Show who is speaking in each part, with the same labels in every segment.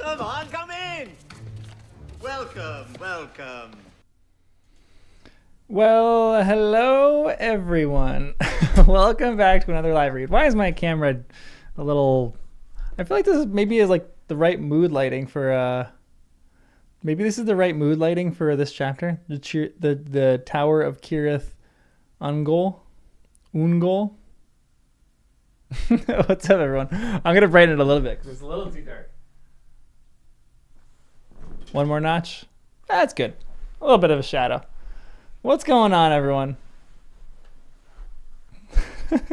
Speaker 1: Come on, come in. Welcome.
Speaker 2: Well, hello everyone. Welcome back to another live read. Why is my camera a little... I feel like this is like the right mood lighting for maybe this is the right mood lighting for this chapter. The Tower of Cirith Ungol. What's up, everyone? I'm gonna brighten it a little bit because it's a little too dark. One more notch. That's good. A little bit of a shadow. What's going on, everyone? What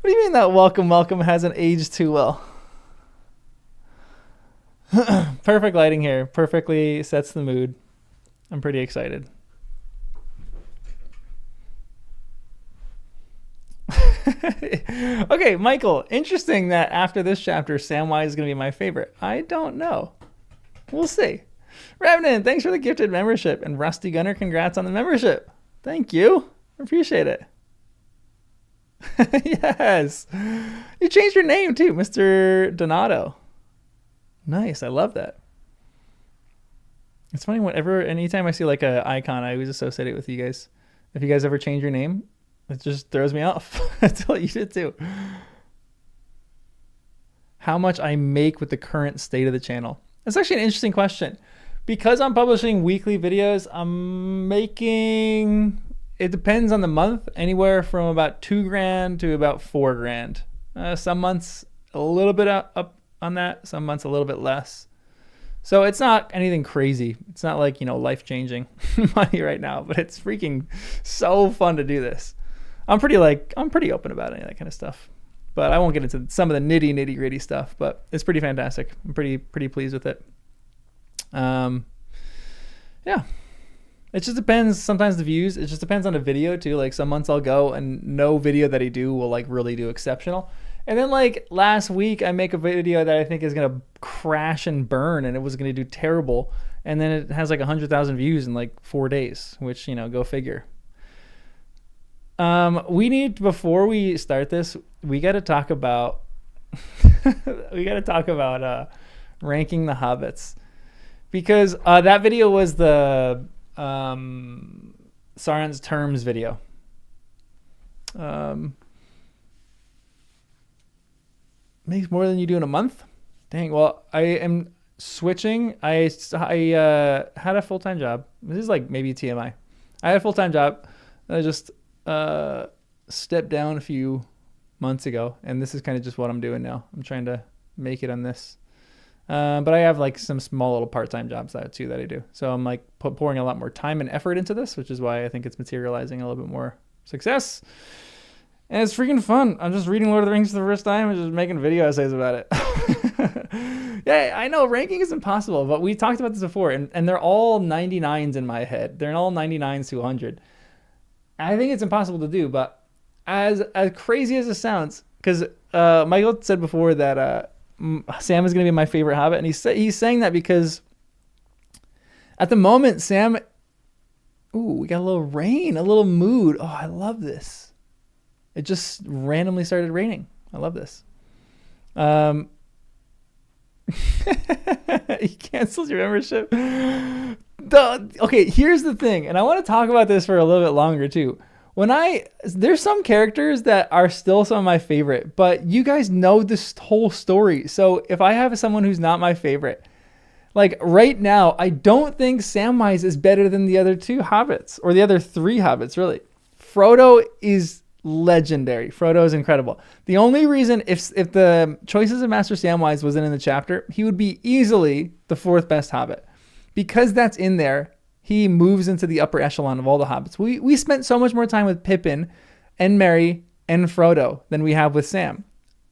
Speaker 2: do you mean that welcome hasn't aged too well? Perfect lighting here. Perfectly sets the mood. I'm pretty excited. Okay, Michael, interesting that after this chapter, Samwise is going to be my favorite. I don't know. We'll see. Revenant, thanks for the gifted membership. And Rusty Gunner, congrats on the membership. Thank you. Appreciate it. Yes. You changed your name too, Mr. Donato. Nice. I love that. It's funny, anytime I see like an icon, I always associate it with you guys. If you guys ever change your name, it just throws me off. That's what you did too. How much I make with the current state of the channel? That's actually an interesting question. Because I'm publishing weekly videos, I'm making, it depends on the month, anywhere from about $2,000 to about $4,000. Some months a little bit up on that, some months a little bit less. So it's not anything crazy. It's not like, life-changing money right now, but it's freaking so fun to do this. I'm pretty open about any of that kind of stuff. But I won't get into some of the nitty gritty stuff, but it's pretty fantastic. I'm pretty pleased with it. Yeah, it just depends. Sometimes the views, it just depends on the video too. Like some months I'll go and no video that I do will like really do exceptional. And then like last week I make a video that I think is going to crash and burn and it was going to do terrible. And then it has like 100,000 views in like 4 days, which, go figure. Before we start this, we got to talk about, ranking the Hobbits. Because that video was the Sauron's Terms video. Makes more than you do in a month? Dang, well, I am switching. I had a full-time job. This is like maybe TMI. I had a full-time job. I just stepped down a few months ago. And this is kind of just what I'm doing now. I'm trying to make it on this. But I have like some small little part-time jobs too that I do. So I'm like pouring a lot more time and effort into this, which is why I think it's materializing a little bit more success. And it's freaking fun. I'm just reading Lord of the Rings for the first time and just making video essays about it. Yeah, I know ranking is impossible, but we talked about this before and they're all 99s in my head. They're all 99s to 100. I think it's impossible to do, but as crazy as it sounds, because Michael said before that Sam is going to be my favorite Hobbit, and he's saying that because at the moment Sam, we got a little rain, a little mood. Oh, I love this. It just randomly started raining. I love this. He cancels your membership. Okay, here's the thing, and I want to talk about this for a little bit longer too. There's some characters that are still some of my favorite, but you guys know this whole story. So if I have someone who's not my favorite, like right now, I don't think Samwise is better than the other two Hobbits, or the other three Hobbits, really. Frodo is legendary. Frodo is incredible. The only reason, if the Choices of Master Samwise wasn't in the chapter, he would be easily the fourth best Hobbit. Because that's in there, he moves into the upper echelon of all the Hobbits. We spent so much more time with Pippin and Merry and Frodo than we have with Sam.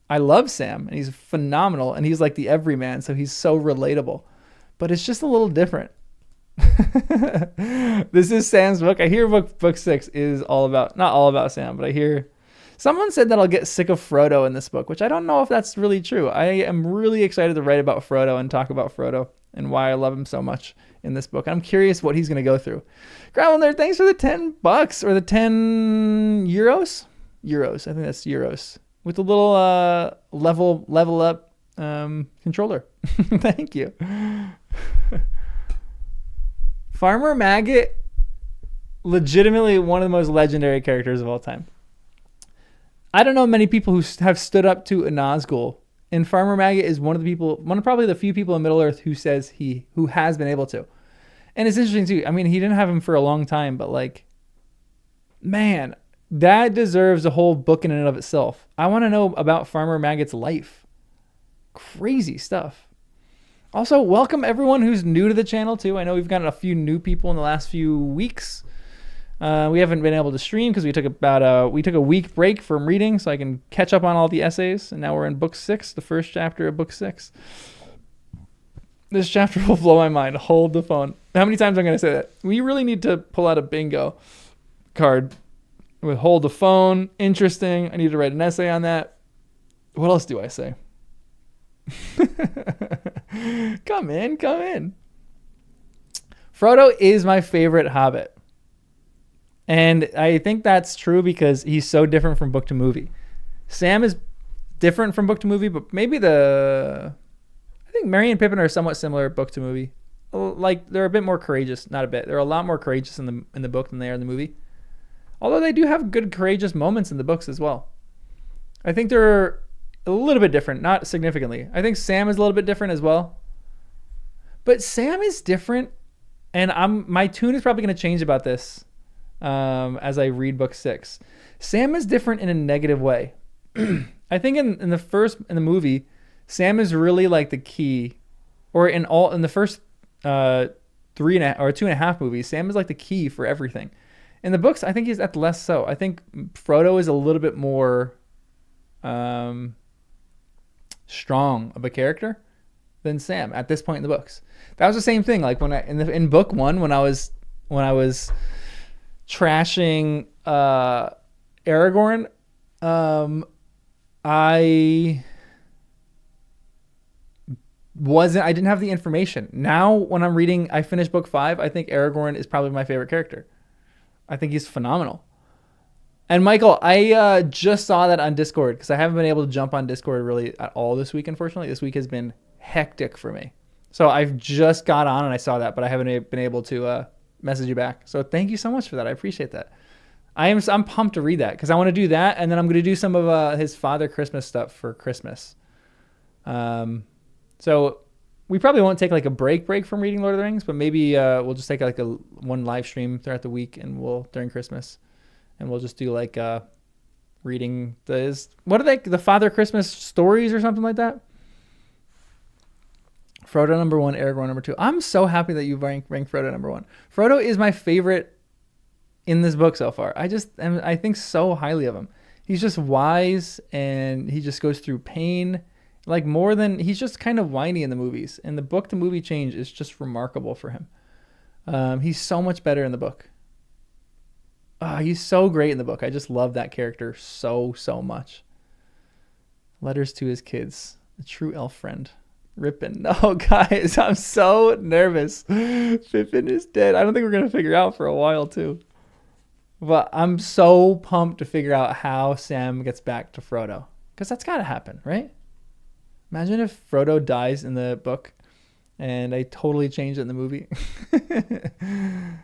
Speaker 2: I love Sam, and he's phenomenal, and he's like the everyman, so he's so relatable. But it's just a little different. This is Sam's book. I hear book 6 is not all about Sam, but I hear someone said that I'll get sick of Frodo in this book, which I don't know if that's really true. I am really excited to write about Frodo and talk about Frodo and why I love him so much in this book. I'm curious what he's going to go through. Gravel Nerd, thanks for the $10 or the 10 euros. I think that's euros with a little level up controller. Thank you. Farmer Maggot, legitimately one of the most legendary characters of all time. I don't know many people who have stood up to a Nazgul, and Farmer Maggot is one of probably the few people in Middle Earth who has been able to. And it's interesting too. I mean, he didn't have him for a long time, but like, man, that deserves a whole book in and of itself. I want to know about Farmer Maggot's life. Crazy stuff. Also, welcome everyone who's new to the channel too. I know we've gotten a few new people in the last few weeks. We haven't been able to stream because we took a week break from reading so I can catch up on all the essays. And now we're in book 6, the first chapter of book 6. This chapter will blow my mind. Hold the phone. How many times am I going to say that? We really need to pull out a bingo card with hold the phone. Interesting. I need to write an essay on that. What else do I say? Come in. Frodo is my favorite Hobbit. And I think that's true because he's so different from book to movie. Sam is different from book to movie, but maybe I think Merry and Pippin are somewhat similar book to movie. Like they're a bit more courageous, not a bit. They're a lot more courageous in the book than they are in the movie. Although they do have good courageous moments in the books as well. I think they're a little bit different, not significantly. I think Sam is a little bit different as well. But Sam is different, and my tune is probably going to change about this. As I read book 6, Sam is different in a negative way. I think in the movie, Sam is really like the key, or in the first 2.5 movies, Sam is like the key for everything. In the books, I think he's at the less so. I think Frodo is a little bit more strong of a character than Sam at this point in the books. That was the same thing. Like in book 1, when I was trashing Aragorn, I didn't have the information. Now when I'm reading, I finished book 5, I think Aragorn is probably my favorite character. I think he's phenomenal. And Michael, I just saw that on Discord because I haven't been able to jump on Discord really at all this week, unfortunately. This week has been hectic for me. So I've just got on and I saw that, but I haven't been able to message you back. So thank you so much for that. I appreciate that. I'm pumped to read that because I want to do that, and then I'm going to do some of his Father Christmas stuff for Christmas. So we probably won't take like a break from reading Lord of the Rings, but maybe we'll just take like one live stream throughout the week, and during Christmas, and we'll just do like reading the Father Christmas stories or something like that. Frodo number 1, Aragorn number 2. I'm so happy that you rank Frodo number 1. Frodo is my favorite in this book so far. I think so highly of him. He's just wise, and he just goes through pain. Like he's just kind of whiny in the movies. And the book to movie change is just remarkable for him. He's so much better in the book. He's so great in the book. I just love that character so much. Letters to his kids. The true elf friend. Rippin'. No, guys, I'm so nervous. Pippin is dead. I don't think we're going to figure out for a while, too. But I'm so pumped to figure out how Sam gets back to Frodo. Because that's got to happen, right? Imagine if Frodo dies in the book and they totally change it in the movie. The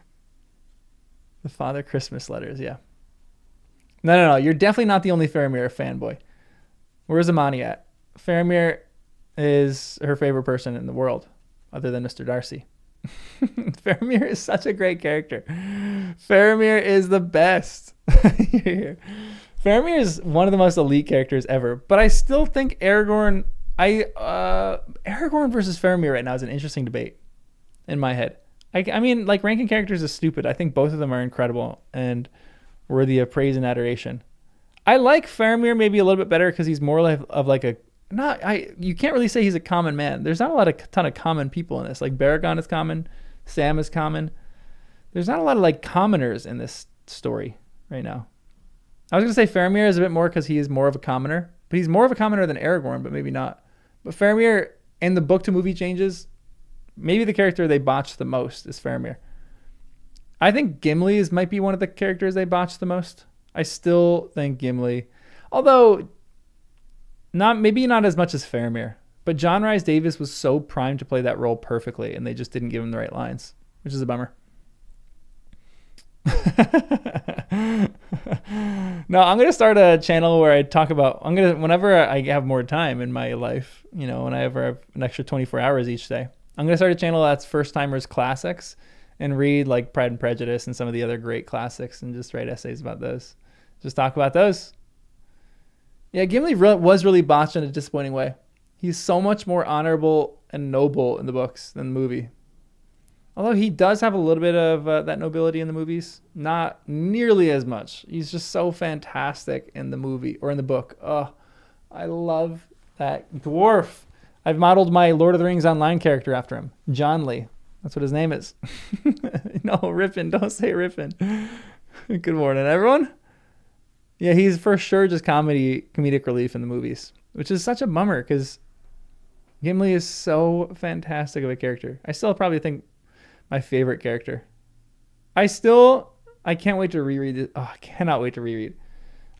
Speaker 2: Father Christmas letters, yeah. No. You're definitely not the only Faramir fanboy. Where's Amani at? Faramir is her favorite person in the world, other than Mr. Darcy. Faramir is such a great character. Faramir is the best. Faramir is one of the most elite characters ever, but I still think Aragorn versus Faramir right now is an interesting debate in my head. I mean, like, ranking characters is stupid. I think both of them are incredible and worthy of praise and adoration. I like Faramir maybe a little bit better because he's more of like a you can't really say he's a common man. There's not a ton of common people in this. Like Baragon is common, Sam is common. There's not a lot of like commoners in this story right now. I was gonna say Faramir is a bit more because he is more of a commoner, but he's more of a commoner than Aragorn, but maybe not. But Faramir in the book to movie changes, maybe the character they botched the most is Faramir. I think Gimli might be one of the characters they botched the most. I still think Gimli, although maybe not as much as Faramir, But John Rhys Davies was so primed to play that role perfectly, and they just didn't give him the right lines, which is a bummer. No, I'm gonna start a channel where I talk about. Whenever I have more time in my life, you know, when I ever have an extra 24 hours each day, I'm gonna start a channel that's first timers classics, and read like Pride and Prejudice and some of the other great classics, and just write essays about those. Just talk about those. Yeah, Gimli was really botched in a disappointing way. He's so much more honorable and noble in the books than the movie. Although he does have a little bit of that nobility in the movies. Not nearly as much. He's just so fantastic in the movie, or in the book. Oh, I love that dwarf. I've modeled my Lord of the Rings Online character after him. John Lee. That's what his name is. No, Rippin. Don't say Rippin. Good morning, everyone. Yeah, he's for sure just comedic relief in the movies, which is such a bummer because Gimli is so fantastic of a character. I still probably think my favorite character. I can't wait to reread it. Oh, I cannot wait to reread.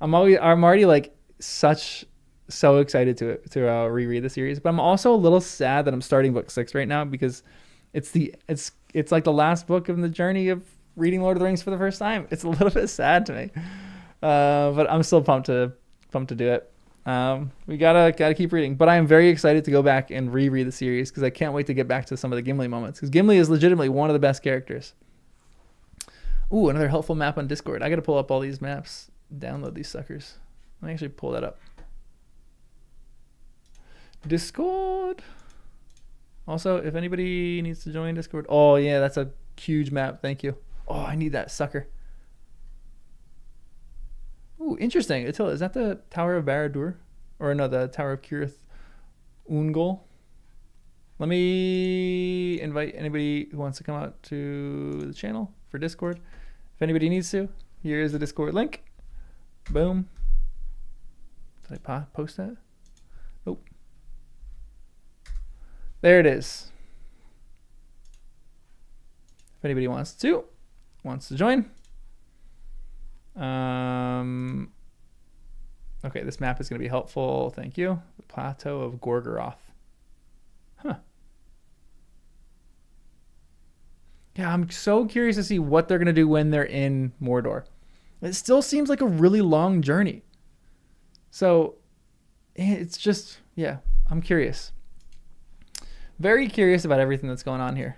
Speaker 2: I'm already like so excited to reread the series, but I'm also a little sad that I'm starting book 6 right now because it's like the last book in the journey of reading Lord of the Rings for the first time. It's a little bit sad to me, but I'm still pumped to do it. We gotta keep reading, but I am very excited to go back and reread the series because I can't wait to get back to some of the Gimli moments, because Gimli is legitimately one of the best characters. Ooh, another helpful map on Discord. I gotta pull up all these maps, download these suckers. Let me actually pull that up. Discord. Also, if anybody needs to join Discord, oh yeah, that's a huge map. Thank you. Oh, I need that sucker. Ooh, interesting. Attila, is that the Tower of Barad-dûr? Or no, the Tower of Cirith Ungol? Let me invite anybody who wants to come out to the channel for Discord. If anybody needs to, here is the Discord link. Boom. Did I post that? Nope. There it is. If anybody wants to join. Okay, this map is going to be helpful. Thank you. The Plateau of Gorgoroth. Huh. Yeah, I'm so curious to see what they're going to do when they're in Mordor. It still seems like a really long journey. So, it's just, yeah, I'm curious. Very curious about everything that's going on here.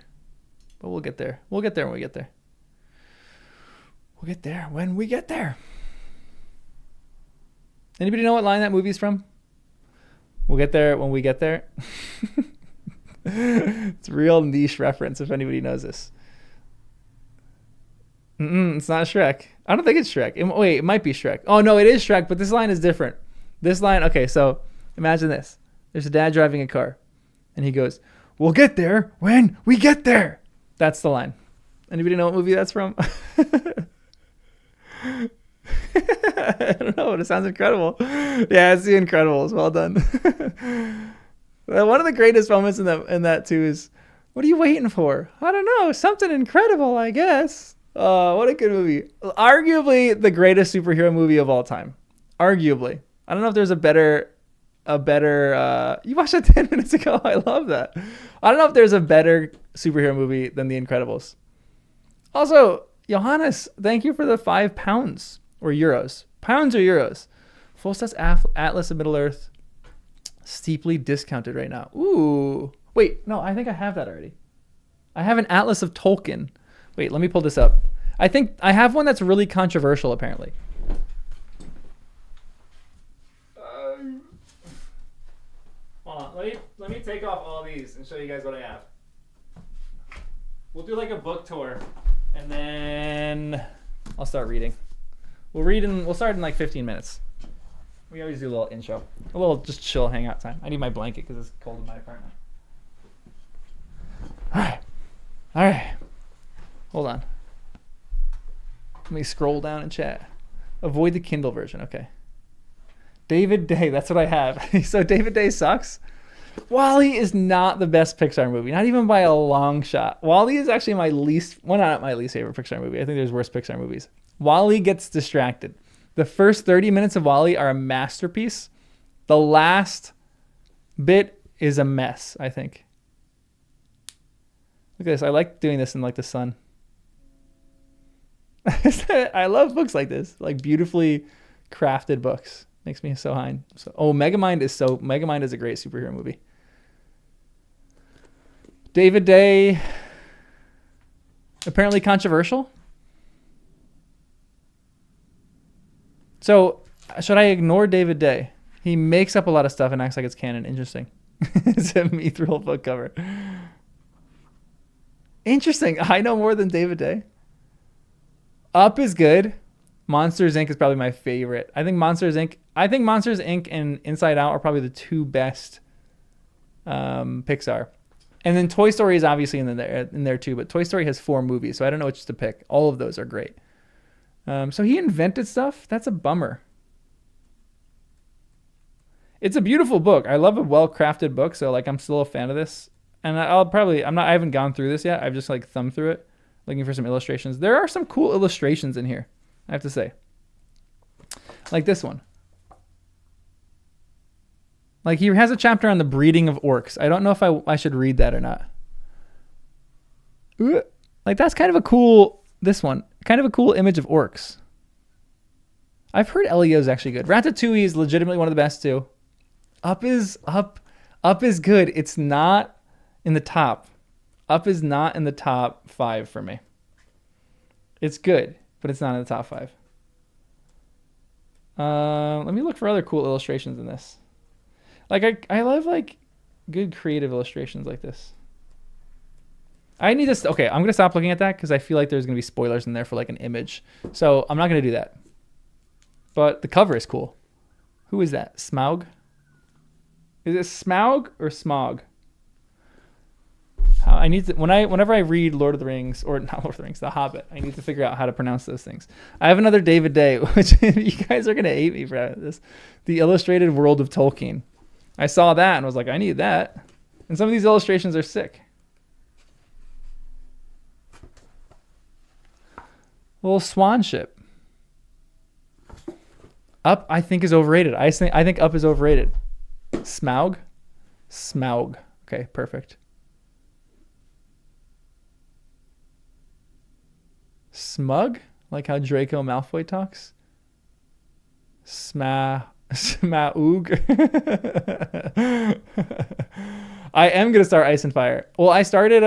Speaker 2: But we'll get there. We'll get there when we get there. We'll get there when we get there. Anybody know what line that movie's from? We'll get there when we get there. It's a real niche reference if anybody knows this. It's not Shrek. I don't think it's Shrek. Wait, it might be Shrek. Oh, no, it is Shrek, but this line is different. This line, okay, so imagine this. There's a dad driving a car, and he goes, "We'll get there when we get there." That's the line. Anybody know what movie that's from? I don't know, but it sounds incredible. Yeah, it's The Incredibles. Well done. One of the greatest moments in that too is, "What are you waiting for?" "I don't know, something incredible, I guess." What a good movie. Arguably the greatest superhero movie of all time. Arguably. I don't know if there's a better you watched that 10 minutes ago. I love that. I don't know if there's a better superhero movie than The Incredibles. Also, Johannes, thank you for the £5 or euros. Pounds or euros. Full sets Atlas of Middle-earth. Steeply discounted right now. Ooh. Wait, no, I think I have that already. I have an Atlas of Tolkien. Wait, let me pull this up. I think I have one that's really controversial, apparently. Hold on. Let me take off all these and show you guys what I have. We'll do like a book tour, and then I'll start reading. We'll start in like 15 minutes. We always do a little intro. A little just chill hangout time. I need my blanket because it's cold in my apartment. All right. Hold on. Let me scroll down and chat. Avoid the Kindle version. Okay. David Day. That's what I have. So David Day sucks. WALL-E is not the best Pixar movie. Not even by a long shot. WALL-E is actually my least, well, not my least favorite Pixar movie. I think there's worse Pixar movies. WALL-E gets distracted. The first 30 minutes of WALL-E are a masterpiece. The last bit is a mess, I think. Look at this. I like doing this in like the sun. I love books like this, like beautifully crafted books. Makes me so high. So, Megamind is a great superhero movie. David Day, apparently controversial. So should I ignore David Day? He makes up a lot of stuff and acts like it's canon. Interesting. It's a mithril book cover. Interesting. I know more than David Day. Up is good. Monsters Inc. is probably my favorite. I think Monsters Inc. and Inside Out are probably the two best Pixar. And then Toy Story is obviously in there too, but Toy Story has 4 movies, so I don't know which to pick. All of those are great. So he invented stuff. That's a bummer. It's a beautiful book. I love a well-crafted book, so like I'm still a fan of this. And I haven't gone through this yet. I've just like thumbed through it, looking for some illustrations. There are some cool illustrations in here, I have to say. Like this one. Like he has a chapter on the breeding of orcs. I don't know if I should read that or not. Like that's kind of a cool, this one, kind of a cool image of orcs. I've heard Elio is actually good. Ratatouille is legitimately one of the best too. Up is good. It's not in the top. Up is not in the top 5 for me. It's good, but it's not in the top 5. Let me look for other cool illustrations in this. Like I love like good creative illustrations like this. I need this. Okay, I'm gonna stop looking at that because I feel like there's gonna be spoilers in there for like an image. So I'm not gonna do that. But the cover is cool. Who is that? Smaug? Is it Smaug or Smog? I need to whenever I read Lord of the Rings, or not Lord of the Rings, The Hobbit, I need to figure out how to pronounce those things. I have another David Day, which you guys are gonna hate me for this. The Illustrated World of Tolkien. I saw that and was like, I need that. And some of these illustrations are sick. Little swan ship. Up, I think, is overrated. I think Up is overrated. Smaug? Smaug. Okay, perfect. Smug? Like how Draco Malfoy talks? Smaug. I am going to start Ice and Fire. Well, I started,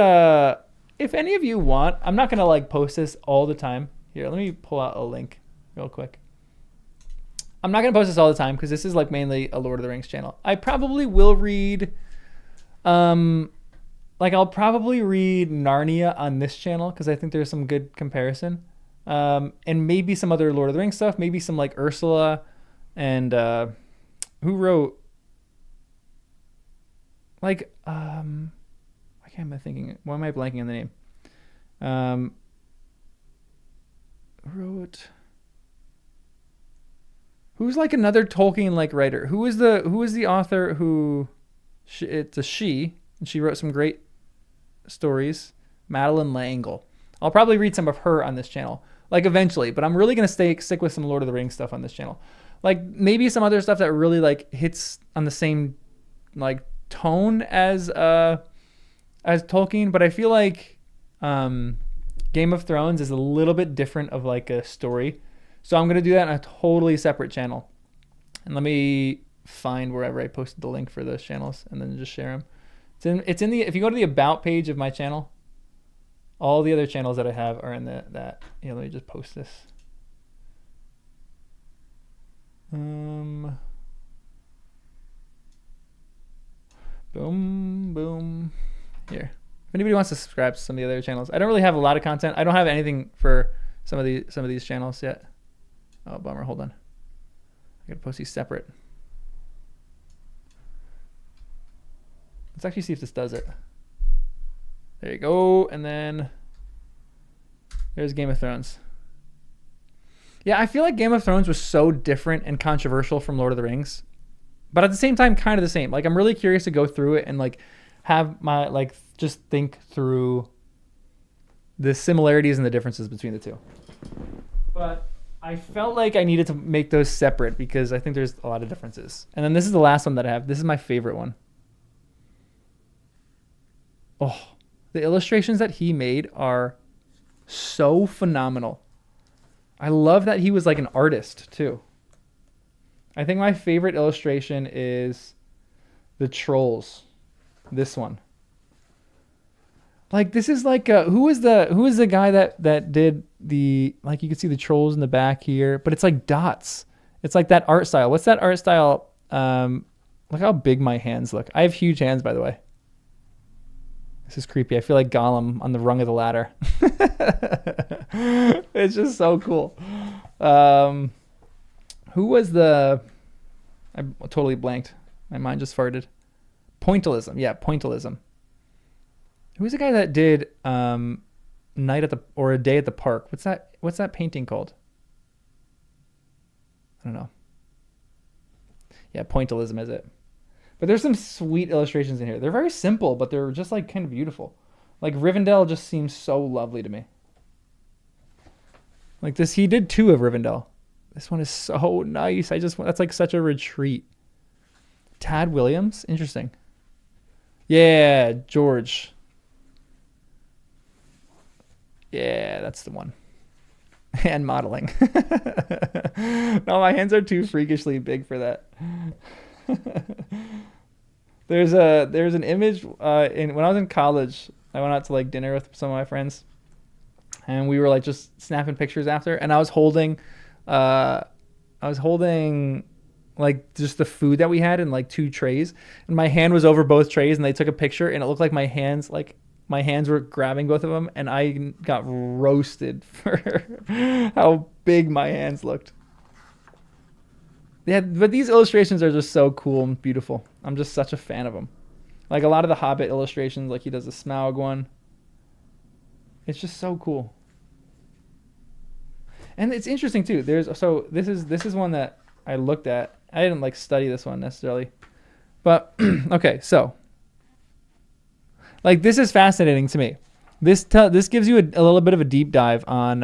Speaker 2: if any of you want, I'm not going to like post this all the time. Here, let me pull out a link real quick. I'm not going to post this all the time because this is like mainly a Lord of the Rings channel. I probably will read, I'll probably read Narnia on this channel because I think there's some good comparison. And maybe some other Lord of the Rings stuff, maybe some like Ursula and who wrote like why am I thinking? Why am I blanking on the name? Who's like another Tolkien like writer? Who is the author who? It's a she, and she wrote some great stories. Madeline L'Engle. I'll probably read some of her on this channel, like eventually. But I'm really gonna stick with some Lord of the Rings stuff on this channel, like maybe some other stuff that really like hits on the same like tone as Tolkien. But I feel like Game of Thrones is a little bit different of like a story. So I'm going to do that on a totally separate channel. And let me find wherever I posted the link for those channels and then just share them. It's in the, if you go to the about page of my channel, all the other channels that I have are in that. Let me just post this. Boom, boom. Here. If anybody wants to subscribe to some of the other channels, I don't really have a lot of content. I don't have anything for some of these channels yet. Oh, bummer. Hold on. I gotta post these separate. Let's actually see if this does it. There you go. And then there's Game of Thrones. Yeah, I feel like Game of Thrones was so different and controversial from Lord of the Rings, but at the same time, kind of the same. Like, I'm really curious to go through it and like have my like just think through the similarities and the differences between the two. But I felt like I needed to make those separate because I think there's a lot of differences. And then this is the last one that I have. This is my favorite one. Oh, the illustrations that he made are so phenomenal. I love that he was like an artist too. I think my favorite illustration is the trolls. This one. Like this is like who is the guy that did the, like, you can see the trolls in the back here, but it's like dots. It's like that art style. What's that art style? Look how big my hands look. I have huge hands, by the way. This is creepy. I feel like Gollum on the rung of the ladder. It's just so cool. Who was the... I totally blanked. My mind just farted. Pointillism. Yeah, Pointillism. Who was the guy that did Night at the... or A Day at the Park? What's that painting called? I don't know. Yeah, Pointillism is it. But there's some sweet illustrations in here. They're very simple, but they're just like kind of beautiful. Like Rivendell just seems so lovely to me. Like this, he did 2 of Rivendell. This one is so nice. That's like such a retreat. Tad Williams, interesting. Yeah, George. Yeah, that's the one. Hand modeling. No, my hands are too freakishly big for that. There's an image when I was in college. I went out to like dinner with some of my friends, and we were like just snapping pictures after. And I was holding like just the food that we had in like 2 trays, and my hand was over both trays, and they took a picture, and it looked like my hands were grabbing both of them, and I got roasted for how big my hands looked. Yeah, but these illustrations are just so cool and beautiful. I'm just such a fan of them. Like a lot of the Hobbit illustrations, like he does the Smaug one. It's just so cool. And it's interesting too. This is one that I looked at. I didn't like study this one necessarily. But okay, so like this is fascinating to me. This gives you a little bit of a deep dive on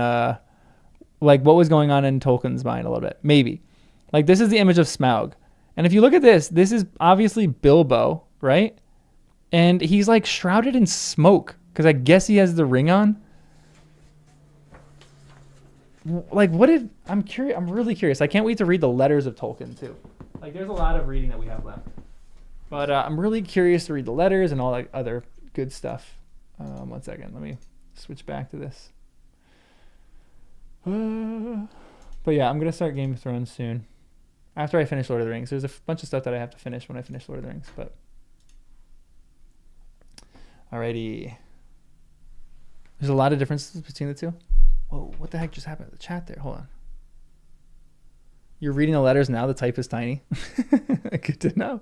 Speaker 2: like what was going on in Tolkien's mind a little bit. Maybe. Like this is the image of Smaug. And if you look at this is obviously Bilbo, right? And he's like shrouded in smoke because I guess he has the ring on. Like I'm curious. I'm really curious. I can't wait to read the letters of Tolkien too. Like there's a lot of reading that we have left. But I'm really curious to read the letters and all that other good stuff. 1 second. Let me switch back to this. But yeah, I'm going to start Game of Thrones soon. After I finish Lord of the Rings. There's a bunch of stuff that I have to finish when I finish Lord of the Rings. But alrighty. There's a lot of differences between the two. Whoa, what the heck just happened to the chat there? Hold on. You're reading the letters now. The type is tiny. Good to know.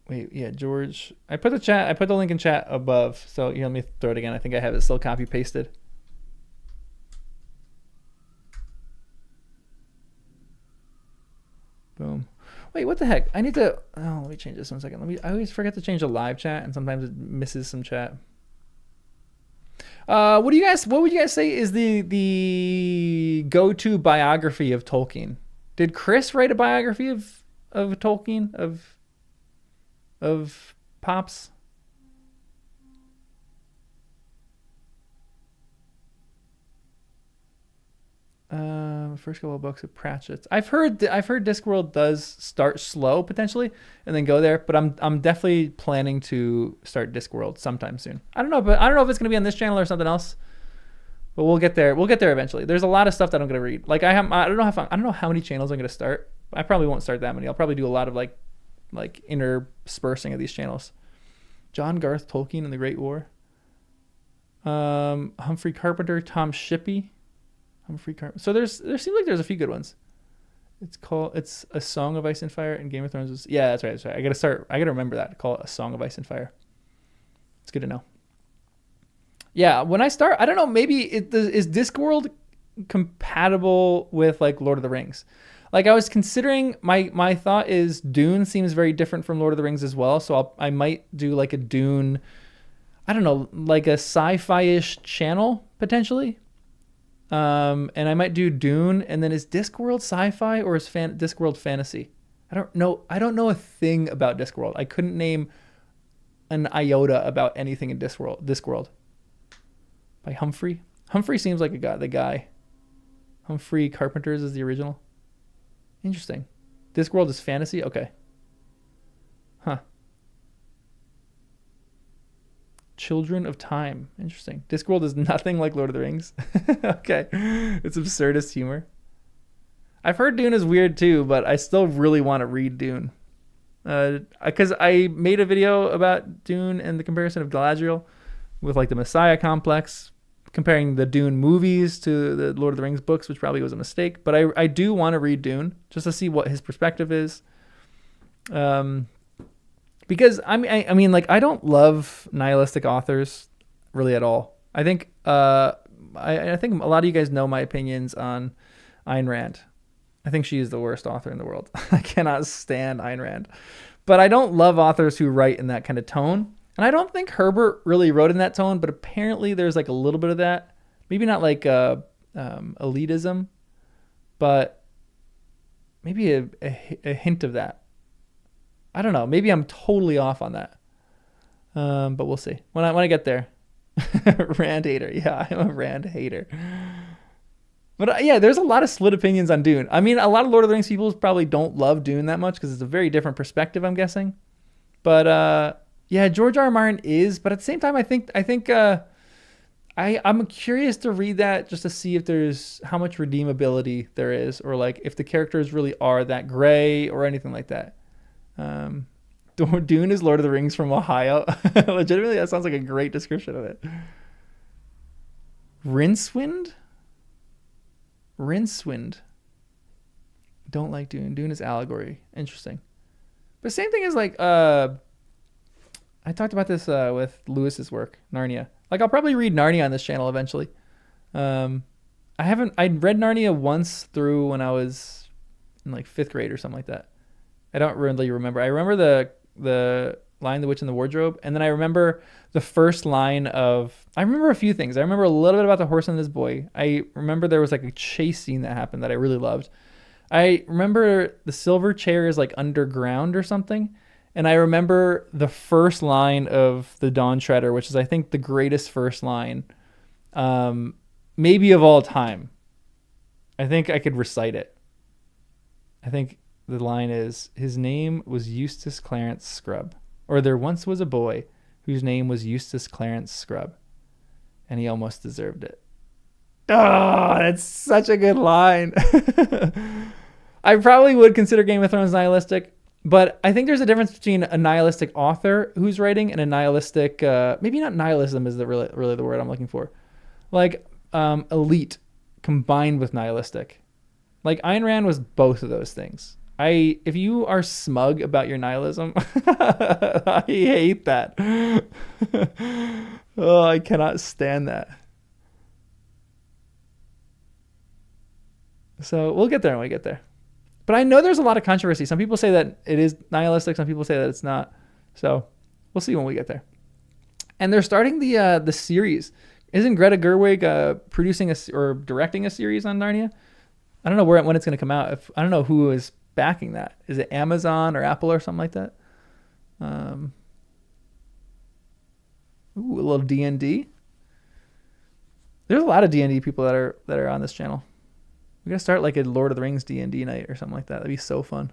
Speaker 2: Wait, yeah, George. I put the link in chat above. So here, let me throw it again. I think I have it still copy pasted. Boom. Wait, what the heck? I need to. Oh, let me change this 1 second. I always forget to change the live chat, and sometimes it misses some chat. What would you guys say is the go-to biography of Tolkien? Did Chris write a biography of Tolkien of Pops? First couple of books of Pratchett's. I've heard Discworld does start slow potentially and then go there, but I'm definitely planning to start Discworld sometime soon. I don't know if it's gonna be on this channel or something else, but we'll get there. We'll get there eventually. There's a lot of stuff that I'm gonna read. Like I don't know how many channels I'm gonna start. I probably won't start that many. I'll probably do a lot of like interspersing of these channels. John Garth Tolkien and the Great War. Humphrey Carpenter, Tom Shippey. So there seems like there's a few good ones. It's A Song of Ice and Fire, and Game of Thrones was, yeah, that's right. I gotta remember that. Call it A Song of Ice and Fire. It's good to know. Yeah, when I start, I don't know, maybe is Discworld compatible with like Lord of the Rings? Like I was considering, my thought is Dune seems very different from Lord of the Rings as well, so I might do like a Dune, I don't know, like a sci-fi-ish channel potentially. And I might do Dune, and then is Discworld sci-fi or is Discworld fantasy? I don't know a thing about Discworld. I couldn't name an iota about anything in Discworld. By Humphrey. Humphrey seems like the guy. Humphrey Carpenters is the original. Interesting. Discworld is fantasy? Okay. Huh. Children of Time. Interesting. Discworld is nothing like Lord of the Rings. Okay. It's absurdist humor. I've heard Dune is weird too, but I still really want to read Dune. Because I made a video about Dune and the comparison of Galadriel with like the Messiah complex, comparing the Dune movies to the Lord of the Rings books, which probably was a mistake. But I do want to read Dune just to see what his perspective is. Because I mean, like, I don't love nihilistic authors really at all. I think I think a lot of you guys know my opinions on Ayn Rand. I think she is the worst author in the world. I cannot stand Ayn Rand. But I don't love authors who write in that kind of tone. And I don't think Herbert really wrote in that tone, but apparently there's like a little bit of that. Maybe not like elitism, but maybe a hint of that. I don't know. Maybe I'm totally off on that. But we'll see. When I get there. Rand hater. Yeah, I'm a Rand hater. But yeah, there's a lot of split opinions on Dune. I mean, a lot of Lord of the Rings people probably don't love Dune that much because it's a very different perspective, I'm guessing. But yeah, George R. R. Martin is. But at the same time, I think I'm curious to read that just to see if there's how much redeemability there is, or like if the characters really are that gray or anything like that. Dune is Lord of the Rings from Ohio. Legitimately, that sounds like a great description of it. Rincewind. Don't like Dune. Dune is allegory. Interesting. But same thing as like I talked about this with Lewis's work, Narnia. Like I'll probably read Narnia on this channel eventually. I read Narnia once through when I was in like 5th grade or something like that. I don't really remember. I remember the line, The Witch in the Wardrobe, and then I remember the first line I remember a few things. I remember a little bit about the horse and this boy. I remember there was like a chase scene that happened that I really loved. I remember the silver chair is like underground or something. And I remember the first line of the Dawn Treader, which is I think the greatest first line, maybe of all time. I think I could recite it. I think the line is, his name was Eustace Clarence Scrubb. Or there once was a boy whose name was Eustace Clarence Scrubb. And he almost deserved it. Oh, that's such a good line. I probably would consider Game of Thrones nihilistic, but I think there's a difference between a nihilistic author who's writing and a nihilistic, maybe not nihilism is really the word I'm looking for. Like elite combined with nihilistic. Like Ayn Rand was both of those things. If you are smug about your nihilism, I hate that. Oh, I cannot stand that. So we'll get there when we get there. But I know there's a lot of controversy. Some people say that it is nihilistic. Some people say that it's not. So we'll see when we get there. And they're starting the series. Isn't Greta Gerwig producing or directing a series on Narnia? I don't know when it's going to come out. I don't know who is backing that. Is it Amazon or Apple or something like that? Ooh, a little D&D. There's a lot of D&D people that are on this channel. We gotta start like a Lord of the Rings D&D night or something like that. That'd be so fun.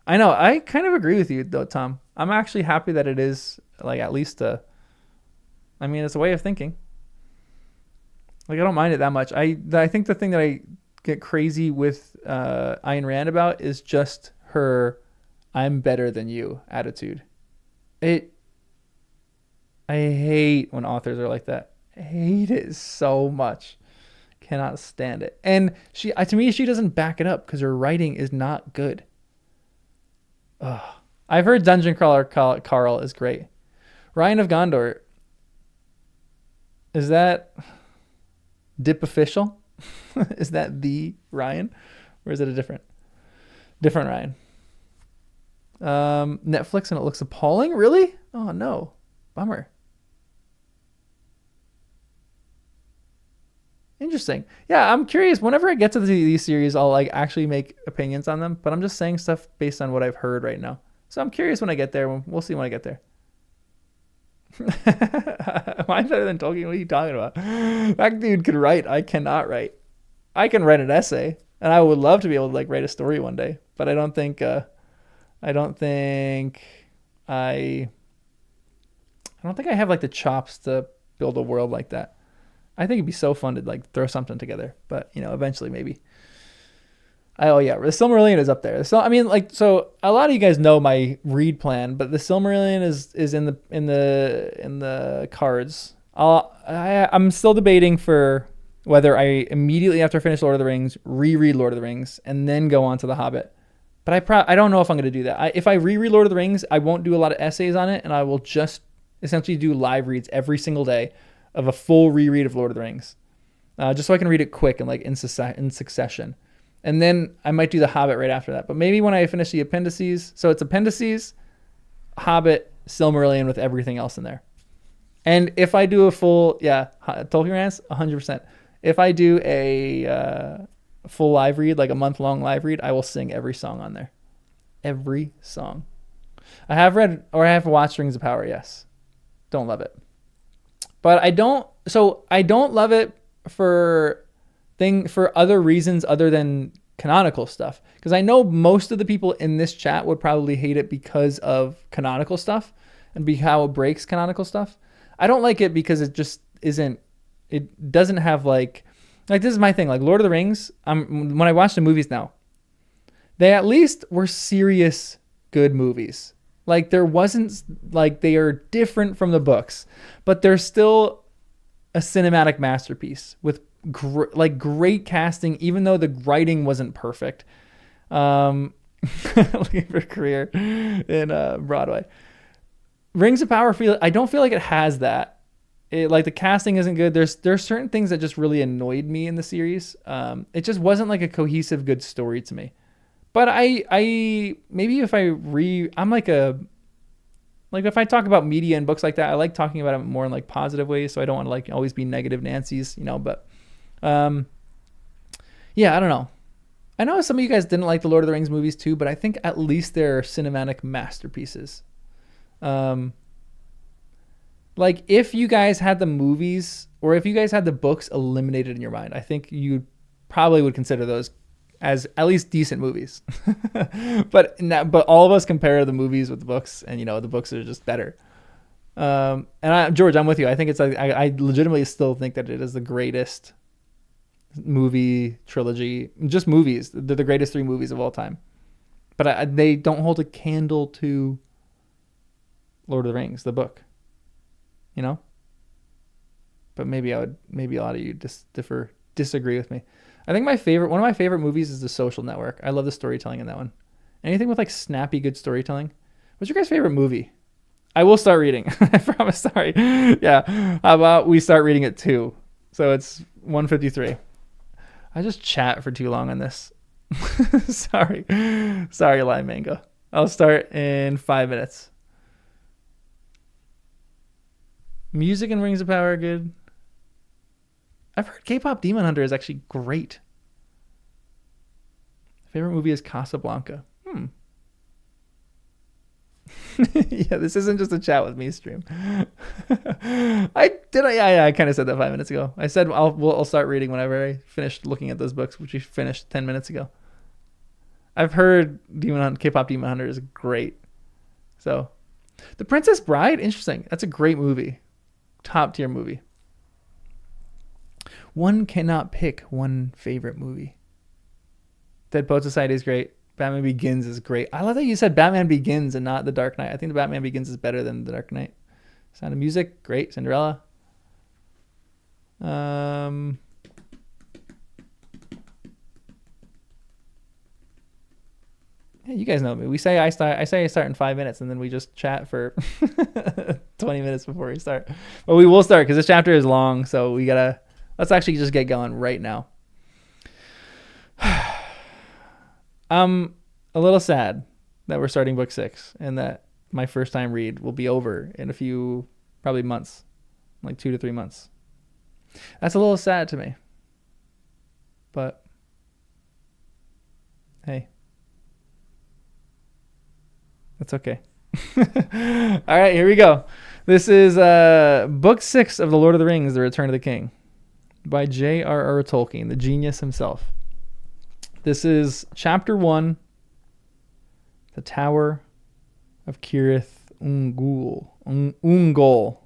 Speaker 2: I know. I kind of agree with you though, Tom. I'm actually happy that it is like at least it's a way of thinking. Like I don't mind it that much. I think the thing that I get crazy with Ayn Rand about is just her "I'm better than you" attitude. I hate when authors are like that. I hate it so much. Cannot stand it. And to me, she doesn't back it up because her writing is not good. Ugh. I've heard Dungeon Crawler Carl is great. Ryan of Gondor. Is that Dip official? Is that the Ryan? Or is it a different Ryan? Netflix and it looks appalling? Really? Oh no. Bummer. Interesting. Yeah, I'm curious. Whenever I get to these series, I'll like actually make opinions on them. But I'm just saying stuff based on what I've heard right now. So I'm curious when I get there. We'll see when I get there. Mine's better than Tolkien. What are you talking about? That dude could write. I cannot write. I can write an essay, and I would love to be able to like write a story one day. But I don't think. I don't think I have like the chops to build a world like that. I think it'd be so fun to like throw something together, but eventually maybe. Oh yeah, the Silmarillion is up there. So I mean, like, so a lot of you guys know my read plan, but the Silmarillion is in the cards. I'm still debating for whether I immediately after I finish Lord of the Rings reread Lord of the Rings and then go on to the Hobbit. But I don't know if I'm going to do that. If I reread Lord of the Rings, I won't do a lot of essays on it, and I will just essentially do live reads every single day of a full reread of Lord of the Rings, just so I can read it quick and like in succession. And then I might do the Hobbit right after that. But maybe when I finish the appendices, so it's appendices, Hobbit, Silmarillion with everything else in there. And if I do a full, Tolkien rants, 100%. If I do a full live read, like a month-long live read, I will sing every song on there. Every song. I have read, or I have watched Rings of Power, yes. Don't love it. But I don't love it for other reasons other than canonical stuff. Because I know most of the people in this chat would probably hate it because of canonical stuff and how it breaks canonical stuff. I don't like it because it just isn't, it doesn't have like this is my thing. Like Lord of the Rings, when I watch the movies now, they at least were serious, good movies. Like there wasn't like they are different from the books, but they're still a cinematic masterpiece with great casting, even though the writing wasn't perfect. Looking for a career in Broadway. Rings of Power I don't feel like it has that. Like the casting isn't good. There's certain things that just really annoyed me in the series. It just wasn't like a cohesive, good story to me. But I maybe if I'm like if I talk about media and books like that, I like talking about it more in like positive ways. So I don't want to like always be negative Nancy's, but yeah, I don't know. I know some of you guys didn't like the Lord of the Rings movies too, but I think at least they're cinematic masterpieces. Like if you guys had the movies or if you guys had the books eliminated in your mind, I think you probably would consider those as at least decent movies. but all of us compare the movies with the books, and the books are just better. George, I'm with you. I think it's I legitimately still think that it is the greatest movie trilogy, just movies. They're the greatest 3 movies of all time. But they don't hold a candle to Lord of the Rings, the book. But maybe a lot of you disagree with me. I think one of my favorite movies is The Social Network. I love the storytelling in that one. Anything with like snappy, good storytelling. What's your guys' favorite movie? I will start reading. I promise. Sorry. Yeah. How about we start reading it too? So it's 1:53. I just chat for too long on this. Sorry, Lime Mango. I'll start in 5 minutes. Music and Rings of Power are good. I've heard K-Pop Demon Hunter is actually great. Favorite movie is Casablanca. Yeah, this isn't just a chat with me stream. I kind of said that 5 minutes ago. I said I'll start reading whenever I finish looking at those books, which we finished 10 minutes ago. I've heard K-Pop Demon Hunter is great. So, The Princess Bride, interesting. That's a great movie. Top tier movie. One cannot pick one favorite movie. Dead Poet Society is great. Batman Begins is great. I love that you said Batman Begins and not The Dark Knight. I think the Batman Begins is better than The Dark Knight. Sound of Music, great. Cinderella. Yeah, you guys know me. I start in 5 minutes, and then we just chat for 20 minutes before we start. But we will start because this chapter is long, so let's actually just get going right now. I'm a little sad that we're starting book 6 and that my first time read will be over in a few, probably months, like 2 to 3 months. That's a little sad to me. but hey, that's okay. All right, here we go. This is book 6 of The Lord of the Rings, The Return of the King, by J.R.R. Tolkien, the genius himself. This is chapter 1, The Tower of Cirith Ungol. Ungol.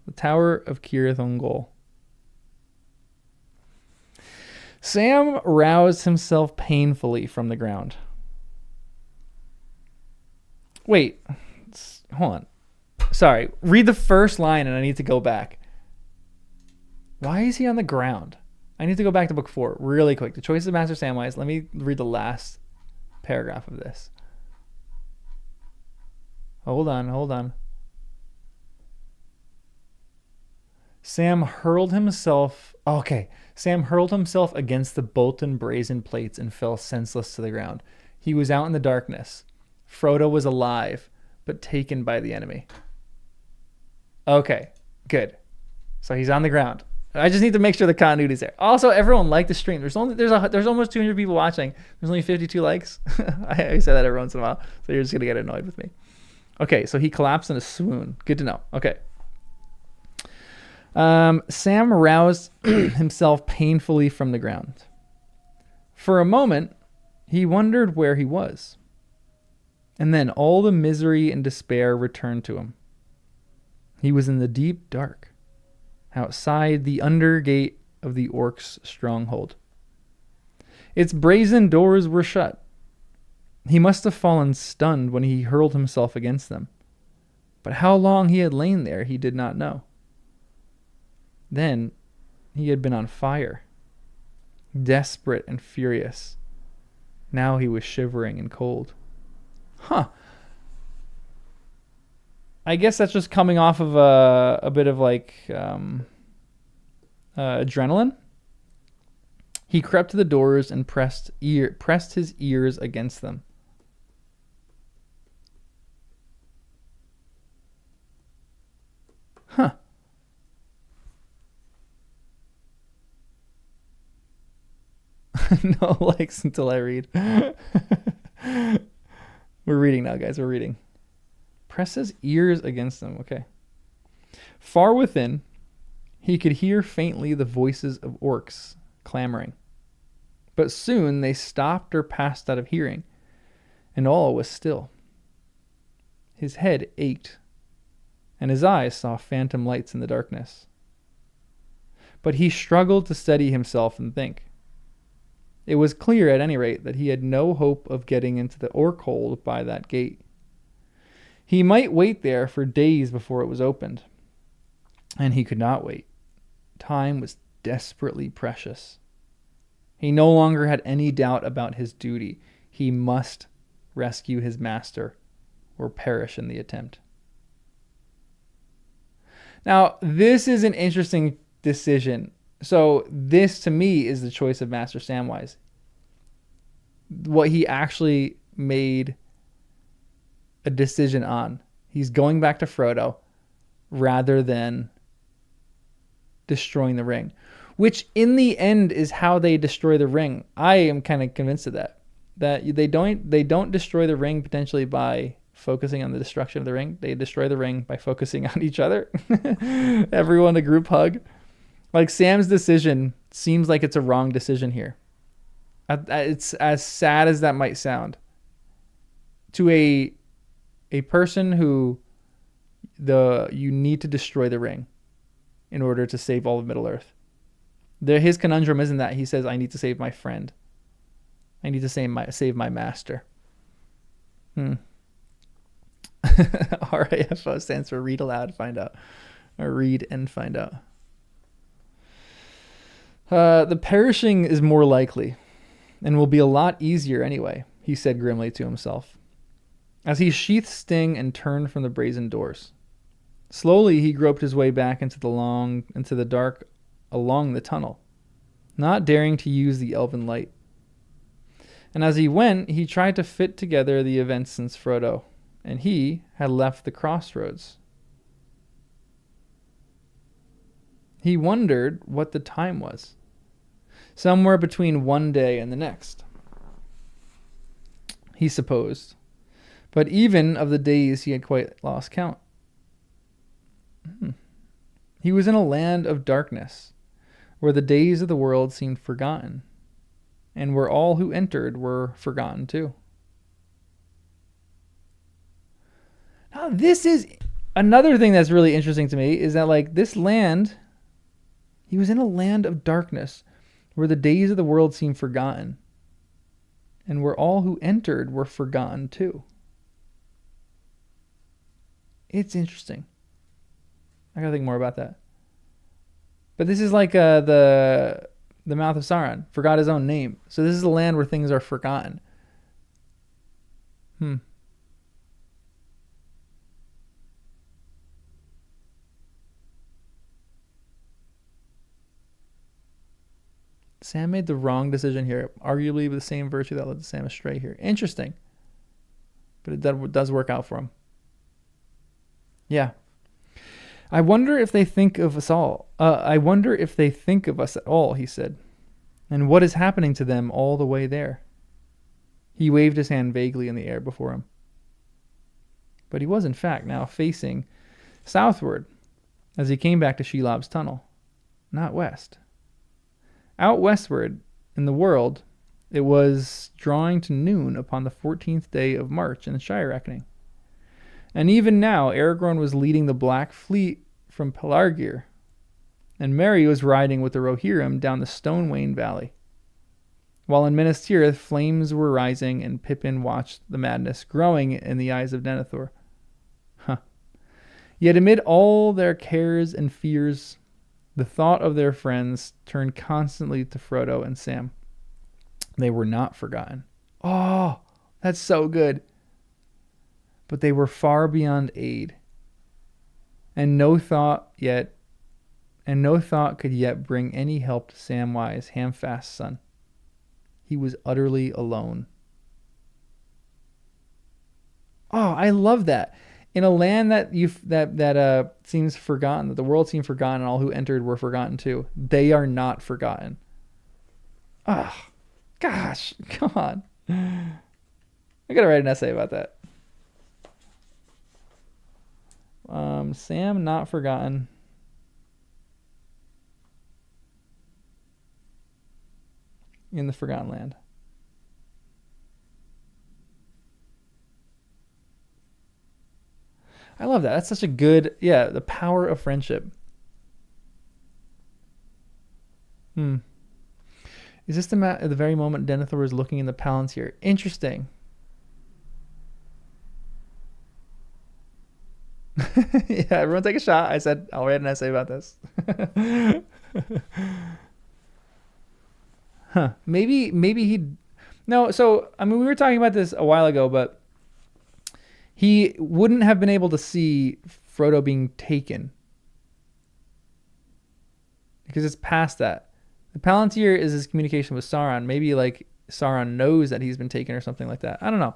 Speaker 2: The Tower of Cirith Ungol. Sam roused himself painfully from the ground. Wait, hold on. Sorry, read the first line and I need to go back. Why is he on the ground? I need to go back to book 4 really quick. The choice of Master Samwise. Let me read the last paragraph of this. Hold on. Sam hurled himself against the bolten brazen plates and fell senseless to the ground. He was out in the darkness. Frodo was alive, but taken by the enemy. Okay, good. So he's on the ground. I just need to make sure the continuity's there. Also, everyone liked the stream. There's almost 200 people watching. There's only 52 likes. I say that every once in a while, so you're just gonna get annoyed with me. Okay, so he collapsed in a swoon. Good to know. Okay. Sam roused himself painfully from the ground. For a moment, he wondered where he was. And then all the misery and despair returned to him. He was in the deep dark, outside the under gate of the orcs' stronghold. Its brazen doors were shut. He must have fallen stunned when he hurled himself against them. But how long he had lain there, he did not know. Then he had been on fire, desperate and furious. Now he was shivering and cold. Huh. I guess that's just coming off of a bit of like adrenaline. He crept to the doors and pressed his ears against them. Huh. No likes until I read. We're reading now, guys. We're reading. Press his ears against them. Okay. Far within, he could hear faintly the voices of orcs clamoring. But soon they stopped or passed out of hearing, and all was still. His head ached, and his eyes saw phantom lights in the darkness. But he struggled to steady himself and think. It was clear, at any rate, that he had no hope of getting into the orc hold by that gate. He might wait there for days before it was opened. And he could not wait. Time was desperately precious. He no longer had any doubt about his duty. He must rescue his master or perish in the attempt. Now, this is an interesting decision. So this, to me, is the choice of Master Samwise. What he actually made a decision on. He's going back to Frodo rather than destroying the ring. Which, in the end, is how they destroy the ring. I am kind of convinced of that. That they don't destroy the ring potentially by focusing on the destruction of the ring. They destroy the ring by focusing on each other. Everyone a group hug. Like, Sam's decision seems like it's a wrong decision here. It's as sad as that might sound. To a person who you need to destroy the ring in order to save all of Middle-earth. His conundrum isn't that. He says, I need to save my friend. I need to save my master. RAFO stands for read aloud, find out. Or read and find out. The perishing is more likely, and will be a lot easier anyway, he said grimly to himself, as he sheathed Sting and turned from the brazen doors. Slowly he groped his way back into the dark along the tunnel, not daring to use the elven light. And as he went, he tried to fit together the events since Frodo and he had left the crossroads. He wondered what the time was. Somewhere between one day and the next, he supposed. But even of the days he had quite lost count. He was in a land of darkness, where the days of the world seemed forgotten, and where all who entered were forgotten too. Now, this is another thing that's really interesting to me, is that like this land, he was in a land of darkness, where the days of the world seemed forgotten, and where all who entered were forgotten too. It's interesting. I gotta think more about that. But this is like the mouth of Sauron forgot his own name. So this is a land where things are forgotten. Sam made the wrong decision here, arguably with the same virtue that led Sam astray here. Interesting. But it does work out for him. Yeah. I wonder if they think of us all. I wonder if they think of us at all, he said. And what is happening to them all the way there? He waved his hand vaguely in the air before him. But he was, in fact, now facing southward as he came back to Shelob's tunnel, not west. Out westward in the world, it was drawing to noon upon the 14th day of March in the Shire reckoning. And even now, Aragorn was leading the Black Fleet from Pelargir, and Merry was riding with the Rohirrim down the Stonewain Valley. While in Minas Tirith, flames were rising, and Pippin watched the madness growing in the eyes of Denethor. Yet amid all their cares and fears, the thought of their friends turned constantly to Frodo and Sam. They were not forgotten. Oh, that's so good. But they were far beyond aid, and no thought could yet bring any help to Samwise, Hamfast's son. He was utterly alone. Oh, I love that. In a land that seems forgotten, that the world seemed forgotten, and all who entered were forgotten too. They are not forgotten. Oh, gosh, come on. I gotta write an essay about that. Sam not forgotten. In the Forgotten Land. I love that. That's such a good, the power of friendship. Is this at the very moment Denethor was looking in the Palantir? Interesting. Yeah, everyone take a shot. I said I'll write an essay about this. Maybe he'd... No, so, I mean, we were talking about this a while ago, but he wouldn't have been able to see Frodo being taken. Because it's past that. The Palantir is his communication with Sauron. Maybe, like, Sauron knows that he's been taken or something like that. I don't know.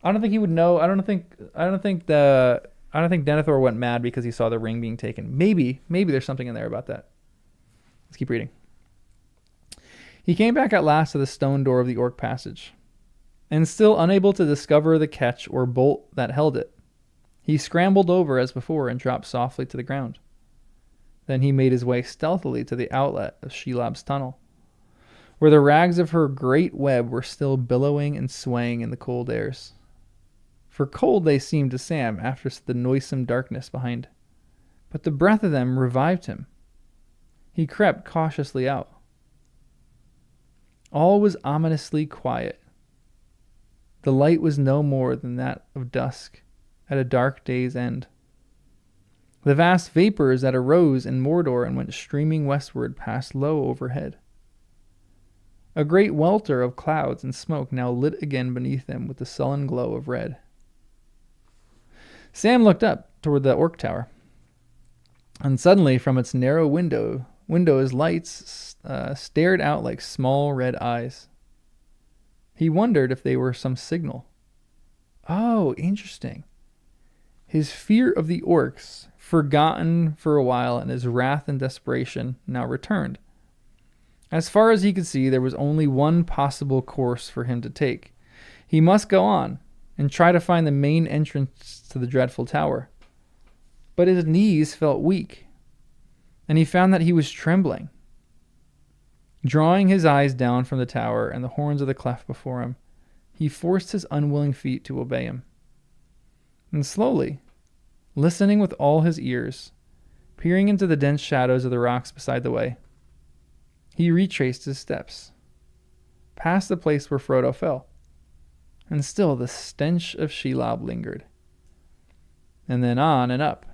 Speaker 2: I don't think he would know. I don't think Denethor went mad because he saw the ring being taken. Maybe there's something in there about that. Let's keep reading. He came back at last to the stone door of the Orc Passage, and still unable to discover the catch or bolt that held it, he scrambled over as before and dropped softly to the ground. Then he made his way stealthily to the outlet of Shelob's tunnel, where the rags of her great web were still billowing and swaying in the cold airs. For cold they seemed to Sam after the noisome darkness behind, but the breath of them revived him. He crept cautiously out. All was ominously quiet. The light was no more than that of dusk at a dark day's end. The vast vapors that arose in Mordor and went streaming westward passed low overhead. A great welter of clouds and smoke now lit again beneath them with the sullen glow of red. Sam looked up toward the Orc Tower, and suddenly from its narrow windows lights stared out like small red eyes. He wondered if they were some signal. Oh, interesting. His fear of the orcs, forgotten for a while in his wrath and desperation, now returned. As far as he could see, there was only one possible course for him to take. He must go on and try to find the main entrance to the dreadful tower. But his knees felt weak, and he found that he was trembling. Drawing his eyes down from the tower and the horns of the cleft before him, he forced his unwilling feet to obey him. And slowly, listening with all his ears, peering into the dense shadows of the rocks beside the way, he retraced his steps, past the place where Frodo fell, and still the stench of Shelob lingered. And then on and up,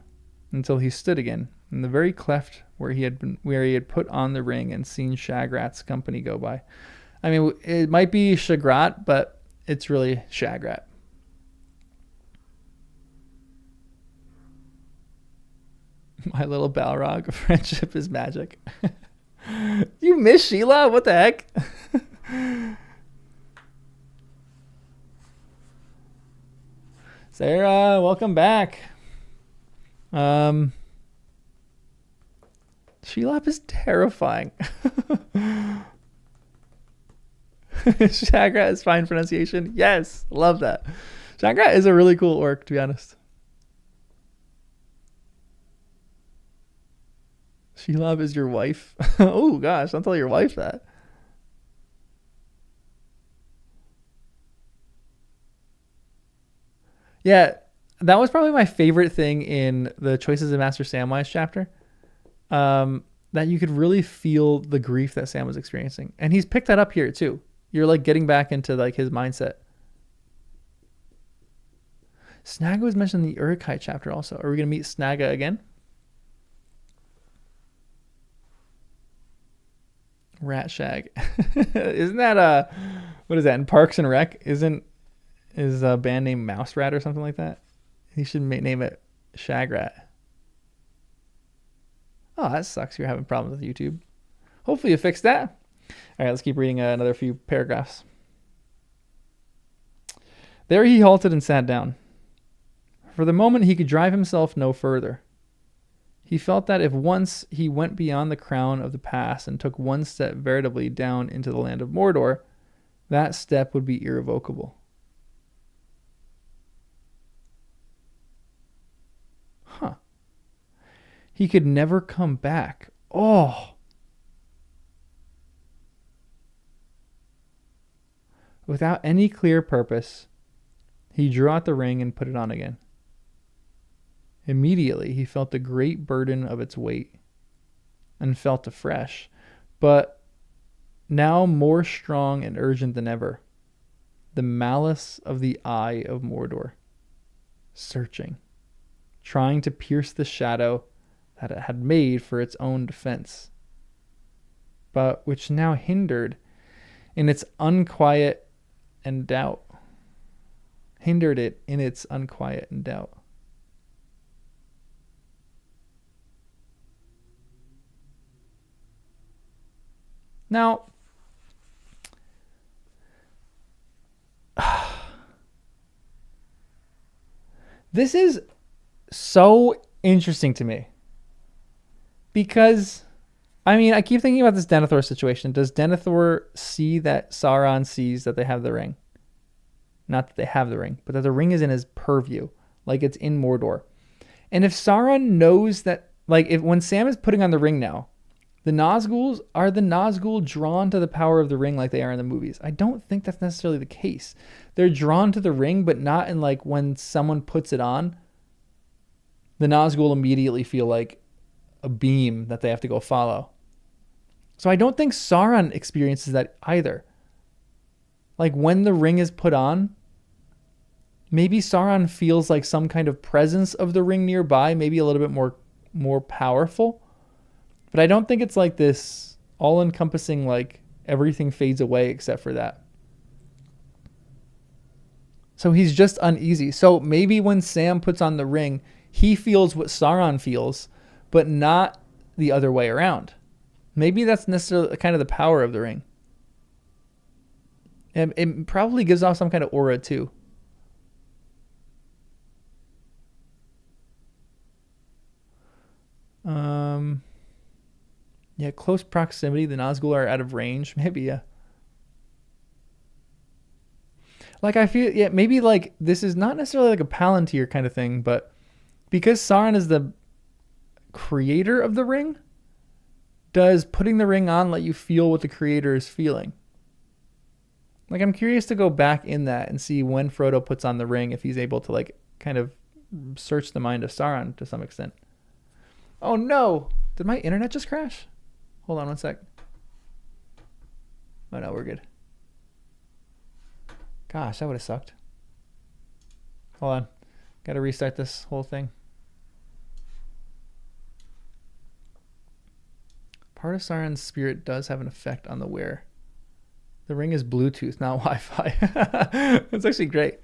Speaker 2: until he stood again in the very cleft where he had put on the ring and seen Shagrat's company go by. I mean, it might be Shagrat, but it's really Shagrat. My little Balrog, friendship is magic. You miss Sheila? What the heck? Sarah, welcome back. Shelob is terrifying. Shagrat is fine pronunciation. Yes, love that. Shagrat is a really cool orc, to be honest. Shelob is your wife. Oh gosh, don't tell your wife that. Yeah, that was probably my favorite thing in the Choices of Master Samwise chapter. That you could really feel the grief that Sam was experiencing. And he's picked that up here too. You're like getting back into like his mindset. Snagga was mentioned in the Uruk-hai chapter also. Are we going to meet Snagga again? Rat Shag. Isn't that what is that in Parks and Rec? Is a band named Mouse Rat or something like that? He should name it Shagrat. Oh, that sucks. You're having problems with YouTube. Hopefully you fixed that. All right, let's keep reading another few paragraphs. There he halted and sat down. For the moment he could drive himself no further. He felt that if once he went beyond the crown of the pass and took one step veritably down into the land of Mordor, that step would be irrevocable. Huh. He could never come back. Oh. Without any clear purpose, he drew out the ring and put it on again. Immediately, he felt the great burden of its weight and felt afresh, but now more strong and urgent than ever, the malice of the eye of Mordor, searching, trying to pierce the shadow that it had made for its own defense, but which now hindered in its unquiet and doubt. Hindered it in its unquiet and doubt. Now, this is so interesting to me because, I mean, I keep thinking about this Denethor situation. Does Denethor see that Sauron sees that they have the ring? Not that they have the ring, but that the ring is in his purview, like it's in Mordor. And if Sauron knows that, like, if when Sam is putting on the ring now, the Nazguls, are the Nazgul drawn to the power of the ring like they are in the movies? I don't think that's necessarily the case. They're drawn to the ring, but not in like when someone puts it on, the Nazgul immediately feel like a beam that they have to go follow. So I don't think Sauron experiences that either. Like when the ring is put on, maybe Sauron feels like some kind of presence of the ring nearby, maybe a little bit more powerful. But I don't think it's like this all-encompassing, like everything fades away except for that. So he's just uneasy. So maybe when Sam puts on the ring, he feels what Sauron feels, but not the other way around. Maybe that's necessarily kind of the power of the ring. And it probably gives off some kind of aura too. Yeah, close proximity. The Nazgul are out of range. Maybe, yeah. Like, I feel, yeah, maybe like this is not necessarily like a Palantir kind of thing, but because Sauron is the creator of the ring, does putting the ring on let you feel what the creator is feeling? Like, I'm curious to go back in that and see when Frodo puts on the ring, if he's able to like kind of search the mind of Sauron to some extent. Oh no! Did my internet just crash? Hold on one sec. Oh no, we're good. Gosh, that would have sucked. Hold on. Gotta restart this whole thing. Part of Sauron's spirit does have an effect on the wearer. The ring is Bluetooth, not Wi-Fi. That's actually great.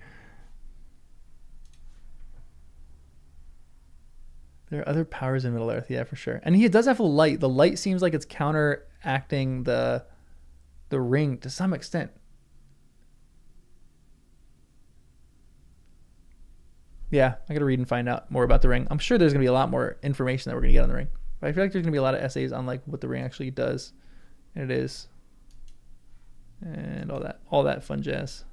Speaker 2: There are other powers in Middle-earth, yeah, for sure. And he does have a light. The light seems like it's counteracting the ring to some extent. Yeah, I gotta read and find out more about the ring. I'm sure there's gonna be a lot more information that we're gonna get on the ring. But I feel like there's gonna be a lot of essays on like what the ring actually does, and it is, and all that fun jazz.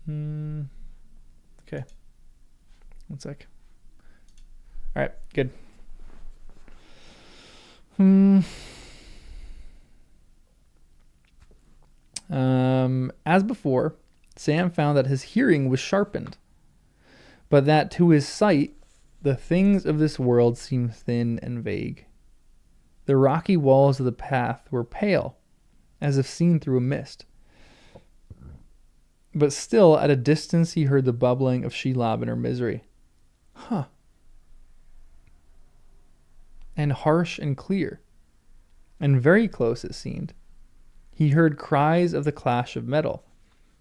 Speaker 2: Okay. One sec. All right, good. As before, Sam found that his hearing was sharpened, but that to his sight, the things of this world seemed thin and vague. The rocky walls of the path were pale, as if seen through a mist. But still, at a distance, he heard the bubbling of Shelob in her misery. Huh. And harsh and clear, and very close it seemed. He heard cries of the clash of metal.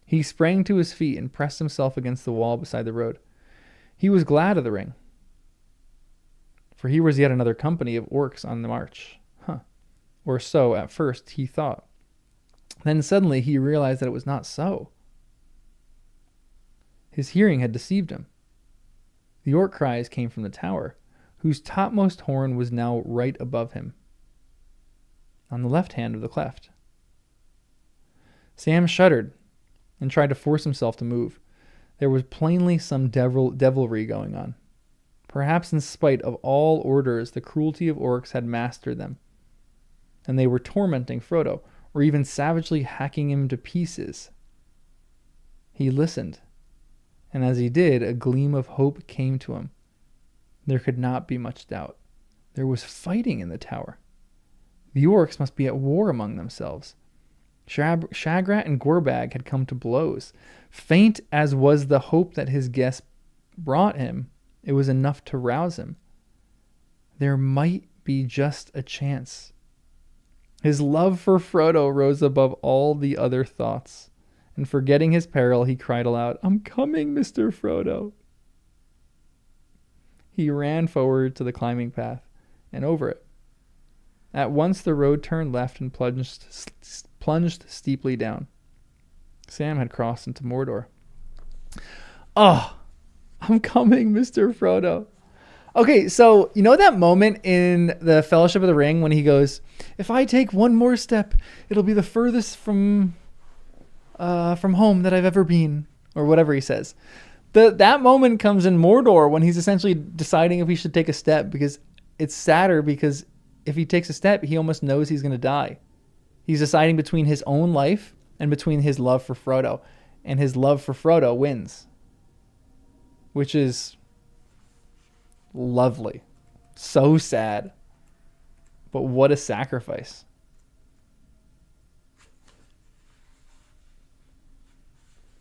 Speaker 2: He sprang to his feet and pressed himself against the wall beside the road. He was glad of the ring, for he was yet another company of orcs on the march. Or so, at first, he thought. Then suddenly he realized that it was not so. His hearing had deceived him. The orc cries came from the tower, whose topmost horn was now right above him, on the left hand of the cleft. Sam shuddered and tried to force himself to move. There was plainly some devilry going on. Perhaps in spite of all orders, the cruelty of orcs had mastered them, and they were tormenting Frodo, or even savagely hacking him to pieces. He listened, and as he did, a gleam of hope came to him. There could not be much doubt. There was fighting in the tower. The orcs must be at war among themselves. Shagrat and Gorbag had come to blows. Faint as was the hope that his guest brought him, it was enough to rouse him. There might be just a chance. His love for Frodo rose above all the other thoughts, and forgetting his peril, he cried aloud, "I'm coming, Mr. Frodo." He ran forward to the climbing path and over it. At once the road turned left and plunged steeply down. Sam had crossed into Mordor. Oh, I'm coming, Mr. Frodo. Okay, so you know that moment in the Fellowship of the Ring when he goes, "If I take one more step, it'll be the furthest from home that I've ever been," or whatever he says. That moment comes in Mordor when he's essentially deciding if he should take a step, because it's sadder, because if he takes a step, he almost knows he's going to die. He's deciding between his own life and between his love for Frodo, and his love for Frodo wins, which is lovely. So sad, but what a sacrifice.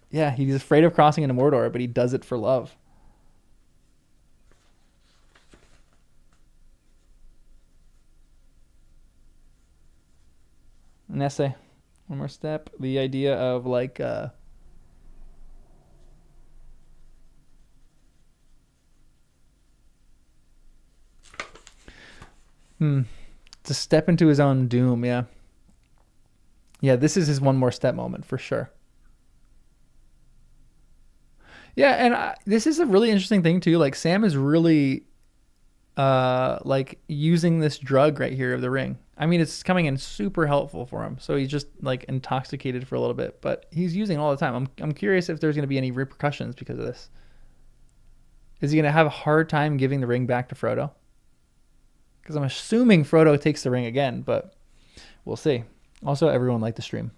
Speaker 2: Yeah, he's afraid of crossing into Mordor, but he does it for love. An essay. One more step. The idea of like to step into his own doom, yeah. Yeah, this is his one more step moment for sure. Yeah, and this is a really interesting thing too. Like Sam is really like using this drug right here of the ring. I mean, it's coming in super helpful for him. So he's just like intoxicated for a little bit, but he's using it all the time. I'm curious if there's going to be any repercussions because of this. Is he going to have a hard time giving the ring back to Frodo? Because I'm assuming Frodo takes the ring again, but we'll see. Also, everyone liked the stream.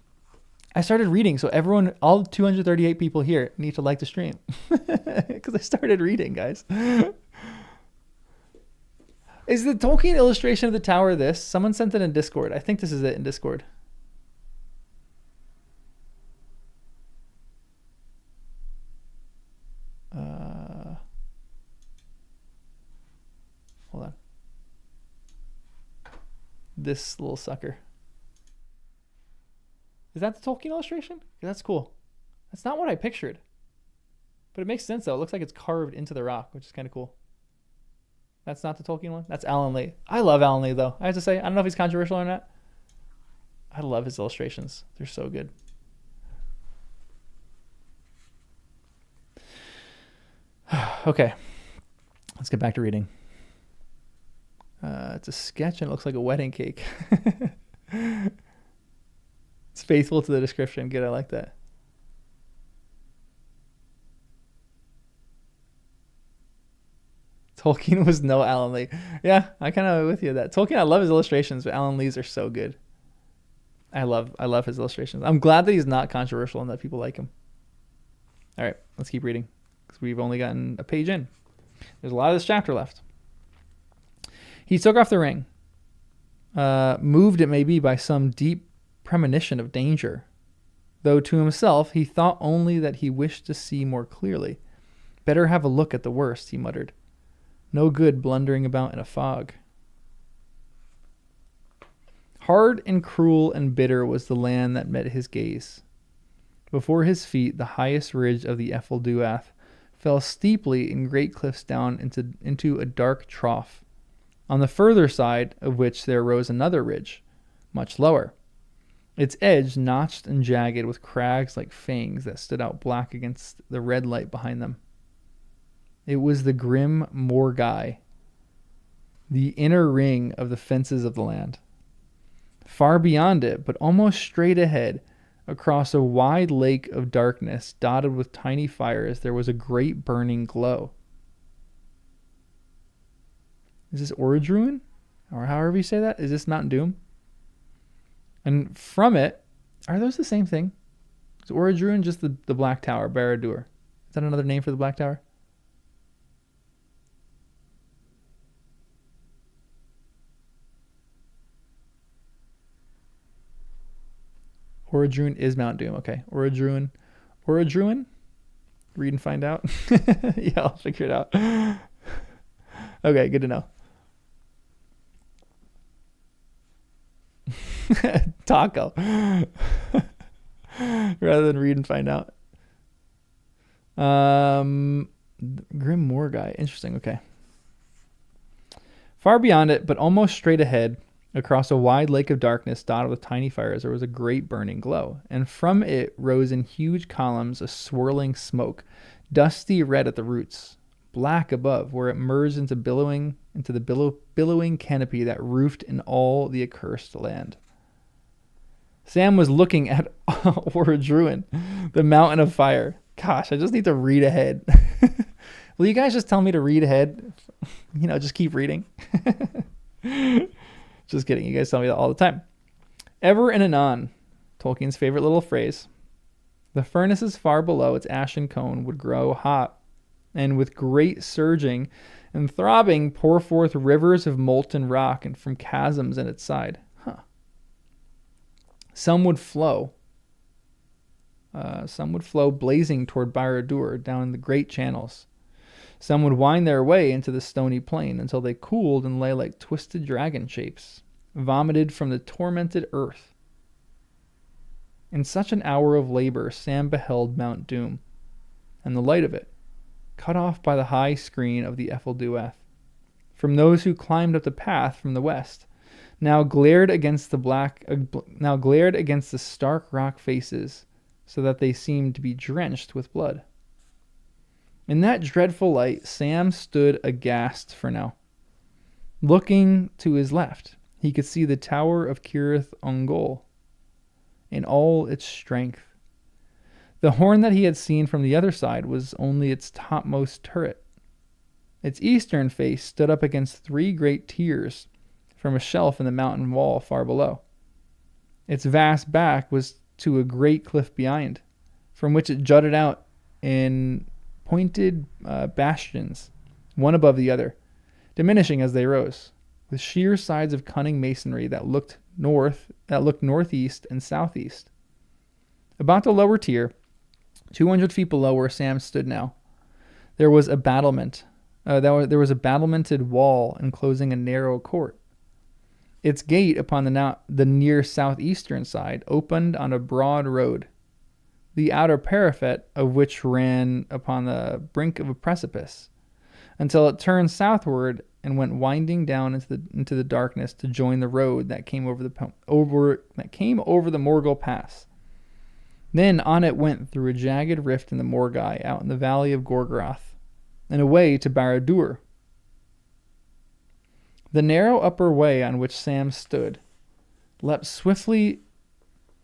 Speaker 2: I started reading, so everyone, all 238 people here need to like the stream. Because I started reading, guys. Is the Tolkien illustration of the tower this? Someone sent it in Discord. I think this is it in Discord. Hold on. This little sucker. Is that the Tolkien illustration? That's cool. That's not what I pictured. But it makes sense, though. It looks like it's carved into the rock, which is kind of cool. That's not the Tolkien one? That's Alan Lee. I love Alan Lee, though. I have to say, I don't know if he's controversial or not. I love his illustrations. They're so good. Okay. Let's get back to reading. It's a sketch and it looks like a wedding cake. It's faithful to the description. Good, I like that. Tolkien was no Alan Lee. Yeah, I kind of with you that. Tolkien, I love his illustrations, but Alan Lee's are so good. I love his illustrations. I'm glad that he's not controversial and that people like him. All right, let's keep reading because we've only gotten a page in. There's a lot of this chapter left. He took off the ring, moved it maybe by some deep premonition of danger, though to himself he thought only that he wished to see more clearly. Better have a look at the worst, he muttered. No good blundering about in a fog. Hard and cruel and bitter was the land that met his gaze. Before his feet, the highest ridge of the Efelduath fell steeply in great cliffs down into a dark trough, on the further side of which there rose another ridge, much lower, its edge notched and jagged with crags like fangs that stood out black against the red light behind them. It was the grim Morgai, the inner ring of the fences of the land. Far beyond it, but almost straight ahead, across a wide lake of darkness dotted with tiny fires, there was a great burning glow. Is this Orodruin? Or however you say that? Is this Mount Doom? And from it, are those the same thing? Is Orodruin just the Black Tower, Barad-dûr? Is that another name for the Black Tower? Orodruin is Mount Doom. Okay. Orodruin. Read and find out. Yeah, I'll figure it out. Okay, good to know. Taco. Rather than read and find out. Grim Morgai. Interesting. Okay. Far beyond it, but almost straight ahead, across a wide lake of darkness dotted with tiny fires, there was a great burning glow, and from it rose in huge columns a swirling smoke, dusty red at the roots, black above, where it merged into the billowing canopy that roofed in all the accursed land. Sam was looking at Orodruin, the mountain of fire. Gosh, I just need to read ahead. Will you guys just tell me to read ahead? Just keep reading. Just kidding. You guys tell me that all the time. Ever and anon, Tolkien's favorite little phrase. The furnaces far below its ashen cone would grow hot, and with great surging and throbbing pour forth rivers of molten rock and from chasms in its side. Some would flow blazing toward Barad-dûr down the great channels. Some would wind their way into the stony plain until they cooled and lay like twisted dragon shapes, vomited from the tormented earth. In such an hour of labor, Sam beheld Mount Doom, and the light of it, cut off by the high screen of the Efelduath, from those who climbed up the path from the west, now glared against the stark rock faces, so that they seemed to be drenched with blood. In that dreadful light, Sam stood aghast for now. Looking to his left, he could see the tower of Cirith Ungol in all its strength. The horn that he had seen from the other side was only its topmost turret. Its eastern face stood up against 3 great tiers from a shelf in the mountain wall far below. Its vast back was to a great cliff behind, from which it jutted out in pointed bastions, one above the other, diminishing as they rose, with sheer sides of cunning masonry that looked northeast and southeast. About the lower tier, 200 feet below where Sam stood now, there was a battlement. There was a battlemented wall enclosing a narrow court. Its gate upon the near southeastern side opened on a broad road, the outer parapet of which ran upon the brink of a precipice, until it turned southward and went winding down into the darkness to join the road that came over the Morgul Pass. Then on it went through a jagged rift in the Morgai out in the valley of Gorgoroth, and away to Barad-dûr. The narrow upper way on which Sam stood leapt swiftly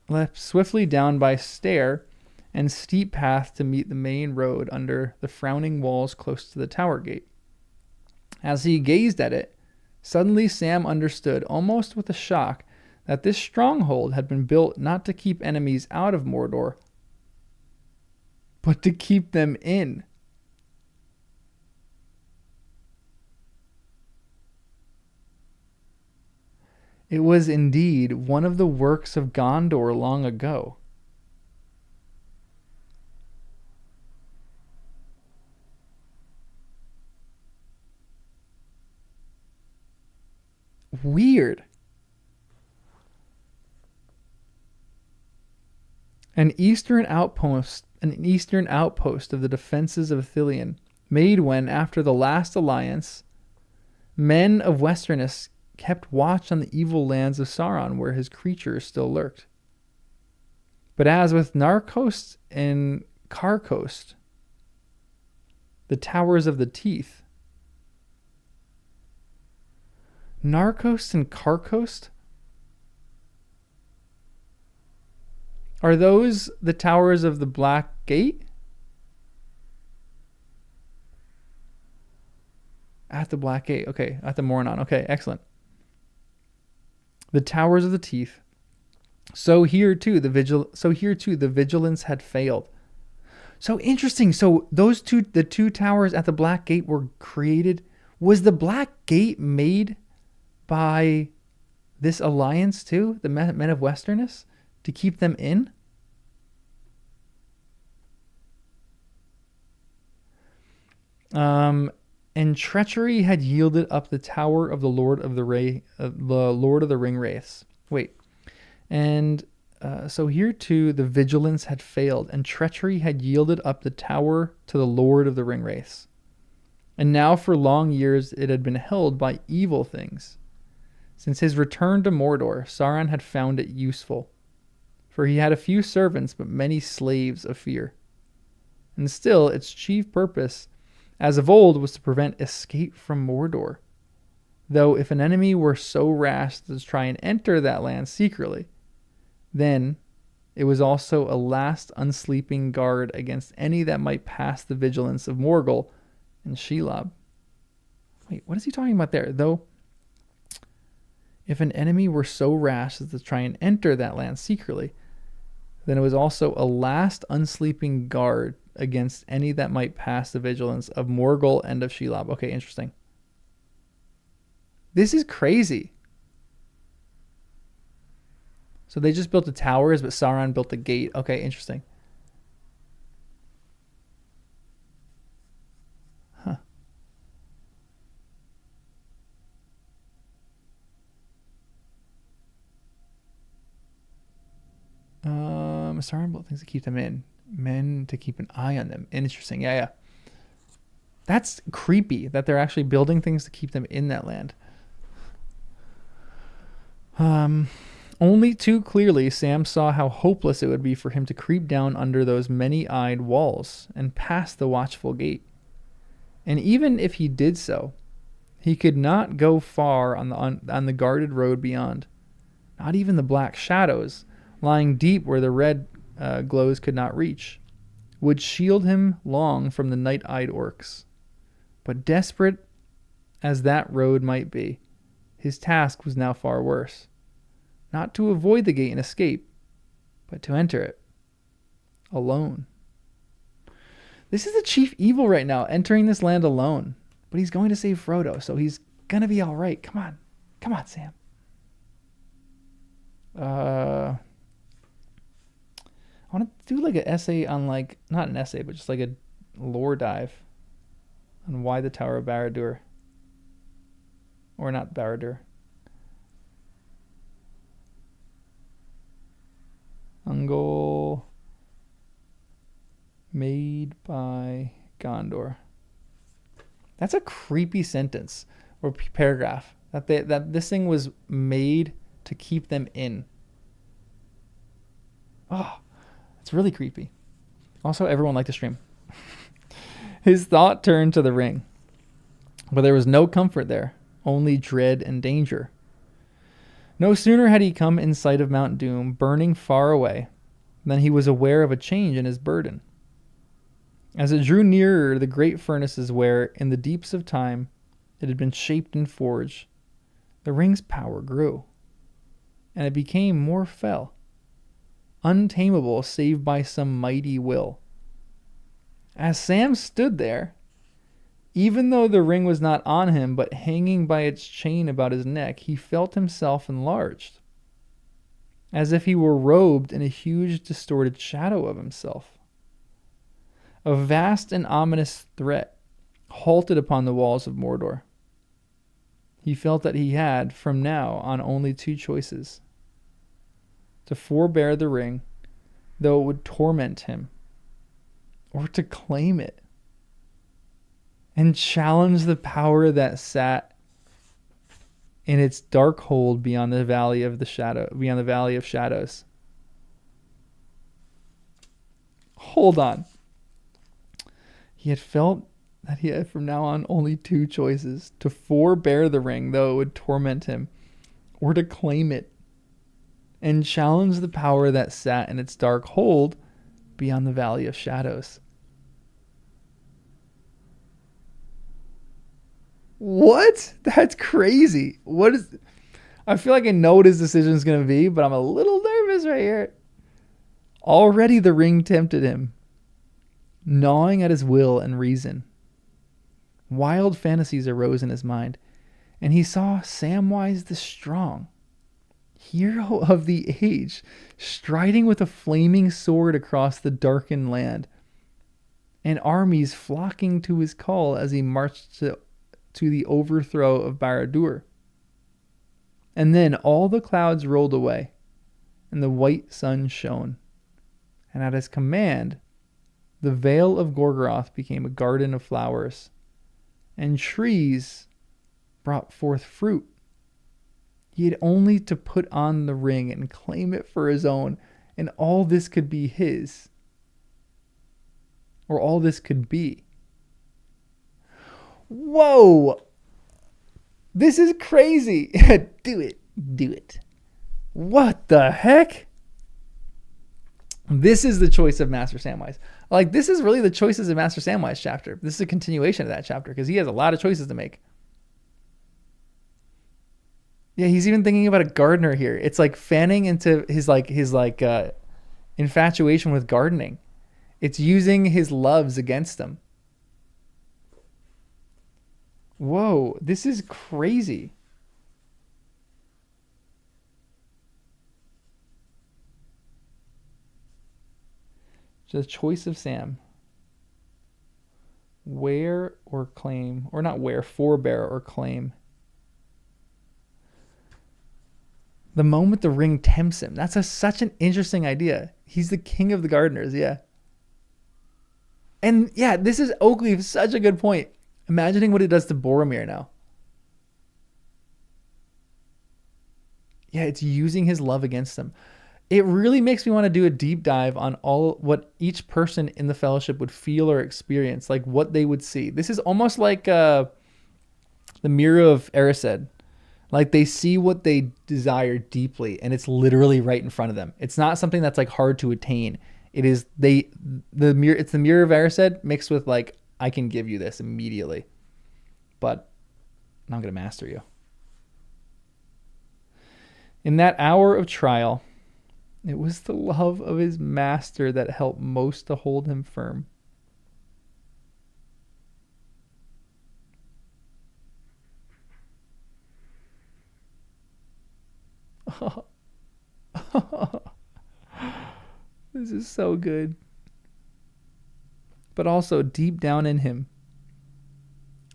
Speaker 2: down by stair and steep path to meet the main road under the frowning walls close to the tower gate. As he gazed at it, suddenly Sam understood, almost with a shock, that this stronghold had been built not to keep enemies out of Mordor, but to keep them in. It was indeed one of the works of Gondor long ago. Weird. An eastern outpost of the defenses of Ithilien, made when, after the last alliance, men of Westerness kept watch on the evil lands of Sauron where his creatures still lurked. But as with Narcost and Carcost, the towers of the teeth. Narcost and Carcost? Are those the towers of the Black Gate? At the Black Gate. Okay, at the Mornon. Okay, excellent. The towers of the teeth. So here too the vigilance had failed. So interesting. So the two towers at the Black Gate were created. Was the Black Gate made by this alliance too, the men of Westerness, to keep them in? And treachery had yielded up the tower of the Lord of the Ring Wraiths. Wait, and so here too the vigilance had failed, and treachery had yielded up the tower to the Lord of the Ring Wraiths. And now for long years it had been held by evil things. Since his return to Mordor, Sauron had found it useful, for he had a few servants but many slaves of fear. And still its chief purpose, as of old, was to prevent escape from Mordor. Though if an enemy were so rash as to try and enter that land secretly, then it was also a last unsleeping guard against any that might pass the vigilance of Morgul and Shelob. Wait, what is he talking about there? Though if an enemy were so rash as to try and enter that land secretly, then it was also a last unsleeping guard against any that might pass the vigilance of Morgul and of Shelob. Okay, interesting. This is crazy. So they just built the towers, but Sauron built the gate. Okay, interesting. Huh. Sauron built things to keep them in. Men to keep an eye on them. Interesting. Yeah. That's creepy that they're actually building things to keep them in that land. Only too clearly Sam saw how hopeless it would be for him to creep down under those many-eyed walls and past the watchful gate. And even if he did so, he could not go far on the guarded road beyond. Not even the black shadows, lying deep where the red glows could not reach, would shield him long from the night-eyed orcs. But desperate as that road might be, his task was now far worse. Not to avoid the gate and escape, but to enter it. Alone. This is the chief evil right now, entering this land alone. But he's going to save Frodo, so he's going to be all right. Come on. Come on, Sam. I want to do like an essay on like, not an essay, but just like a lore dive on why the Tower of Barad-dûr. Or not Barad-dûr. Ungol made by Gondor. That's a creepy sentence or paragraph. That this thing was made to keep them in. Oh, it's really creepy. Also, everyone liked to stream. His thought turned to the ring. But there was no comfort there, only dread and danger. No sooner had he come in sight of Mount Doom, burning far away, than he was aware of a change in his burden. As it drew nearer the great furnaces where, in the deeps of time, it had been shaped and forged, the ring's power grew, and it became more fell, untamable save by some mighty will. As Sam stood there, even though the ring was not on him but hanging by its chain about his neck, he felt himself enlarged, as if he were robed in a huge distorted shadow of himself. A vast and ominous threat halted upon the walls of Mordor. He felt that he had, from now on, only two choices: to forbear the ring, though it would torment him, or to claim it and challenge the power that sat in its dark hold beyond the valley of shadows. Hold on. He had felt that he had from now on only two choices: to forbear the ring, though it would torment him, or to claim it and challenge the power that sat in its dark hold beyond the valley of shadows. What? That's crazy. I feel like I know what his decision is going to be, but I'm a little nervous right here. Already the ring tempted him, gnawing at his will and reason. Wild fantasies arose in his mind, and he saw Samwise the Strong, hero of the age, striding with a flaming sword across the darkened land, and armies flocking to his call as he marched to the overthrow of Barad-dûr. And then all the clouds rolled away, and the white sun shone, and at his command, the Vale of Gorgoroth became a garden of flowers, and trees brought forth fruit. He had only to put on the ring and claim it for his own, and all this could be his. Or all this could be. Whoa! This is crazy. Do it. What the heck? This is the choice of Master Samwise. Like, this is really the choices of Master Samwise chapter. This is a continuation of that chapter because he has a lot of choices to make. Yeah, he's even thinking about a gardener here. It's like fanning into his infatuation with gardening. It's using his loves against him. Whoa, this is crazy. The choice of Sam. Wear or claim, or not wear, forbear or claim. The moment the ring tempts him. That's such an interesting idea. He's the king of the gardeners, yeah. And yeah, this is Oakley, such a good point. Imagining what it does to Boromir now. Yeah, it's using his love against him. it really makes me want to do a deep dive on all what each person in the Fellowship would feel or experience, like what they would see. This is almost like the Mirror of Erised. Like they see what they desire deeply, and it's literally right in front of them. It's not something that's like hard to attain. It is the mirror. It's the Mirror of Erised mixed with like, I can give you this immediately, but I'm not gonna master you. In that hour of trial, it was the love of his master that helped most to hold him firm. This is so good. But also, deep down in him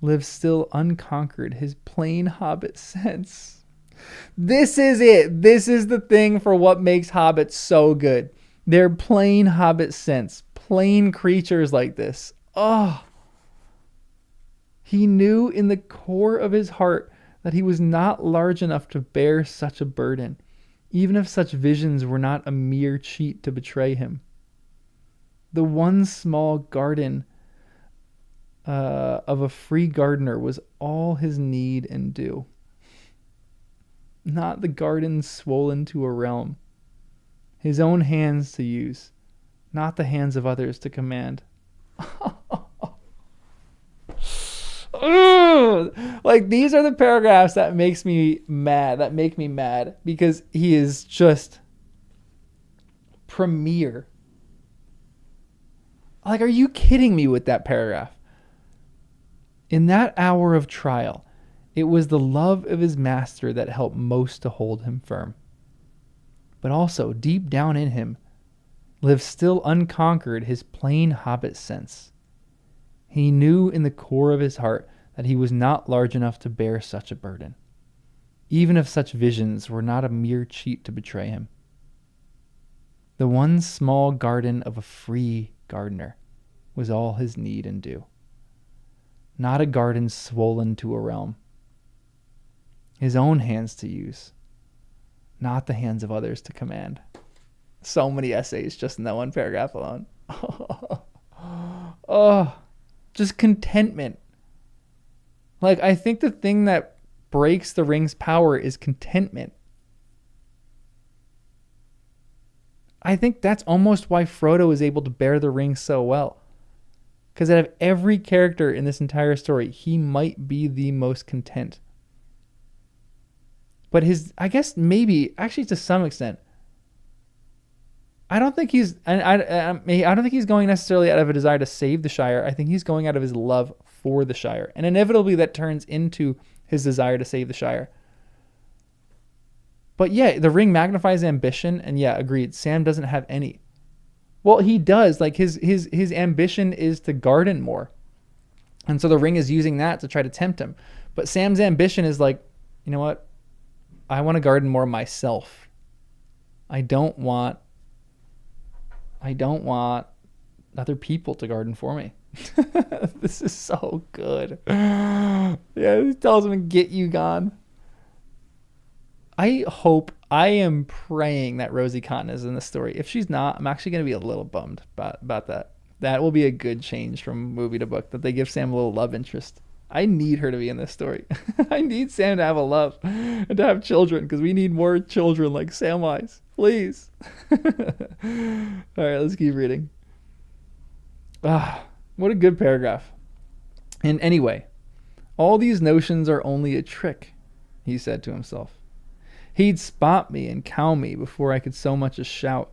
Speaker 2: lives still unconquered his plain hobbit sense. This is it. This is the thing for what makes hobbits so good. Their plain hobbit sense. Plain creatures like this. Oh. He knew in the core of his heart that he was not large enough to bear such a burden, even if such visions were not a mere cheat to betray him. The one small garden of a free gardener was all his need and due. Not the garden swollen to a realm, his own hands to use, not the hands of others to command. Like, these are the paragraphs that make me mad because he is just premier. Like, are you kidding me with that paragraph? In that hour of trial, it was the love of his master that helped most to hold him firm. But also, deep down in him, lived still unconquered his plain hobbit sense. He knew in the core of his heart that he was not large enough to bear such a burden, even if such visions were not a mere cheat to betray him. The one small garden of a free gardener was all his need and due, not a garden swollen to a realm, his own hands to use, not the hands of others to command. So many essays just in that one paragraph alone. Oh, just contentment. Like, I think the thing that breaks the ring's power is contentment. I think that's almost why Frodo is able to bear the ring so well. Because out of every character in this entire story, he might be the most content. But I guess maybe, actually to some extent, I don't think he's going necessarily out of a desire to save the Shire. I think he's going out of his love for the Shire. And inevitably that turns into his desire to save the Shire. But yeah, the ring magnifies ambition, and yeah, agreed, Sam doesn't have any. Well, he does. Like, his ambition is to garden more. And so the ring is using that to try to tempt him. But Sam's ambition is like, you know what? I want to garden more myself. I don't want other people to garden for me. This is so good. Yeah, he tells him to get you gone. I am praying that Rosie Cotton is in the story. If she's not, I'm actually going to be a little bummed about that. That will be a good change from movie to book, that they give Sam a little love interest. I need her to be in this story. I need Sam to have a love and to have children, because we need more children like Samwise. Please. All right, let's keep reading. What a good paragraph. And anyway, all these notions are only a trick, he said to himself. He'd spot me and cow me before I could so much as shout.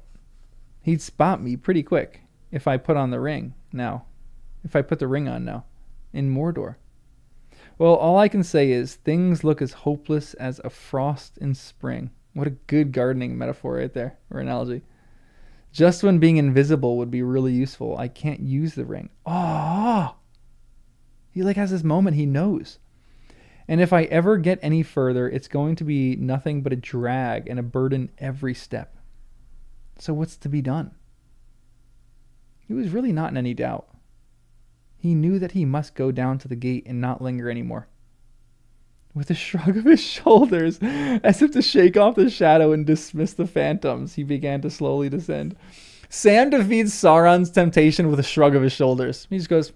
Speaker 2: He'd spot me pretty quick if I put the ring on now, in Mordor. Well, all I can say is things look as hopeless as a frost in spring. What a good gardening metaphor right there, or analogy. Just when being invisible would be really useful, I can't use the ring. Oh, he like has this moment he knows. And if I ever get any further, it's going to be nothing but a drag and a burden every step. So what's to be done? He was really not in any doubt. He knew that he must go down to the gate and not linger anymore. With a shrug of his shoulders, as if to shake off the shadow and dismiss the phantoms, he began to slowly descend. Sam defeats Sauron's temptation with a shrug of his shoulders. He just goes,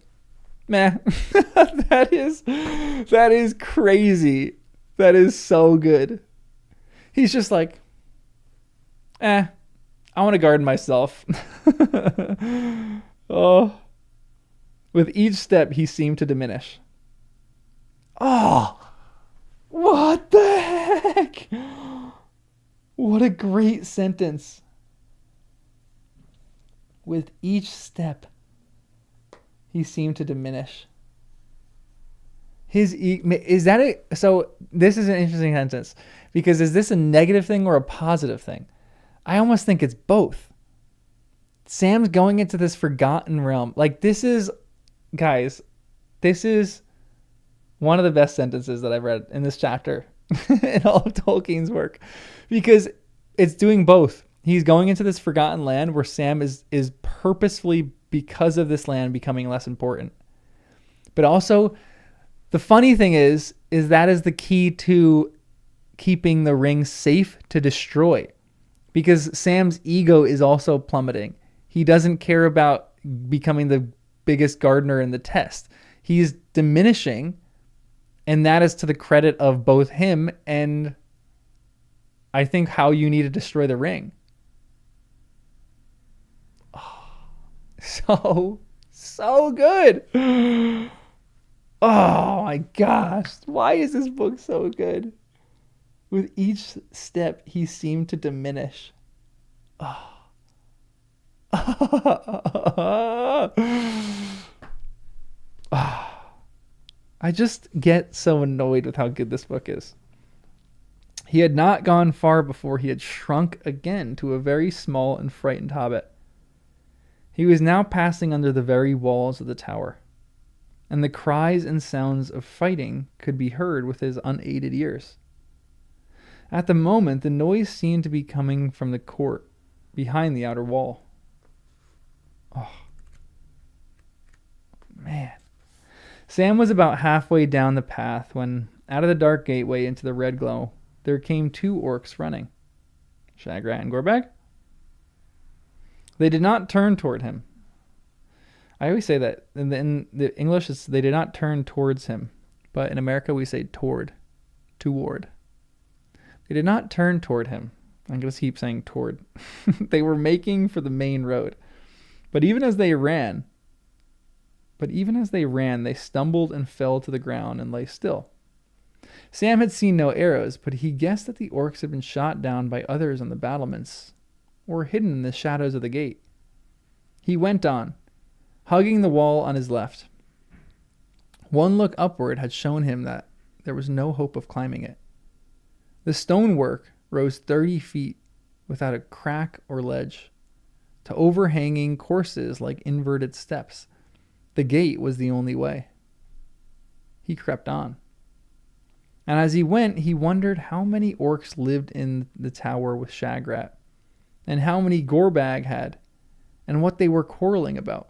Speaker 2: meh. That is crazy. That is so good. He's just like, I want to guard myself. Oh. With each step, he seemed to diminish. Oh, what the heck? What a great sentence. With each step, he seemed to diminish. Is that it? So this is an interesting sentence, because is this a negative thing or a positive thing? I almost think it's both. Sam's going into this forgotten realm. Like, this is, guys, this is one of the best sentences that I've read in this chapter in all of Tolkien's work, because it's doing both. He's going into this forgotten land where Sam is purposefully, because of this land, becoming less important. But also, the funny thing is that is the key to keeping the ring safe to destroy, because Sam's ego is also plummeting. He doesn't care about becoming the biggest gardener in the test. He's diminishing, and that is to the credit of both him and, I think, how you need to destroy the ring. Oh, so good. Oh my gosh. Why is this book so good? With each step, he seemed to diminish. Oh. I just get so annoyed with how good this book is. He had not gone far before he had shrunk again to a very small and frightened hobbit. He was now passing under the very walls of the tower, and the cries and sounds of fighting could be heard with his unaided ears. At the moment, the noise seemed to be coming from the court behind the outer wall. Oh, man. Sam was about halfway down the path when, out of the dark gateway into the red glow, there came two orcs running. Shagrat and Gorbag? They did not turn toward him. I always say that. In the English, they did not turn towards him. But in America, we say toward. Toward. They did not turn toward him. I'm going to keep saying toward. They were making for the main road. But even as they ran, they stumbled and fell to the ground and lay still. Sam had seen no arrows, but he guessed that the orcs had been shot down by others on the battlements, or hidden in the shadows of the gate. He went on, hugging the wall on his left. One look upward had shown him that there was no hope of climbing it. The stonework rose 30 feet without a crack or ledge, to overhanging courses like inverted steps. The gate was the only way. He crept on. And as he went, he wondered how many orcs lived in the tower with Shagrat, and how many Gorbag had, and what they were quarreling about,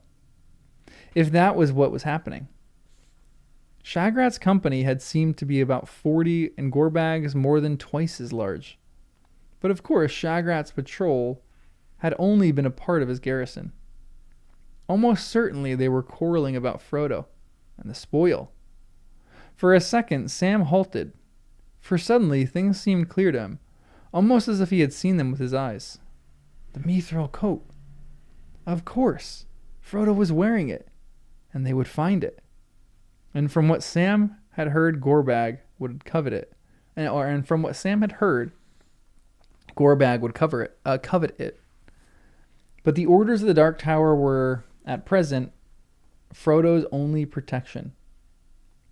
Speaker 2: if that was what was happening. Shagrat's company had seemed to be about 40, and Gorbag's more than twice as large. But of course, Shagrat's patrol had only been a part of his garrison. Almost certainly they were quarreling about Frodo and the spoil. For a second, Sam halted, for suddenly things seemed clear to him, almost as if he had seen them with his eyes. The mithril coat. Of course, Frodo was wearing it, and they would find it. And from what Sam had heard, Gorbag would covet it. And from what Sam had heard, Gorbag would covet it. But the orders of the Dark Tower were, at present, Frodo's only protection.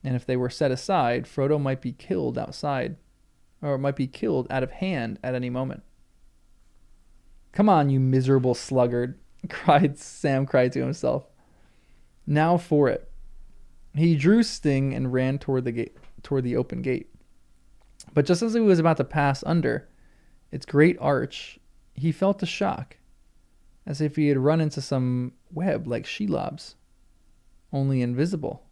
Speaker 2: And if they were set aside, Frodo might be killed outside, or might be killed out of hand at any moment. "Come on, you miserable sluggard," Sam cried to himself. Now for it. He drew Sting and ran toward the open gate. But just as he was about to pass under its great arch, he felt a shock, as if he had run into some web like Shelob's, only invisible.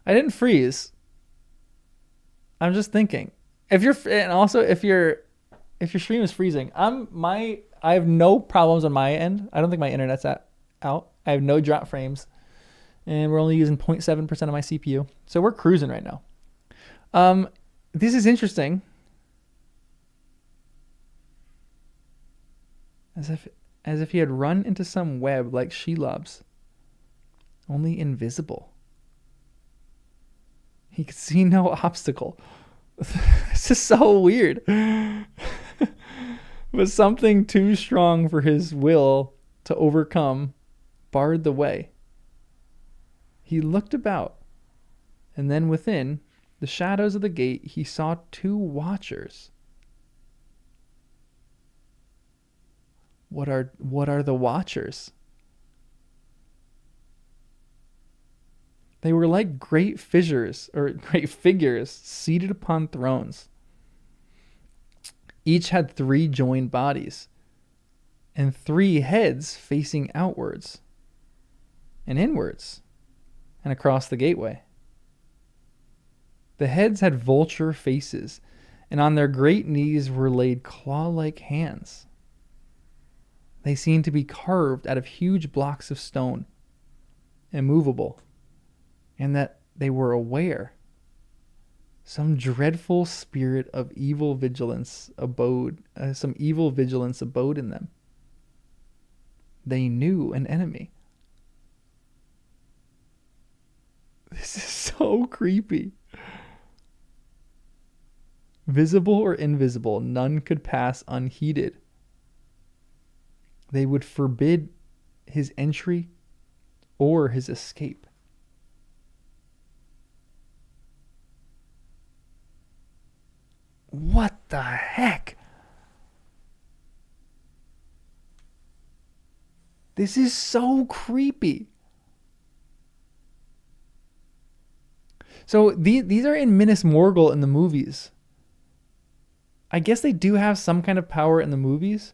Speaker 2: I didn't freeze. I'm just thinking. If your stream is freezing, I have no problems on my end. I don't think my internet's out. I have no drop frames, and we're only using 0.7% of my CPU, so we're cruising right now. This is interesting. As if he had run into some web like Shelob's, only invisible. He could see no obstacle. This is so weird. But something too strong for his will to overcome barred the way. He looked about, and then within the shadows of the gate he saw 2 watchers. What are the watchers? They were like great figures seated upon thrones. Each had 3 joined bodies and 3 heads facing outwards and inwards and across the gateway. The heads had vulture faces, and on their great knees were laid claw-like hands. They seemed to be carved out of huge blocks of stone, immovable, and that they were aware. Some dreadful spirit of evil vigilance abode in them. They knew an enemy. This is so creepy. Visible or invisible, none could pass unheeded. They would forbid his entry or his escape. What the heck? This is so creepy. So these are in Minas Morgul in the movies. I guess they do have some kind of power in the movies.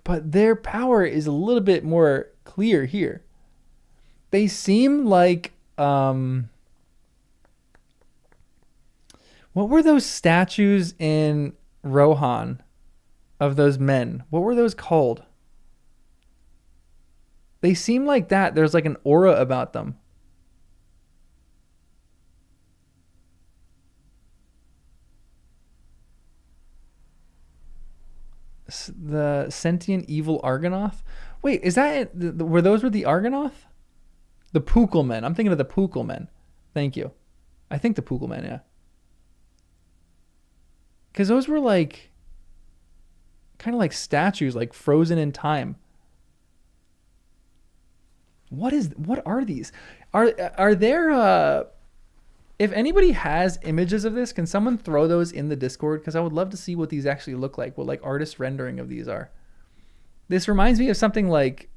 Speaker 2: But their power is a little bit more clear here. They seem like... what were those statues in Rohan of those men? What were those called? They seem like that. There's like an aura about them. The sentient evil Argonath? Wait, is that it? Were those the Argonath? The Pukul men. I'm thinking of the Pukul men. Thank you. I think the Pukul men, yeah. Because those were like kind of like statues, like frozen in time. What are these? Are there if anybody has images of this, can someone throw those in the Discord? Because I would love to see what these actually look like, what like artist rendering of these are. This reminds me of something like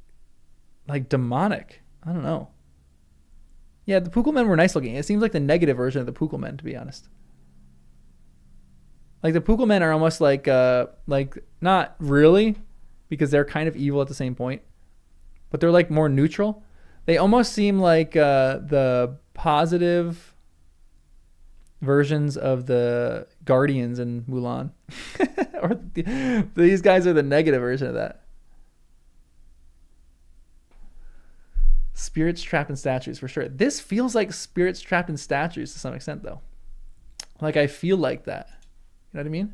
Speaker 2: demonic. I don't know. Yeah, the Pukul men were nice looking. It seems like the negative version of the Pukul men, to be honest. Like the Pukul men are almost like not really, because they're kind of evil at the same point, but they're like more neutral. They almost seem like the positive versions of the Guardians in Mulan. Or these guys are the negative version of that. Spirits trapped in statues, for sure. This feels like spirits trapped in statues to some extent, though. Like I feel like that. You know what I mean?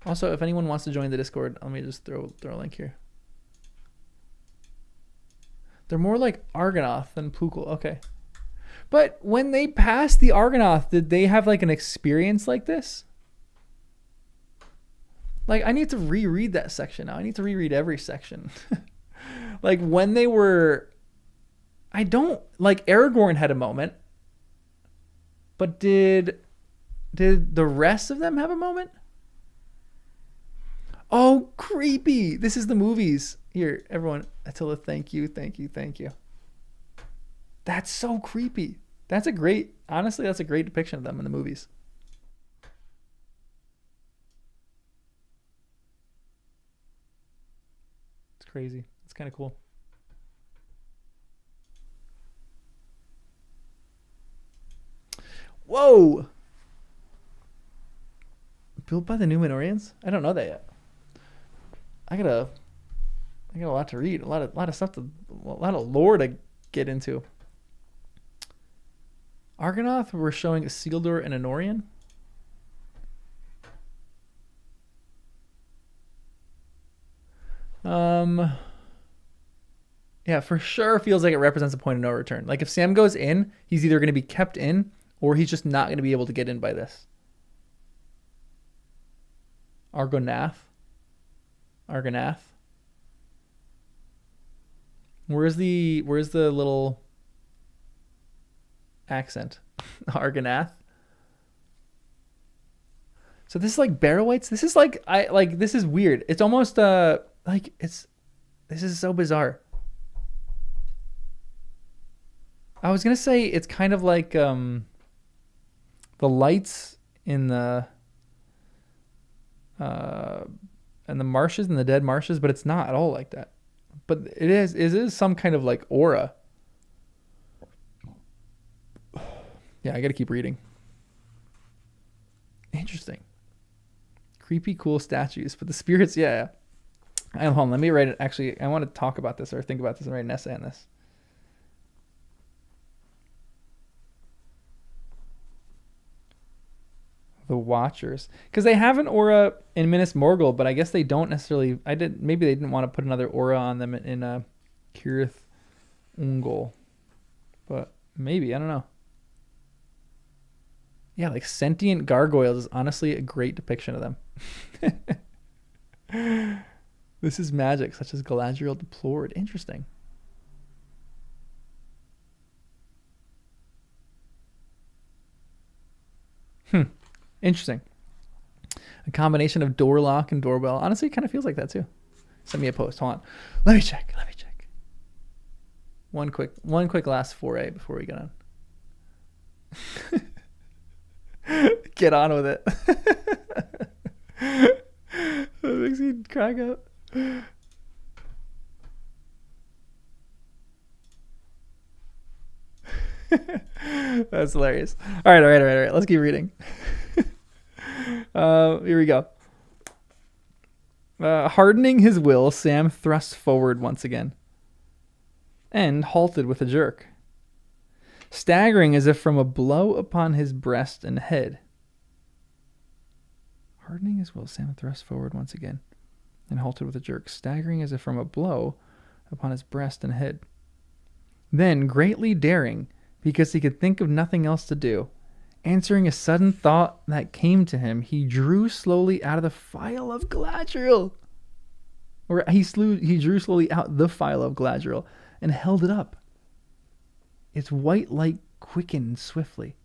Speaker 2: Also, if anyone wants to join the Discord, let me just throw a link here. They're more like Argonath than Pukul. Okay. But when they passed the Argonath, did they have like an experience like this? Like, I need to reread that section now. I need to reread every section. Like, when they were... Aragorn had a moment. But did the rest of them have a moment? Oh, creepy. This is the movies. Here, everyone. Attila, thank you. That's so creepy. Honestly, that's a great depiction of them in the movies. It's crazy. It's kind of cool. Whoa! Built by the Númenóreans? I don't know that yet. I got a lot to read, a lot of stuff a lot of lore to get into. Argonath, we're showing Isildur and Anorian. Yeah, for sure feels like it represents a point of no return. Like if Sam goes in, he's either going to be kept in or he's just not going to be able to get in by this. Argonath. Where's the little accent? Argonath. So this is like Barrow-wights. This is like this is weird. It's almost this is so bizarre. I was gonna say it's kind of like the lights in the marshes, in the dead marshes, but it's not at all like that. But it is some kind of like aura. Yeah, I gotta keep reading. Interesting. Creepy, cool statues, but the spirits, yeah. Hold on, let me write it. Actually, I want to talk about this or think about this and write an essay on this. The Watchers, because they have an aura in Minas Morgul, but I guess they don't necessarily. Maybe they didn't want to put another aura on them in Cirith Ungol, but maybe, I don't know. Yeah, like sentient gargoyles is honestly a great depiction of them. This is magic, such as Galadriel deplored. Interesting. Interesting. A combination of door lock and doorbell. Honestly, it kind of feels like that too. Send me a post. Hold on. Let me check. One quick last foray before we get on. Get on with it. That makes me crack up. That's hilarious. All right. Let's keep reading. Here we go. Hardening his will, Sam thrust forward once again and halted with a jerk, staggering as if from a blow upon his breast and head. Hardening his will, Sam thrust forward once again and halted with a jerk, staggering as if from a blow upon his breast and head. Then, greatly daring, because he could think of nothing else to do, answering a sudden thought that came to him, he drew slowly out of the phial of Galadriel. Or he drew slowly out the phial of Galadriel and held it up. Its white light quickened swiftly,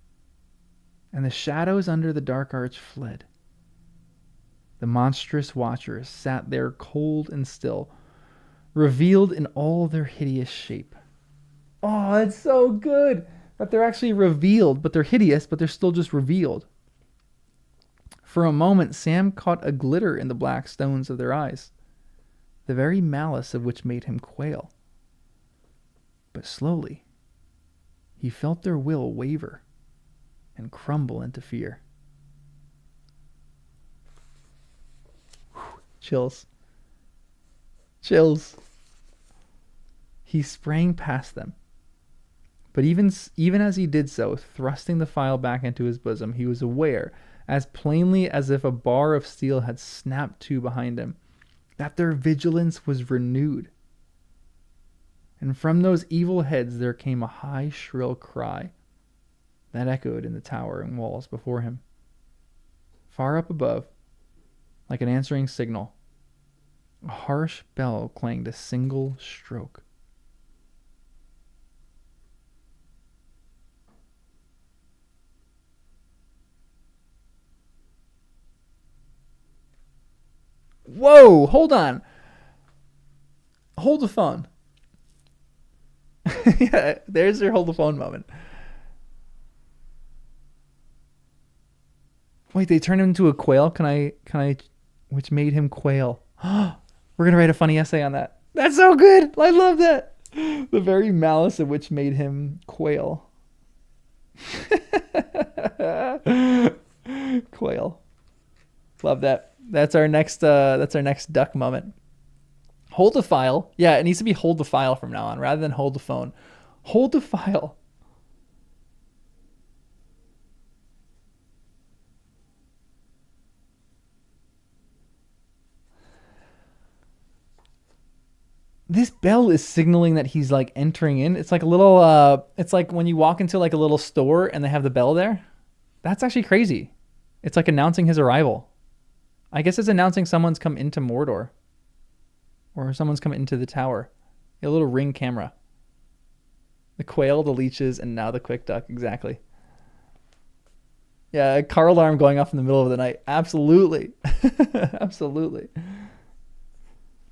Speaker 2: and the shadows under the dark arch fled. The monstrous watchers sat there cold and still, revealed in all their hideous shape. Oh, it's so good that they're actually revealed, but they're hideous, but they're still just revealed. For a moment, Sam caught a glitter in the black stones of their eyes, the very malice of which made him quail. But slowly, he felt their will waver and crumble into fear. Chills. He sprang past them. But even as he did so, thrusting the phial back into his bosom, he was aware, as plainly as if a bar of steel had snapped to behind him, that their vigilance was renewed. And from those evil heads there came a high, shrill cry that echoed in the towering walls before him. Far up above, like an answering signal, a harsh bell clanged a single stroke. Whoa, hold on. Hold the phone. Yeah, there's your hold the phone moment. Wait, they turned him into a quail? Can I, which made him quail. We're going to write a funny essay on that. That's so good. I love that. The very malice of which made him quail. Quail. Love that. That's our next duck moment. Hold the file. Yeah, it needs to be hold the file from now on rather than hold the phone. Hold the file. This bell is signaling that he's like entering in. It's like a little it's like when you walk into like a little store and they have the bell there. That's actually crazy. It's like announcing his arrival. I guess it's announcing someone's come into Mordor. Or someone's come into the tower. A little ring camera. The quail, the leeches, and now the quick duck. Exactly. Yeah, a car alarm going off in the middle of the night. Absolutely. Absolutely.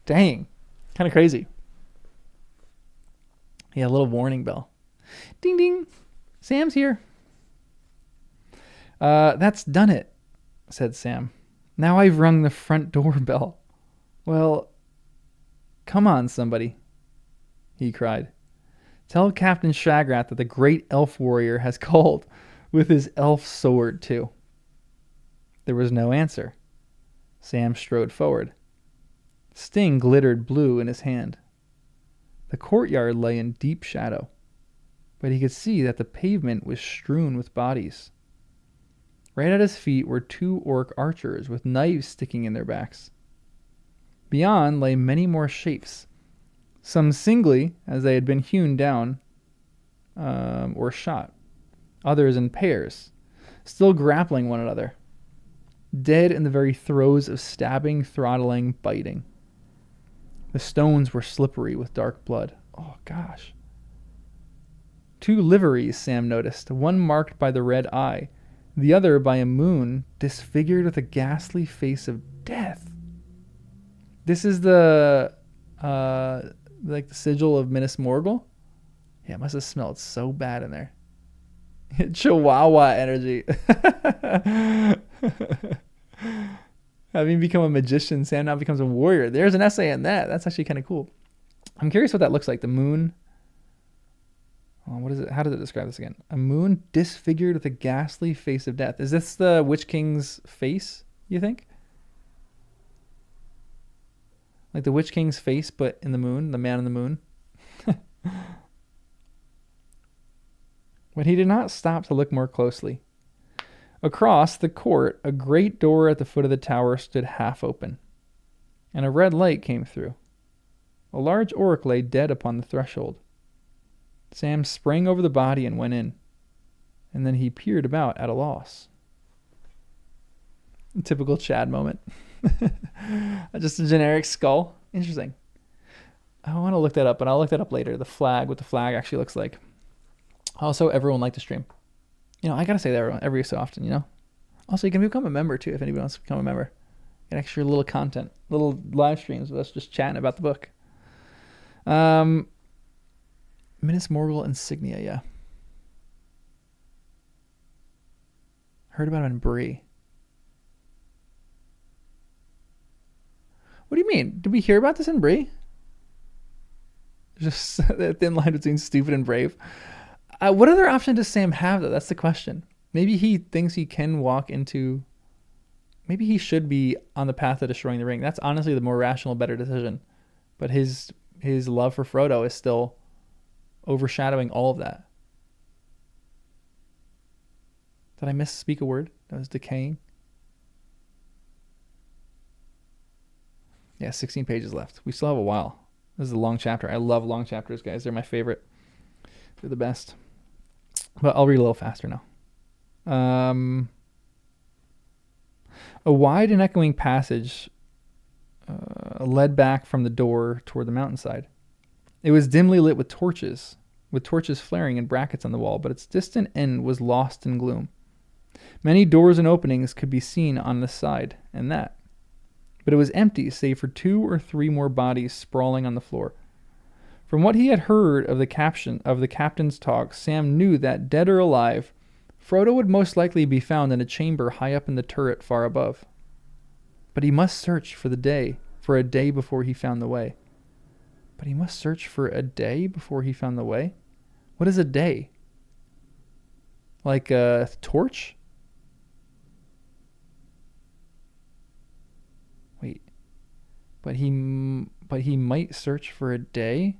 Speaker 2: Dang. Kind of crazy. Yeah, a little warning bell. Ding, ding. Sam's here. That's done it, said Sam. Now I've rung the front door bell. Well, come on, somebody, he cried. Tell Captain Shagrat that the great elf warrior has called with his elf sword, too. There was no answer. Sam strode forward. Sting glittered blue in his hand. The courtyard lay in deep shadow, but he could see that the pavement was strewn with bodies. Right at his feet were 2 orc archers with knives sticking in their backs. Beyond lay many more shapes, some singly as they had been hewn down or shot, others in pairs, still grappling one another, dead in the very throes of stabbing, throttling, biting. The stones were slippery with dark blood. Oh, gosh. 2 liveries, Sam noticed, one marked by the red eye, the other by a moon disfigured with a ghastly face of death. This is the like the sigil of Minas Morgul. Yeah, it must have smelled so bad in there. Chihuahua energy. Having become a magician, Sam now becomes a warrior. There's an essay in that. That's actually kind of cool. I'm curious what that looks like. The moon. Oh, what is it? How does it describe this again? A moon disfigured with a ghastly face of death. Is this the Witch King's face, you think? Like the Witch King's face, but in the moon, the man in the moon. But he did not stop to look more closely. Across the court, a great door at the foot of the tower stood half open, and a red light came through. A large orc lay dead upon the threshold. Sam sprang over the body and went in, and then he peered about at a loss. A typical Chad moment. Just a generic skull. Interesting. I want to look that up, but I'll look that up later. The flag, what the flag actually looks like. Also, everyone liked to stream. You know, I gotta say that every so often, you know. Also, you can become a member too if anybody wants to become a member. Get extra little content, little live streams with us just chatting about the book. Minas Morgul insignia, yeah. Heard about it in Bree. What do you mean? Did we hear about this in Bree? Just that thin line between stupid and brave. What other option does Sam have, though? That's the question. Maybe he thinks he can walk into... Maybe he should be on the path of destroying the ring. That's honestly the more rational, better decision. But his love for Frodo is still overshadowing all of that. Did I misspeak a word? That was decaying. Yeah, 16 pages left. We still have a while. This is a long chapter. I love long chapters, guys. They're my favorite. They're the best. But I'll read a little faster now. A wide and echoing passage led back from the door toward the mountainside. It was dimly lit with torches flaring in brackets on the wall, but its distant end was lost in gloom. Many doors and openings could be seen on this side and that, but it was empty save for 2 or 3 more bodies sprawling on the floor. From what he had heard of the captain's talk, Sam knew that, dead or alive, Frodo would most likely be found in a chamber high up in the turret far above. But he must search for a day before he found the way. What is a day? Like a torch? but he might search for a day.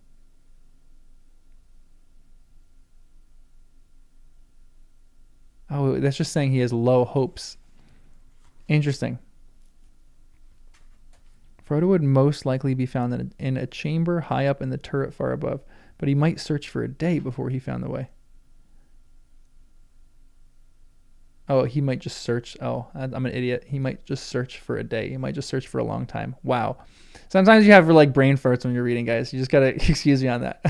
Speaker 2: Oh, that's just saying he has low hopes. Interesting. Frodo would most likely be found in a chamber high up in the turret far above, but he might search for a day before he found the way. Oh, he might just search. Oh, I'm an idiot. He might just search for a day. He might just search for a long time. Wow. Sometimes you have like brain farts when you're reading, guys. You just got to excuse me on that.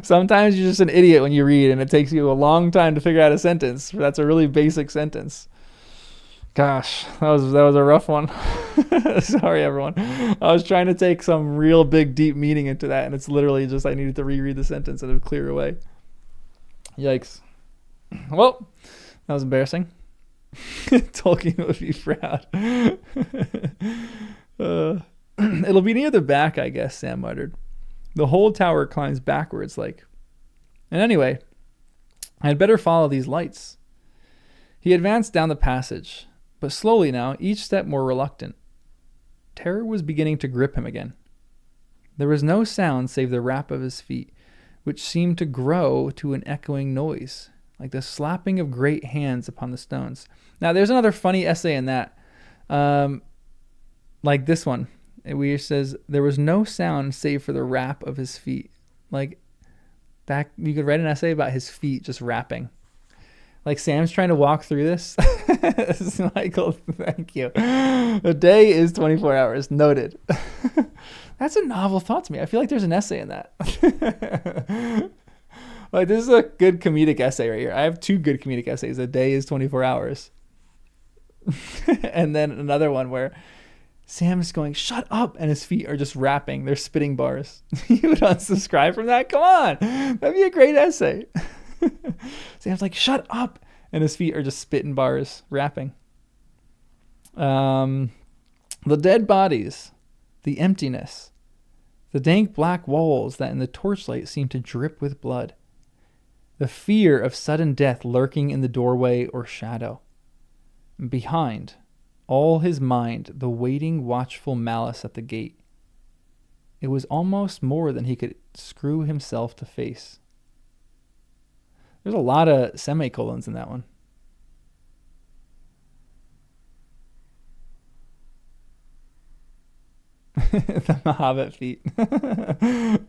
Speaker 2: Sometimes you're just an idiot when you read and it takes you a long time to figure out a sentence. That's a really basic sentence. Gosh, that was a rough one. Sorry, everyone. I was trying to take some real big, deep meaning into that, and it's literally just I needed to reread the sentence and it would clear away. Yikes. Well, that was embarrassing. Tolkien would be proud. It'll be near the back, I guess, Sam muttered. The whole tower climbs backwards like. And anyway, I'd better follow these lights. He advanced down the passage, but slowly now, each step more reluctant. Terror was beginning to grip him again. There was no sound save the rap of his feet, which seemed to grow to an echoing noise, like the slapping of great hands upon the stones. Now, there's another funny essay in that. Like this one. It says, there was no sound save for the rap of his feet. Like, that you could write an essay about his feet just rapping. Like Sam's trying to walk through this. Michael, thank you. A day is 24 hours. Noted. That's a novel thought to me. I feel like there's an essay in that. Like, this is a good comedic essay right here. I have 2 good comedic essays. A day is 24 hours. And then another one where Sam's going, shut up, and his feet are just rapping. They're spitting bars. You would unsubscribe from that? Come on. That'd be a great essay. Sam's like, shut up, and his feet are just spitting bars, rapping. The dead bodies, the emptiness, the dank black walls that in the torchlight seemed to drip with blood, the fear of sudden death lurking in the doorway or shadow. Behind, all his mind, the waiting, watchful malice at the gate. It was almost more than he could screw himself to face. There's a lot of semicolons in that one. The Hobbit feet. A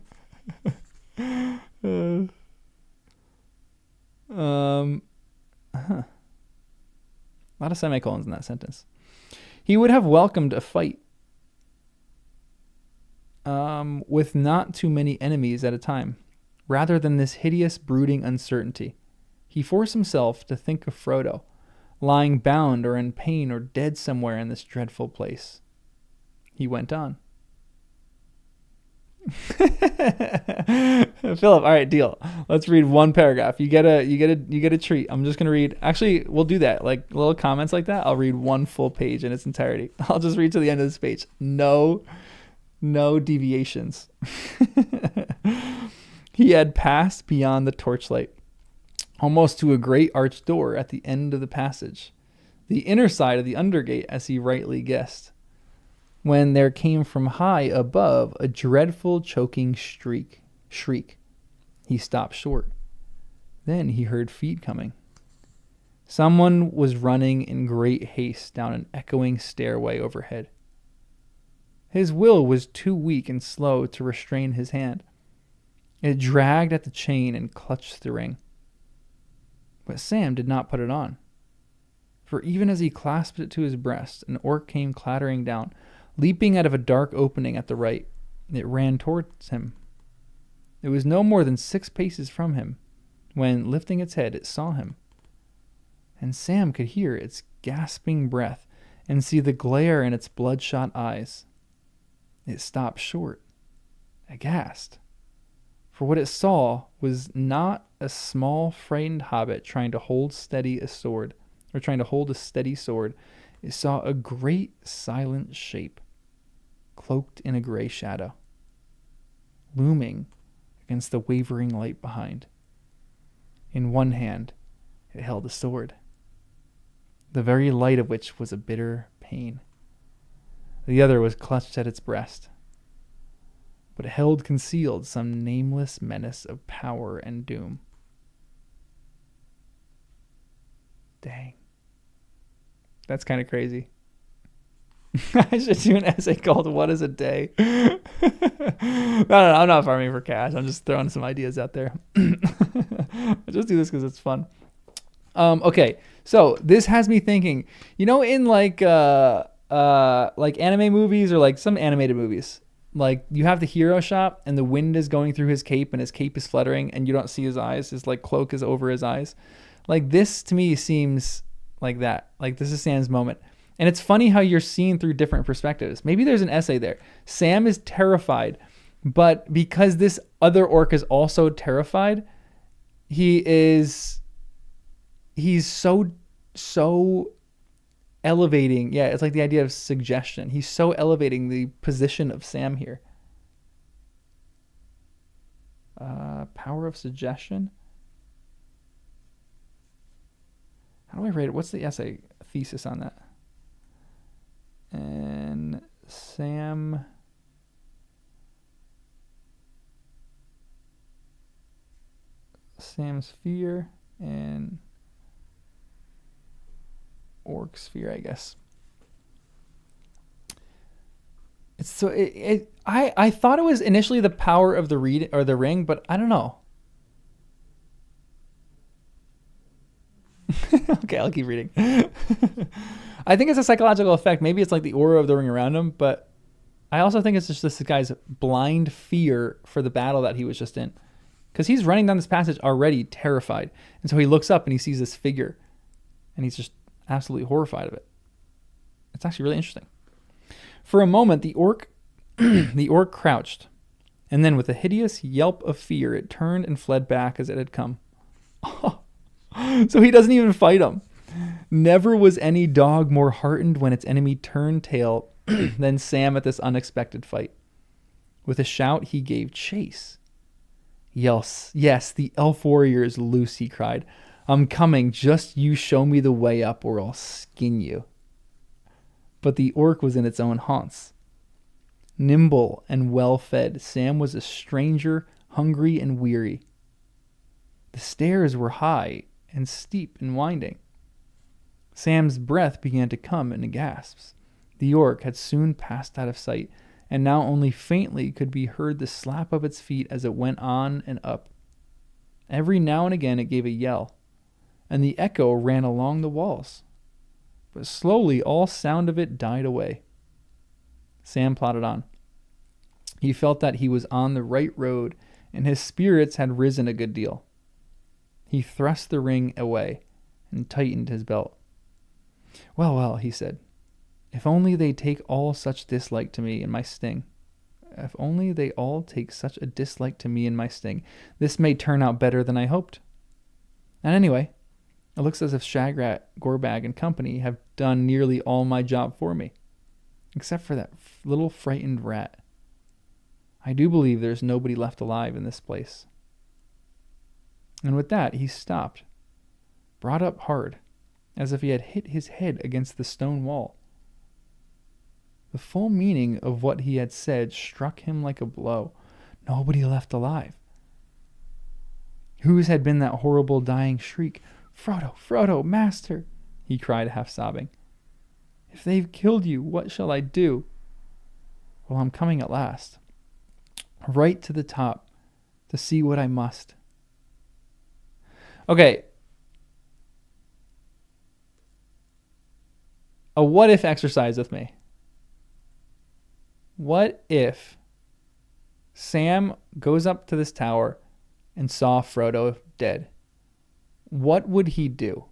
Speaker 2: lot of semicolons in that sentence. He would have welcomed a fight with not too many enemies at a time, rather than this hideous, brooding uncertainty. He forced himself to think of Frodo, lying bound or in pain or dead somewhere in this dreadful place. He went on. Philip, all right, deal. Let's read one paragraph. You get a treat. I'm just gonna read. Actually, we'll do that. Like little comments like that. I'll read one full page in its entirety. I'll just read to the end of this page. No deviations. He had passed beyond the torchlight, almost to a great arched door at the end of the passage, the inner side of the undergate, as he rightly guessed, when there came from high above a dreadful choking shriek. He stopped short. Then he heard feet coming. Someone was running in great haste down an echoing stairway overhead. His will was too weak and slow to restrain his hand. It dragged at the chain and clutched the ring. But Sam did not put it on. For even as he clasped it to his breast, an orc came clattering down, leaping out of a dark opening at the right. It ran towards him. It was no more than 6 paces from him, when, lifting its head, it saw him. And Sam could hear its gasping breath and see the glare in its bloodshot eyes. It stopped short, aghast. For what it saw was not a small, frightened hobbit trying to hold a steady sword. It saw a great, silent shape, cloaked in a gray shadow, looming against the wavering light behind. In one hand, it held a sword, the very light of which was a bitter pain. The other was clutched at its breast, but held concealed some nameless menace of power and doom. Dang. That's kind of crazy. I should do an essay called What is a Day? No, I'm not farming for cash. I'm just throwing some ideas out there. I just do this because it's fun. Okay, so this has me thinking, in like anime movies or like some animated movies, like you have the hero shot and the wind is going through his cape and his cape is fluttering and you don't see his eyes. His like cloak is over his eyes. Like this to me seems like that. Like this is Sam's moment. And it's funny how you're seeing through different perspectives. Maybe there's an essay there. Sam is terrified, but because this other orc is also terrified, he's so elevating. Yeah, it's like the idea of suggestion. He's so elevating the position of Sam here. Power of suggestion. How do I rate it? What's the essay thesis on that? And Sam's fear and orc sphere, I guess. It's so I thought it was initially the power of the ring, but I don't know. Okay, I'll keep reading. I think it's a psychological effect. Maybe it's like the aura of the ring around him, but I also think it's just this guy's blind fear for the battle that he was just in. Because he's running down this passage already terrified. And so he looks up and he sees this figure. And he's just absolutely horrified of it. It's actually really interesting. For a moment, the orc crouched. And then with a hideous yelp of fear, it turned and fled back as it had come. So he doesn't even fight him. Never was any dog more heartened when its enemy turned tail than Sam at this unexpected fight. With a shout, he gave chase. Yes, the elf warrior is loose, he cried. I'm coming, just you show me the way up or I'll skin you. But the orc was in its own haunts. Nimble and well-fed, Sam was a stranger, hungry and weary. The stairs were high and steep and winding. Sam's breath began to come in gasps. The orc had soon passed out of sight, and now only faintly could be heard the slap of its feet as it went on and up. Every now and again it gave a yell, and the echo ran along the walls. But slowly all sound of it died away. Sam plodded on. He felt that he was on the right road, and his spirits had risen a good deal. He thrust the ring away and tightened his belt. Well, he said, if only they take all such dislike to me in my sting. If only they all take such a dislike to me in my sting, this may turn out better than I hoped. And anyway, it looks as if Shagrat, Gorbag, and company have done nearly all my job for me, except for that little frightened rat. I do believe there's nobody left alive in this place. And with that, he stopped, brought up hard, as if he had hit his head against the stone wall. The full meaning of what he had said struck him like a blow. Nobody left alive. Whose had been that horrible dying shriek? Frodo, Frodo, master, he cried, half sobbing. If they've killed you, what shall I do? Well, I'm coming at last, right to the top, to see what I must. Okay. A what if exercise with me. What if Sam goes up to this tower and saw Frodo dead? What would he do?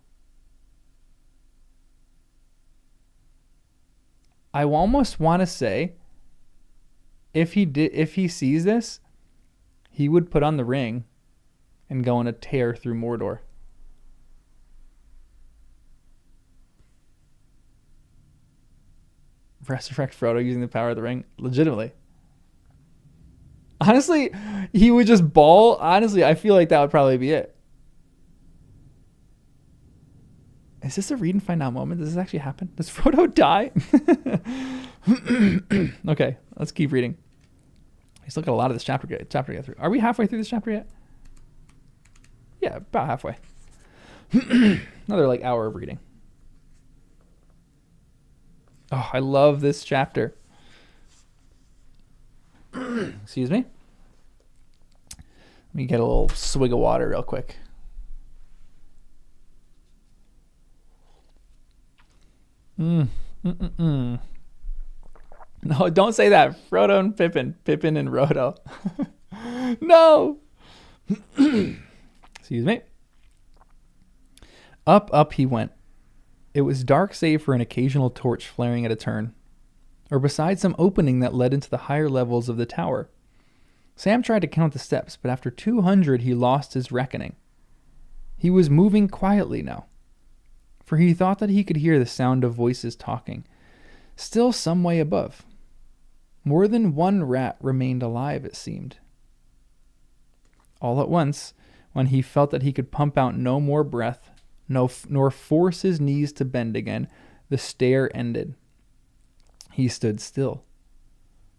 Speaker 2: I almost want to say if he sees this, he would put on the ring and go on a tear through Mordor. Resurrect Frodo using the power of the ring. Legitimately. Honestly, he would just bawl. Honestly, I feel like that would probably be it. Is this a read and find out moment? Does this actually happen? Does Frodo die? Okay, let's keep reading. He's looking at a lot of this chapter to get through. Are we halfway through this chapter yet? Yeah, about halfway. Another like hour of reading. Oh, I love this chapter. Excuse me. Let me get a little swig of water real quick. No, don't say that. Frodo and Pippin. Pippin and Frodo. No. Excuse me. Up he went. It was dark save for an occasional torch flaring at a turn, or beside some opening that led into the higher levels of the tower. Sam tried to count the steps, but after 200 he lost his reckoning. He was moving quietly now, for he thought that he could hear the sound of voices talking, still some way above. More than one rat remained alive, it seemed. All at once, when he felt that he could pump out no more breath, nor force his knees to bend again, the stair ended. He stood still.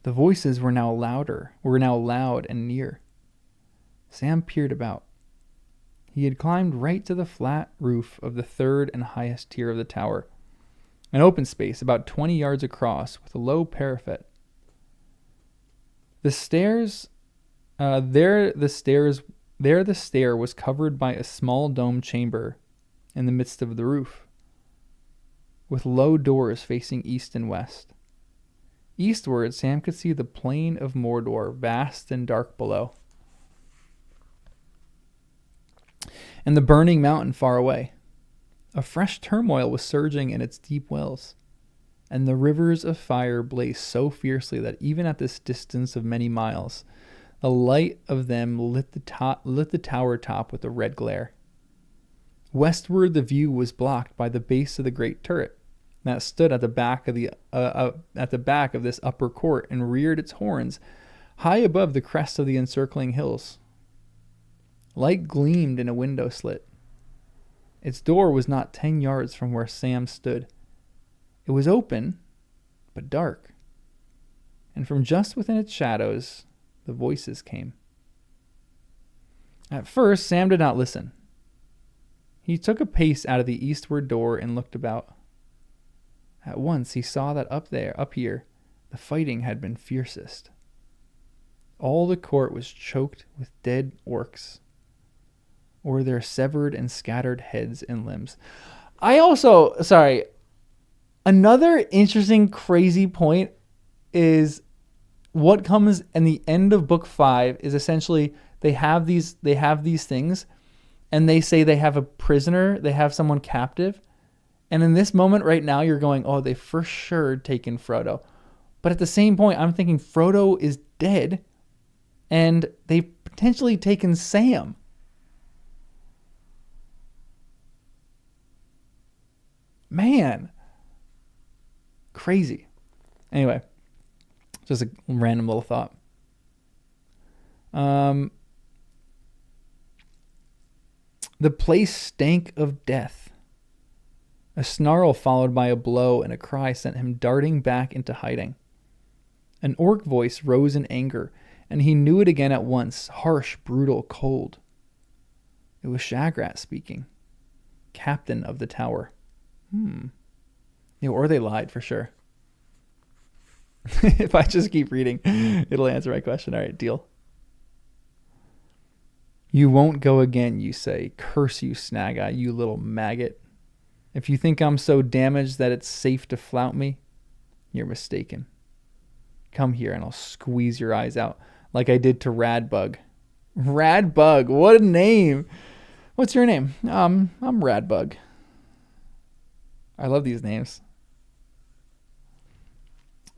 Speaker 2: The voices were now loud and near. Sam peered about. He had climbed right to the flat roof of the third and highest tier of the tower, an open space about 20 yards across with a low parapet. The stair was covered by a small dome chamber in the midst of the roof, with low doors facing east and west. Eastward, Sam could see the plain of Mordor, vast and dark below, and the burning mountain far away. A fresh turmoil was surging in its deep wells, and the rivers of fire blazed so fiercely that even at this distance of many miles, the light of them lit the tower top with a red glare. Westward, the view was blocked by the base of the great turret that stood at the back of this upper court and reared its horns high above the crest of the encircling hills. Light gleamed in a window slit. Its door was not 10 yards from where Sam stood. It was open, but dark, and from just within its shadows, the voices came. At first, Sam did not listen. He took a pace out of the eastward door and looked about. At once he saw that up here, the fighting had been fiercest. All the court was choked with dead orcs, or their severed and scattered heads and limbs. Another interesting, crazy point is what comes in the end of book 5 is essentially they have these things, and they say they have a prisoner, they have someone captive. And in this moment right now, you're going, oh, they for sure taken Frodo. But at the same point, I'm thinking Frodo is dead, and they've potentially taken Sam. Man. Crazy. Anyway, just a random little thought. The place stank of death. A snarl followed by a blow and a cry sent him darting back into hiding. An orc voice rose in anger, and he knew it again at once, harsh, brutal, cold. It was Shagrat speaking, captain of the tower. Or they lied for sure. If I just keep reading, it'll answer my question. All right, deal. You won't go again, you say. Curse you, Snag-Eye, you little maggot. If you think I'm so damaged that it's safe to flout me, you're mistaken. Come here and I'll squeeze your eyes out like I did to Radbug. Radbug, what a name. What's your name? I'm Radbug. I love these names.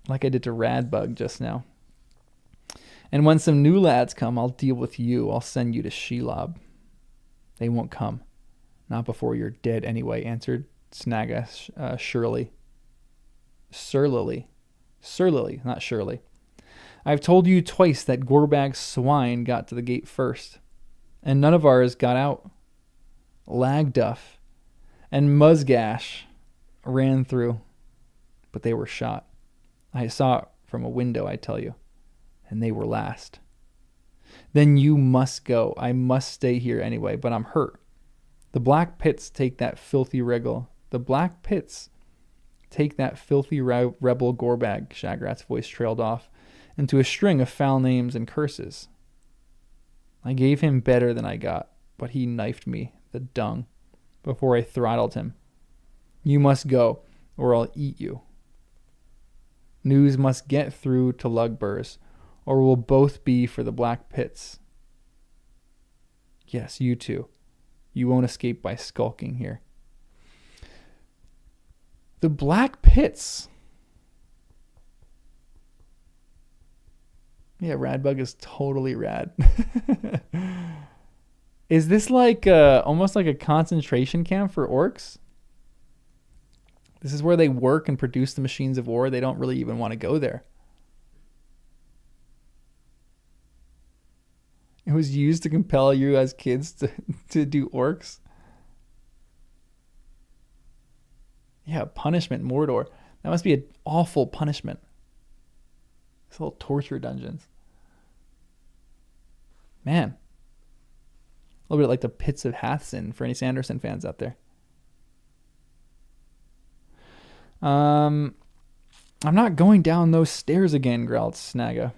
Speaker 2: Like I did to Radbug just now. And when some new lads come, I'll deal with you. I'll send you to Shelob. They won't come. Not before you're dead anyway, answered Snagga surlily, not surely. I've told you twice that Gorbag's swine got to the gate first, and none of ours got out. Lagduff and Muzgash ran through, but they were shot. I saw it from a window, I tell you, and they were last. Then you must go. I must stay here anyway, but I'm hurt. The black pits take that filthy rebel. The black pits take that filthy rebel Gorbag, Shagrat's voice trailed off into a string of foul names and curses. I gave him better than I got, but he knifed me, the dung, before I throttled him. You must go, or I'll eat you. News must get through to Lugburs, or we'll both be for the black pits. Yes, you too. You won't escape by skulking here. The black pits. Yeah, Radbug is totally rad. Is this like almost like a concentration camp for orcs? This is where they work and produce the machines of war. They don't really even want to go there. It was used to compel you as kids to do orcs. Yeah, punishment, Mordor. That must be an awful punishment. These little torture dungeons. Man. A little bit like the Pits of Hathsin for any Sanderson fans out there. I'm not going down those stairs again, growled Snagga.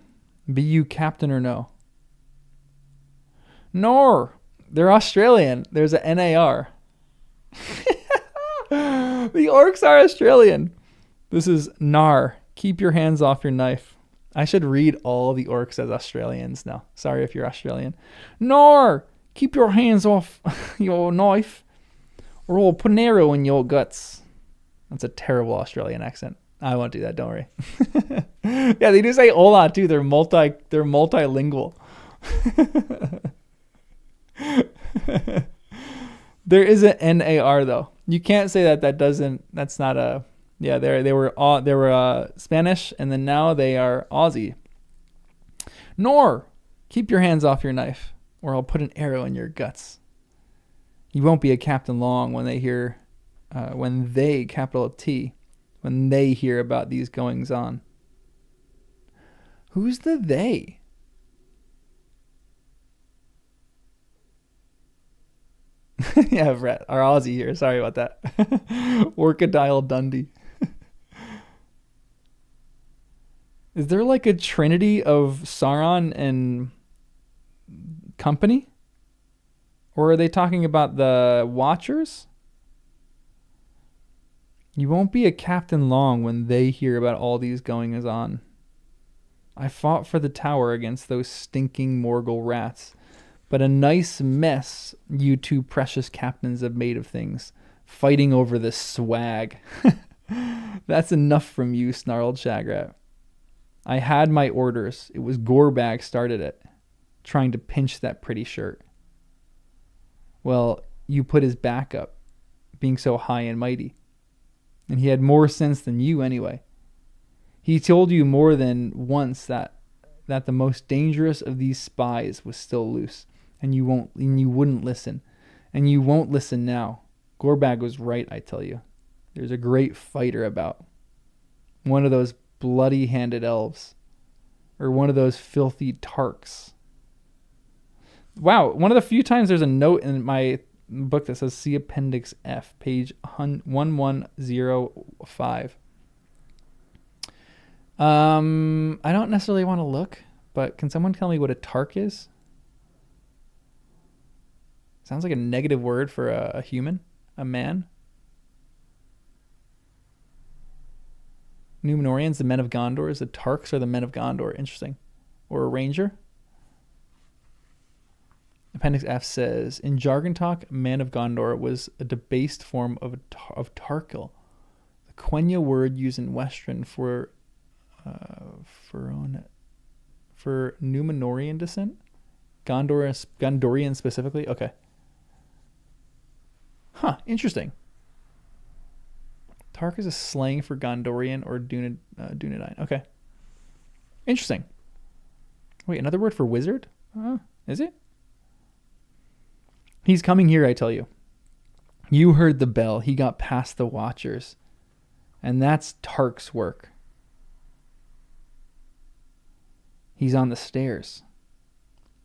Speaker 2: Be you captain or no? Nor. They're Australian. There's a NAR. The orcs are Australian. This is Nar. Keep your hands off your knife. I should read all the orcs as Australians now. Sorry if you're Australian. Nar. Keep your hands off your knife, or I'll put an arrow in your guts. That's a terrible Australian accent. I won't do that. Don't worry. Yeah, they do say "hola" too. They're multilingual. There is an NAR though. You can't say that. That's not a. Yeah, they were Spanish, and then now they are Aussie. Nor, keep your hands off your knife, or I'll put an arrow in your guts. You won't be a captain long when they hear, capital T, when they hear about these goings on. Who's the they? Yeah, our Aussie here. Sorry about that. Orcadile Dundee. Is there like a trinity of Sauron and company? Or are they talking about the Watchers? You won't be a captain long when they hear about all these goings on. I fought for the tower against those stinking Morgul rats. But a nice mess you two precious captains have made of things, fighting over this swag. That's enough from you, snarled Shagrat. I had my orders. It was Gorbag started it, trying to pinch that pretty shirt. Well, you put his back up, being so high and mighty. And he had more sense than you anyway. He told you more than once that the most dangerous of these spies was still loose. And you wouldn't listen. And you won't listen now. Gorbag was right, I tell you. There's a great fighter about. One of those bloody-handed elves. Or one of those filthy Tarks. Wow, one of the few times there's a note in my book that says see Appendix F, page 1105. I don't necessarily want to look, but can someone tell me what a Tark is? Sounds like a negative word for a human, a man. Númenóreans, the men of Gondor. The Tarks are the men of Gondor. Interesting. Or a ranger. Appendix F says, in jargon talk, man of Gondor was a debased form of Tarkil, the Quenya word used in Western for Númenórean descent. Gondorian specifically. Okay. Huh, interesting. Tark is a slang for Gondorian or Dunedain. Okay. Interesting. Wait, another word for wizard? Is it? He's coming here, I tell you. You heard the bell. He got past the Watchers. And that's Tark's work. He's on the stairs.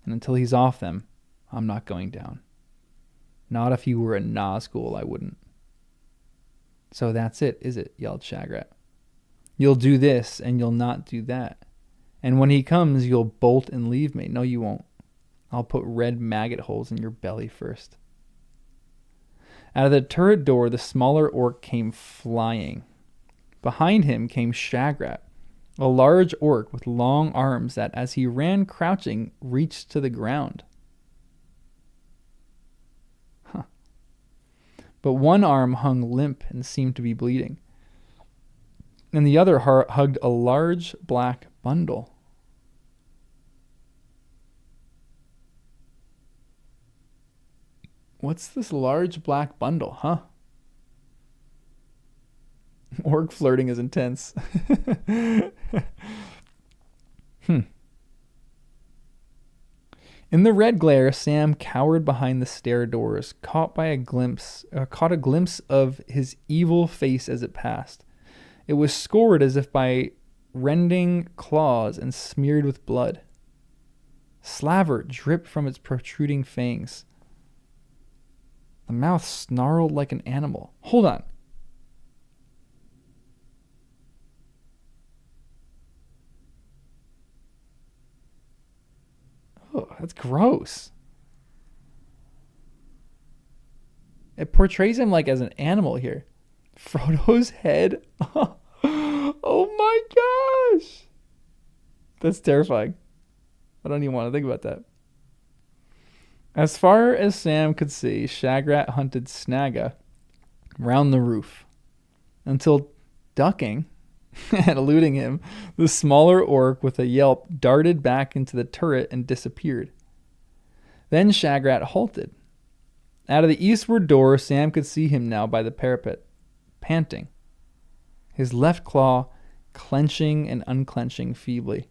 Speaker 2: And until he's off them, I'm not going down. Not if he were a Nazgul, I wouldn't. So that's it, is it? Yelled Shagrat. You'll do this and you'll not do that. And when he comes, you'll bolt and leave me. No, you won't. I'll put red maggot holes in your belly first. Out of the turret door, the smaller orc came flying. Behind him came Shagrat, a large orc with long arms that, as he ran crouching, reached to the ground. But one arm hung limp and seemed to be bleeding, and the other hugged a large black bundle. What's this large black bundle, huh? Orc flirting is intense. In the red glare, Sam cowered behind the stair doors, caught a glimpse of his evil face as it passed. It was scored as if by rending claws and smeared with blood. Slaver dripped from its protruding fangs. The mouth snarled like an animal. Hold on. Oh, that's gross. It portrays him like as an animal here. Frodo's head. Oh my gosh. That's terrifying. I don't even want to think about that. As far as Sam could see, Shagrat hunted Snagga round the roof until, ducking and eluding him, the smaller orc with a yelp darted back into the turret and disappeared. Then Shagrat halted. Out of the eastward door, Sam could see him now by the parapet, panting, his left claw clenching and unclenching feebly.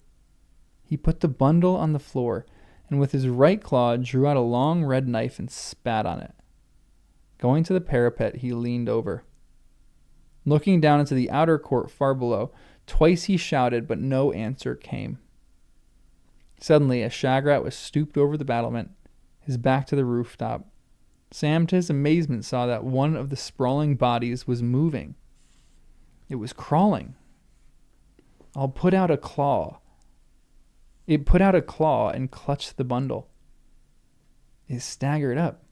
Speaker 2: He put the bundle on the floor and with his right claw drew out a long red knife and spat on it. Going to the parapet, he leaned over. Looking down into the outer court far below, twice he shouted, but no answer came. Suddenly, as Shagrat was stooped over the battlement, his back to the rooftop, Sam, to his amazement, saw that one of the sprawling bodies was moving. It was crawling. It put out a claw and clutched the bundle. It staggered up.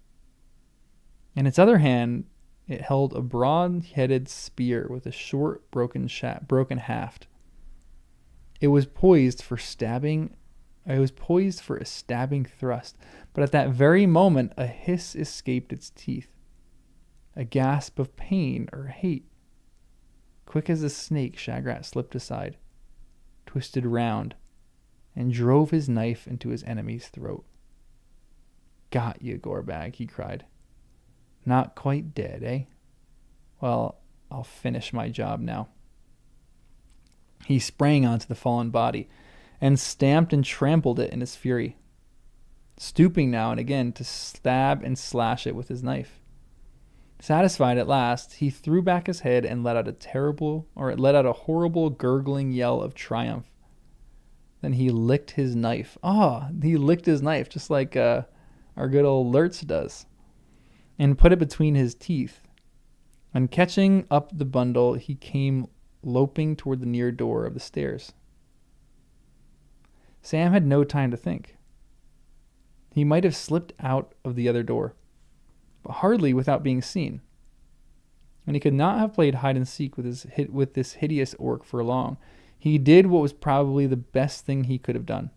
Speaker 2: In its other hand, it held a broad-headed spear with a short, broken haft. It was poised for a stabbing thrust, but at that very moment, a hiss escaped its teeth. A gasp of pain or hate. Quick as a snake, Shagrat slipped aside, twisted round, and drove his knife into his enemy's throat. Got you, Gorbag, he cried. Not quite dead, eh? Well, I'll finish my job now. He sprang onto the fallen body and stamped and trampled it in his fury, stooping now and again to stab and slash it with his knife. Satisfied at last, he threw back his head and let out a horrible gurgling yell of triumph. Then he licked his knife. He licked his knife just like our good old Lurtz does, and put it between his teeth. And catching up the bundle, he came loping toward the near door of the stairs. Sam had no time to think. He might have slipped out of the other door, but hardly without being seen. And he could not have played hide and seek with this hideous orc for long. He did what was probably the best thing he could have done.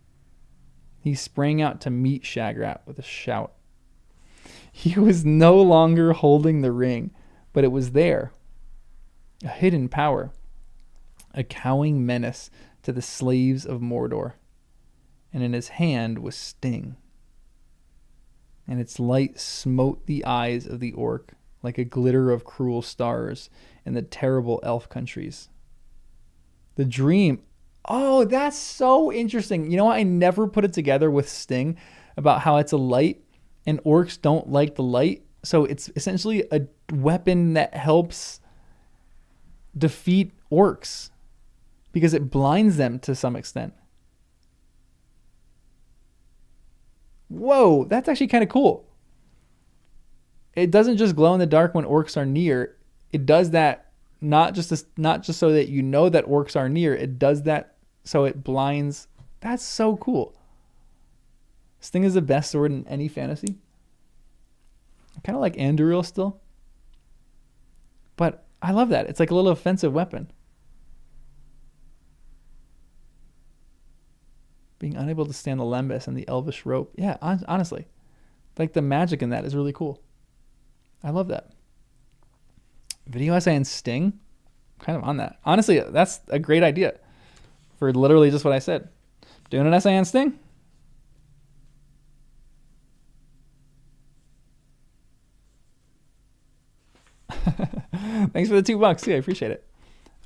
Speaker 2: He sprang out to meet Shagrat with a shout. He was no longer holding the ring, but it was there. A hidden power. A cowing menace to the slaves of Mordor. And in his hand was Sting. And its light smote the eyes of the orc like a glitter of cruel stars in the terrible elf countries. The dream. Oh, that's so interesting. You know what? I never put it together with Sting about how it's a light and orcs don't like the light. So it's essentially a weapon that helps defeat orcs because it blinds them to some extent. Whoa, that's actually kind of cool. It doesn't just glow in the dark when orcs are near. It does that not just so that you know that orcs are near. It does that so it blinds. That's so cool. Sting is the best sword in any fantasy. I kind of like Anduril still. But I love that. It's like a little offensive weapon. Being unable to stand the lembas and the elvish rope. Yeah, honestly. Like the magic in that is really cool. I love that. Video essay and Sting? Kind of on that. Honestly, that's a great idea for literally just what I said. Doing an essay on Sting? Thanks for the $2 too. I appreciate it.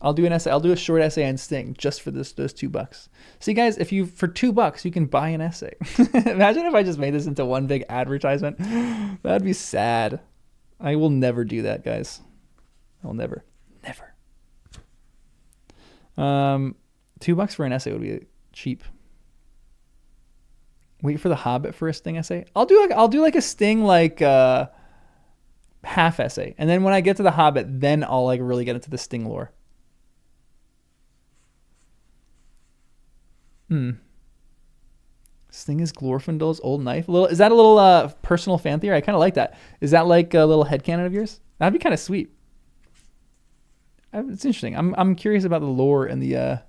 Speaker 2: I'll do an essay. I'll do a short essay on Sting just for those $2. See, guys, if you for $2 you can buy an essay. Imagine if I just made this into one big advertisement. That'd be sad. I will never do that, guys. I'll never. $2 for an essay would be cheap. Wait for the Hobbit for a Sting essay. I'll do like a Sting half essay, and then when I get to the Hobbit, then I'll like really get into the Sting lore. Sting is Glorfindel's old knife. Is that a little personal fan theory? I kind of like that. Is that like a little headcanon of yours? That'd be kind of sweet. It's interesting. I'm curious about the lore and the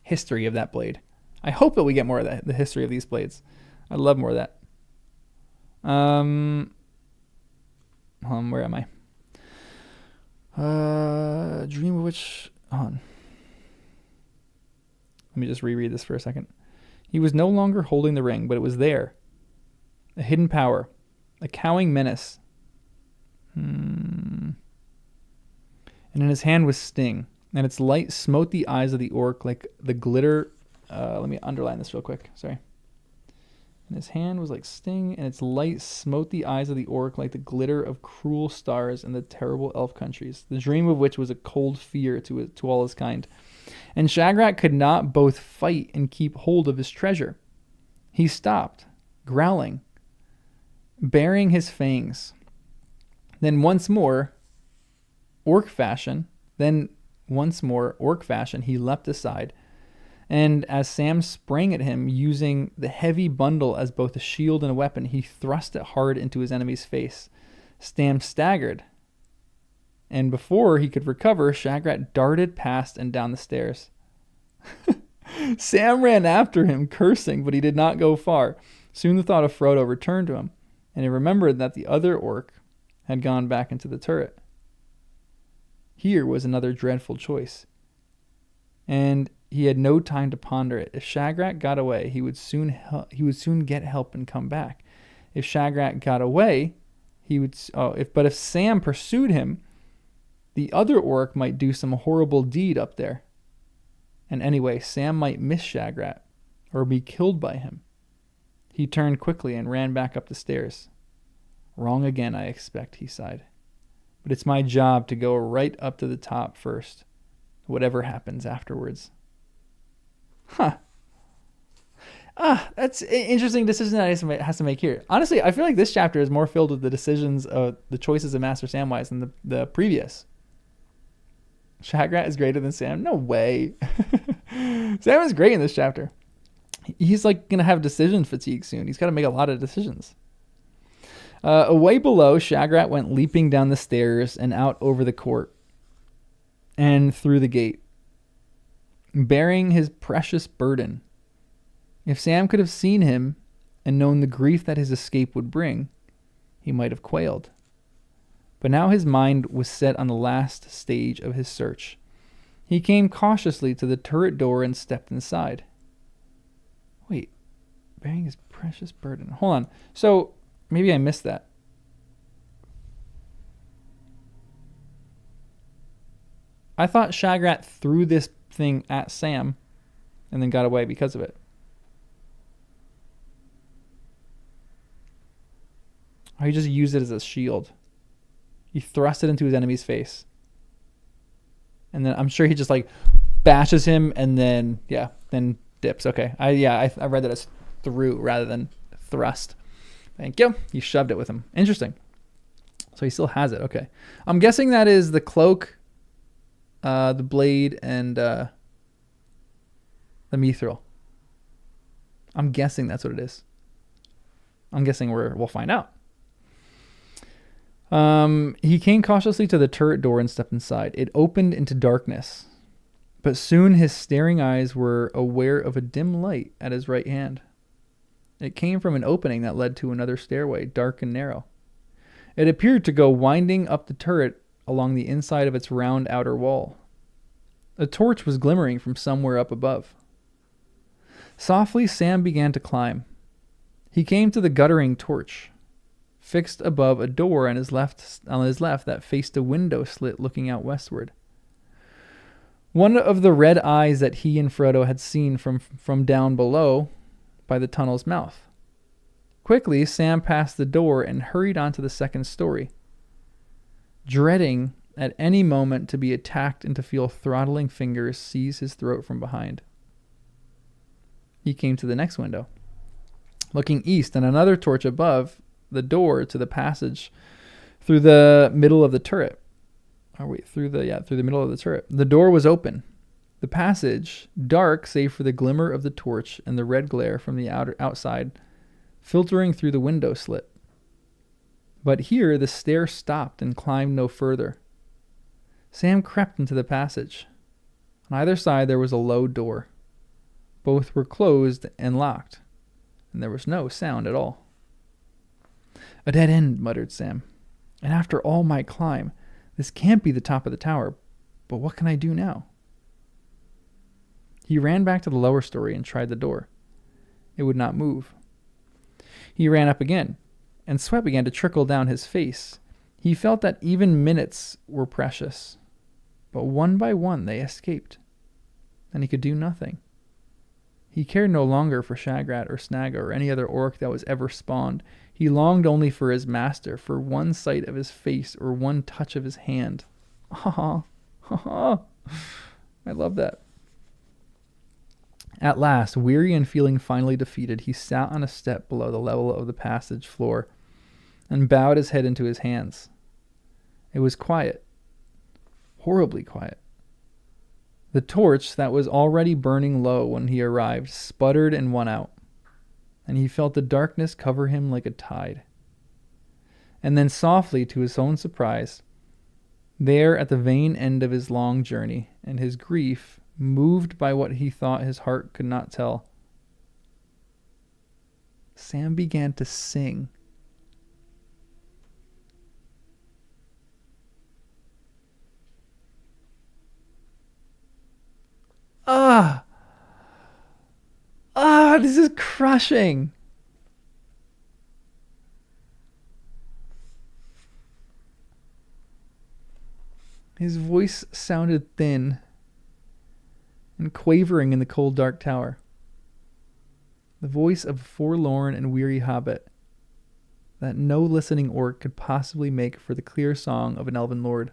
Speaker 2: history of that blade. I hope that we get more of that, the history of these blades. I'd love more of that. Where am I? Dream of which on. Let me just reread this for a second. He was no longer holding the ring, but it was there. A hidden power. A cowing menace. And in his hand was Sting, and its light smote the eyes of the orc like the glitter. Let me underline this real quick. Sorry. And his hand was like Sting, and its light smote the eyes of the orc like the glitter of cruel stars in the terrible elf countries, the dream of which was a cold fear to all his kind. And Shagrat could not both fight and keep hold of his treasure. He stopped, growling, baring his fangs. Then once more, orc fashion, he leapt aside. And as Sam sprang at him, using the heavy bundle as both a shield and a weapon, he thrust it hard into his enemy's face. Sam staggered. And before he could recover, Shagrat darted past and down the stairs. Sam ran after him, cursing, but he did not go far. Soon the thought of Frodo returned to him, and he remembered that the other orc had gone back into the turret. Here was another dreadful choice. And he had no time to ponder it. If Shagrat got away, he would soon get help and come back. If Shagrat got away, if Sam pursued him, the other orc might do some horrible deed up there. And anyway, Sam might miss Shagrat or be killed by him. He turned quickly and ran back up the stairs. Wrong again, I expect, he sighed. But it's my job to go right up to the top first, whatever happens afterwards. That's an interesting decision that he has to make here. Honestly, I feel like this chapter is more filled with the decisions of the choices of Master Samwise than the previous. Shagrat is greater than Sam? No way. Sam is great in this chapter. He's like going to have decision fatigue soon. He's got to make a lot of decisions. Away below, Shagrat went leaping down the stairs and out over the court and through the gate, bearing his precious burden. If Sam could have seen him and known the grief that his escape would bring, he might have quailed. But now his mind was set on the last stage of his search. He came cautiously to the turret door and stepped inside. Wait, bearing his precious burden. Hold on. So, maybe I missed that. I thought Shagrat threw this thing at Sam and then got away because of it. Or he just used it as a shield. He thrust it into his enemy's face. And then I'm sure he just like bashes him and then Dips. Okay. I read that as through rather than thrust. Thank you. He shoved it with him. Interesting. So he still has it. Okay. I'm guessing that is the cloak, the blade, and the mithril. I'm guessing that's what it is. I'm guessing we'll find out. He came cautiously to the turret door and stepped inside. It opened into darkness, but soon his staring eyes were aware of a dim light at his right hand. It came from an opening that led to another stairway, dark and narrow. It appeared to go winding up the turret along the inside of its round outer wall. A torch was glimmering from somewhere up above. Softly, Sam began to climb. He came to the guttering torch, fixed above a door on his left that faced a window slit looking out westward. One of the red eyes that he and Frodo had seen from down below by the tunnel's mouth. Quickly, Sam passed the door and hurried onto the second story, dreading at any moment to be attacked and to feel throttling fingers seize his throat from behind. He came to the next window, looking east, and another torch above the door to the passage through the middle of the turret. Through the middle of the turret. The door was open. The passage, dark save for the glimmer of the torch and the red glare from the outside, filtering through the window slit. But here the stair stopped and climbed no further. Sam crept into the passage. On either side there was a low door. Both were closed and locked, and there was no sound at all. A dead end, muttered Sam. And after all my climb, this can't be the top of the tower, but what can I do now? He ran back to the lower story and tried the door. It would not move. He ran up again, and sweat began to trickle down his face. He felt that even minutes were precious, but one by one they escaped, and he could do nothing. He cared no longer for Shagrat or Snagga or any other orc that was ever spawned. He longed only for his master, for one sight of his face or one touch of his hand. I love that. At last, weary and feeling finally defeated, he sat on a step below the level of the passage floor and bowed his head into his hands. It was quiet, horribly quiet. The torch that was already burning low when he arrived sputtered and went out, and he felt the darkness cover him like a tide. And then softly, to his own surprise, there at the vain end of his long journey, and his grief, moved by what he thought his heart could not tell, Sam began to sing. This is crushing. His voice sounded thin and quavering in the cold, dark tower. The voice of a forlorn and weary hobbit that no listening orc could possibly make for the clear song of an elven lord.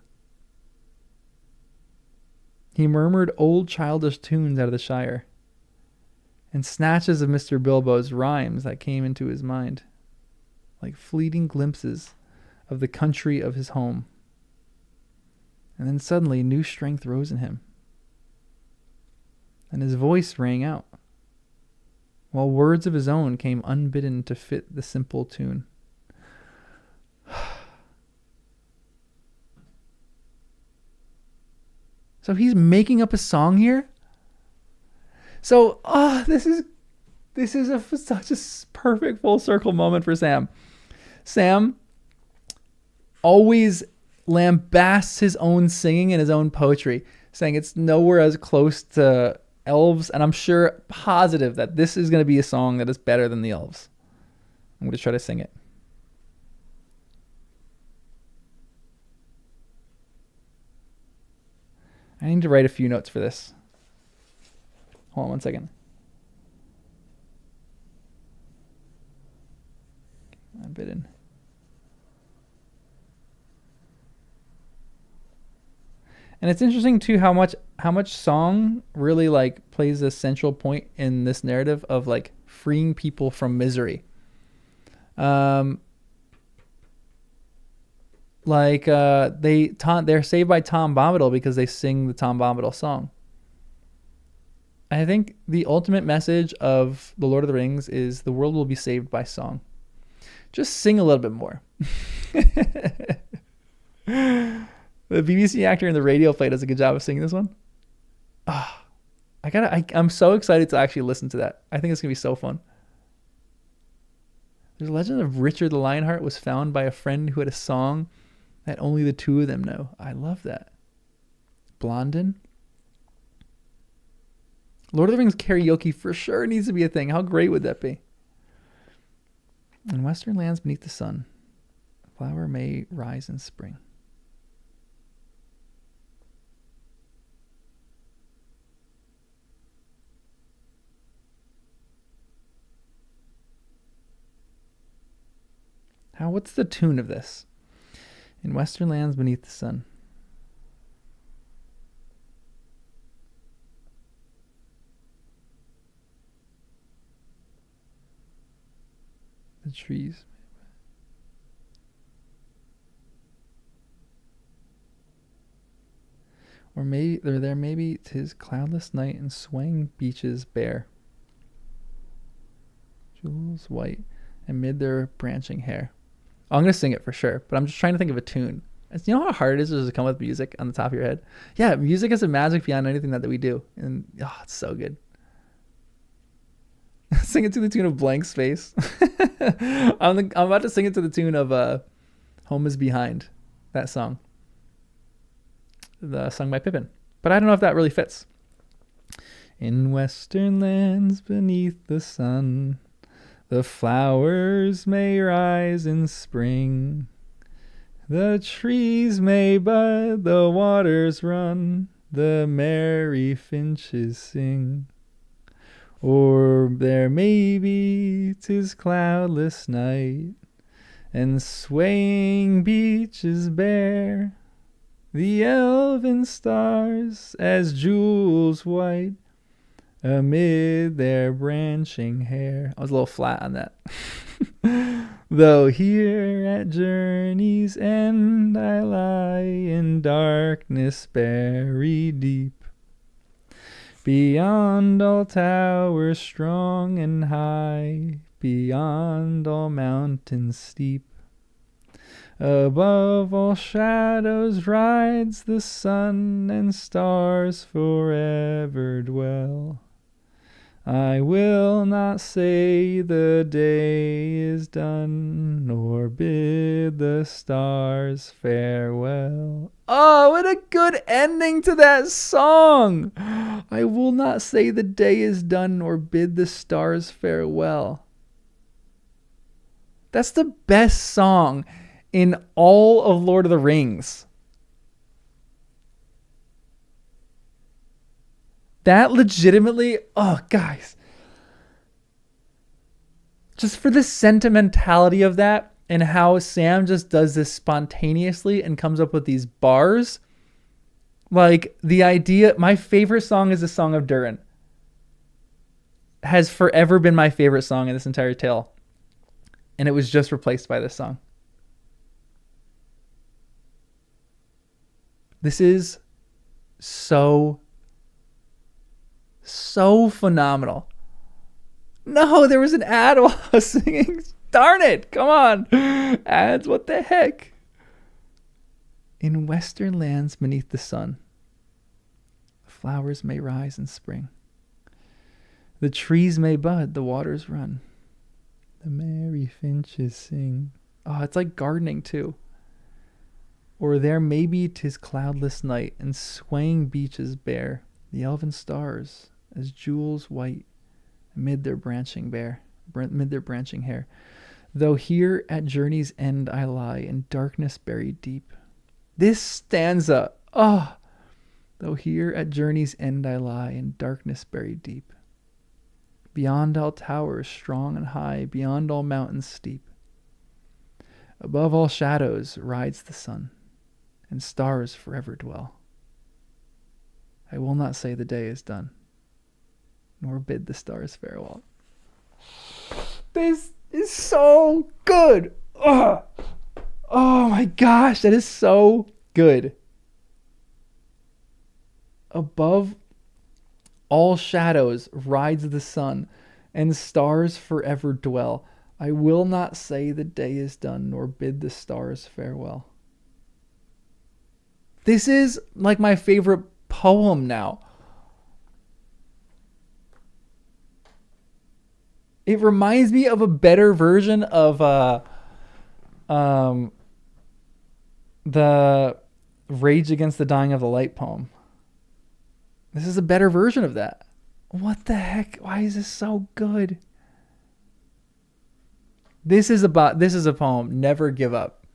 Speaker 2: He murmured old childish tunes out of the Shire, and snatches of Mr. Bilbo's rhymes that came into his mind, like fleeting glimpses of the country of his home. And then suddenly new strength rose in him, and his voice rang out, while words of his own came unbidden to fit the simple tune. So he's making up a song here? So, this is such a perfect full circle moment for Sam. Sam always lambasts his own singing and his own poetry, saying it's nowhere as close to elves, and I'm positive that this is going to be a song that is better than the elves. I'm going to try to sing it. I need to write a few notes for this. Hold on one second. And it's interesting too how much song really like plays a central point in this narrative of like freeing people from misery. Um, they're saved by Tom Bombadil because they sing the Tom Bombadil song. I think the ultimate message of The Lord of the Rings is the world will be saved by song. Just sing a little bit more. The BBC actor in the radio play does a good job of singing this one. I'm so excited to actually listen to that. I think it's gonna be so fun. There's a legend of Richard the Lionheart was found by a friend who had a song that only the two of them know. I love that. Blondin. Lord of the Rings karaoke for sure needs to be a thing. How great would that be? In western lands beneath the sun, a flower may rise in spring. What's the tune of this? In western lands beneath the sun. The trees. Or maybe 'tis cloudless night and swaying beaches bare. Jewels white amid their branching hair. I'm going to sing it for sure, but I'm just trying to think of a tune. You know how hard it is to come up with music on the top of your head? Yeah, music is a magic beyond anything that we do. And it's so good. Sing it to the tune of Blank Space. I'm about to sing it to the tune of Home is Behind, that song. Sung by Pippin. But I don't know if that really fits. In western lands beneath the sun, the flowers may rise in spring. The trees may bud, the waters run, the merry finches sing. Or there may be 'tis cloudless night, and swaying beaches bare, the elven stars as jewels white amid their branching hair. I was a little flat on that. Though here at journey's end I lie in darkness buried deep, beyond all towers strong and high, beyond all mountains steep. Above all shadows rides the sun, and stars forever dwell. I will not say the day is done, nor bid the stars farewell. Oh, what a good ending to that song! I will not say the day is done, nor bid the stars farewell. That's the best song in all of Lord of the Rings. That legitimately, guys. Just for the sentimentality of that and how Sam just does this spontaneously and comes up with these bars. Like the idea, my favorite song is the Song of Durin. Has forever been my favorite song in this entire tale. And it was just replaced by this song. This is so phenomenal. No, there was an ad while I was singing. Darn it. Come on. Ads, what the heck? In western lands beneath the sun, the flowers may rise in spring. The trees may bud, the waters run. The merry finches sing. Oh, it's like gardening too. Or there maybe 'tis cloudless night, and swaying beaches bare, the elven stars as jewels white amid their branching hair. Though here at journey's end I lie, in darkness buried deep. This stanza, though here at journey's end I lie, in darkness buried deep. Beyond all towers strong and high, beyond all mountains steep. Above all shadows rides the sun, and stars forever dwell. I will not say the day is done, nor bid the stars farewell. This is so good. Oh my gosh, that is so good. Above all shadows rides the sun, and stars forever dwell. I will not say the day is done, nor bid the stars farewell. This is like my favorite poem now. It reminds me of a better version of the Rage Against the Dying of the Light poem. This is a better version of that. What the heck? Why is this so good? This is a poem. Never give up.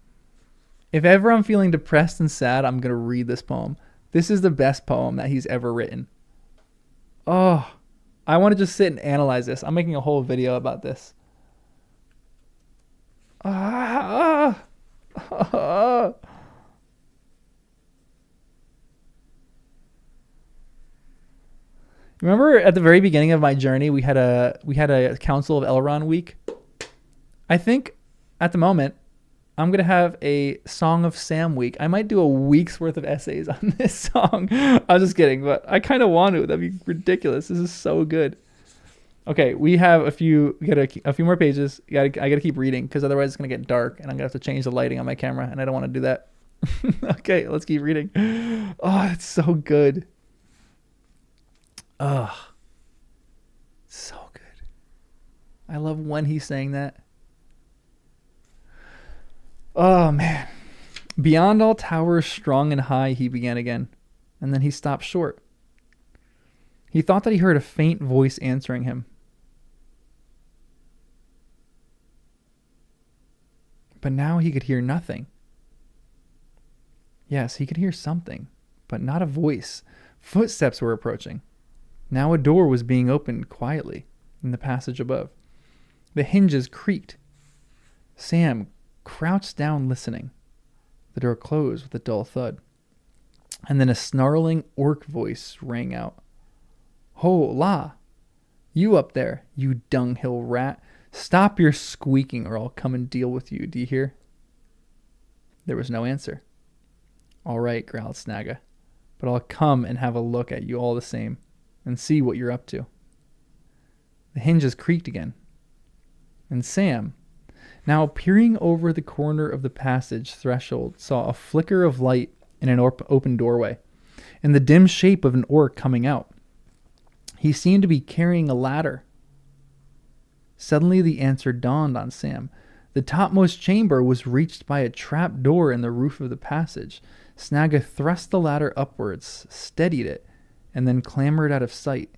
Speaker 2: If ever I'm feeling depressed and sad, I'm going to read this poem. This is the best poem that he's ever written. Oh, I want to just sit and analyze this. I'm making a whole video about this. Remember at the very beginning of my journey, we had a Council of Elrond week. I think at the moment, I'm going to have a Song of Sam week. I might do a week's worth of essays on this song. I'm just kidding, but I kind of want to. That'd be ridiculous. This is so good. Okay, we have a few more pages. I got to keep reading because otherwise it's going to get dark and I'm going to have to change the lighting on my camera and I don't want to do that. Okay, let's keep reading. Oh, it's so good. Oh, so good. I love when he's saying that. Oh, man. Beyond all towers strong and high, he began again, and then he stopped short. He thought that he heard a faint voice answering him. But now he could hear nothing. Yes, he could hear something, but not a voice. Footsteps were approaching. Now a door was being opened quietly in the passage above. The hinges creaked. Sam crouched down listening. The door closed with a dull thud. And then a snarling orc voice rang out. Ho, la! You up there, you dunghill rat. Stop your squeaking or I'll come and deal with you, do you hear? There was no answer. All right, growled Snagga, but I'll come and have a look at you all the same and see what you're up to. The hinges creaked again. And Sam, now peering over the corner of the passage threshold, saw a flicker of light in an open doorway and the dim shape of an orc coming out. He seemed to be carrying a ladder. Suddenly the answer dawned on Sam. The topmost chamber was reached by a trap door in the roof of the passage. Snagga thrust the ladder upwards, steadied it, and then clambered out of sight.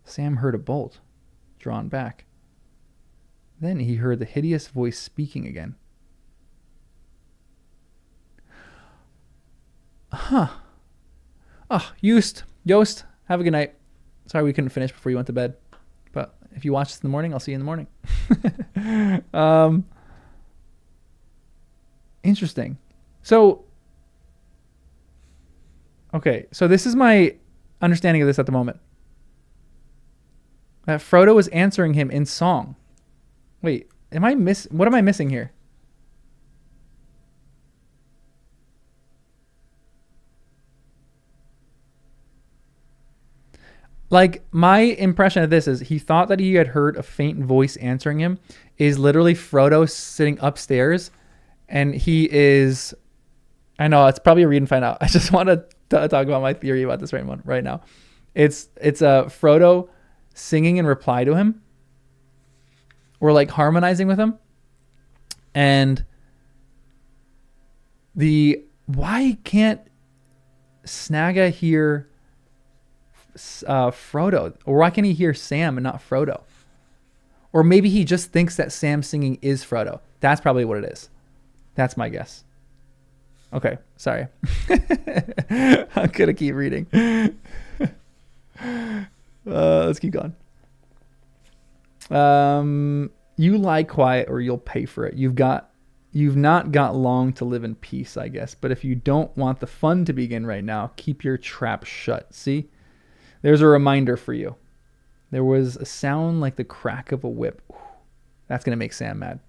Speaker 2: Sam heard a bolt drawn back. Then he heard the hideous voice speaking again. Huh. Oh, Yost, have a good night. Sorry we couldn't finish before you went to bed. But if you watch this in the morning, I'll see you in the morning. Interesting. So, okay. So this is my understanding of this at the moment. Frodo was answering him in song. Wait, what am I missing here? Like, my impression of this is he thought that he had heard a faint voice answering him is literally Frodo sitting upstairs and he is, I know it's probably a read and find out. I just want to talk about my theory about this right now. It's Frodo singing in reply to him or like harmonizing with him. And why can't Snagga hear Frodo, or why can't he hear Sam and not Frodo? Or maybe he just thinks that Sam singing is Frodo. That's probably what it is. That's my guess. Okay, sorry. I'm gonna keep reading. Let's keep going. You lie quiet or you'll pay for it. You've got You've not got long to live in peace, I guess. But if you don't want the fun to begin right now, keep your trap shut. See? There's a reminder for you. There was a sound like the crack of a whip. That's going to make Sam mad.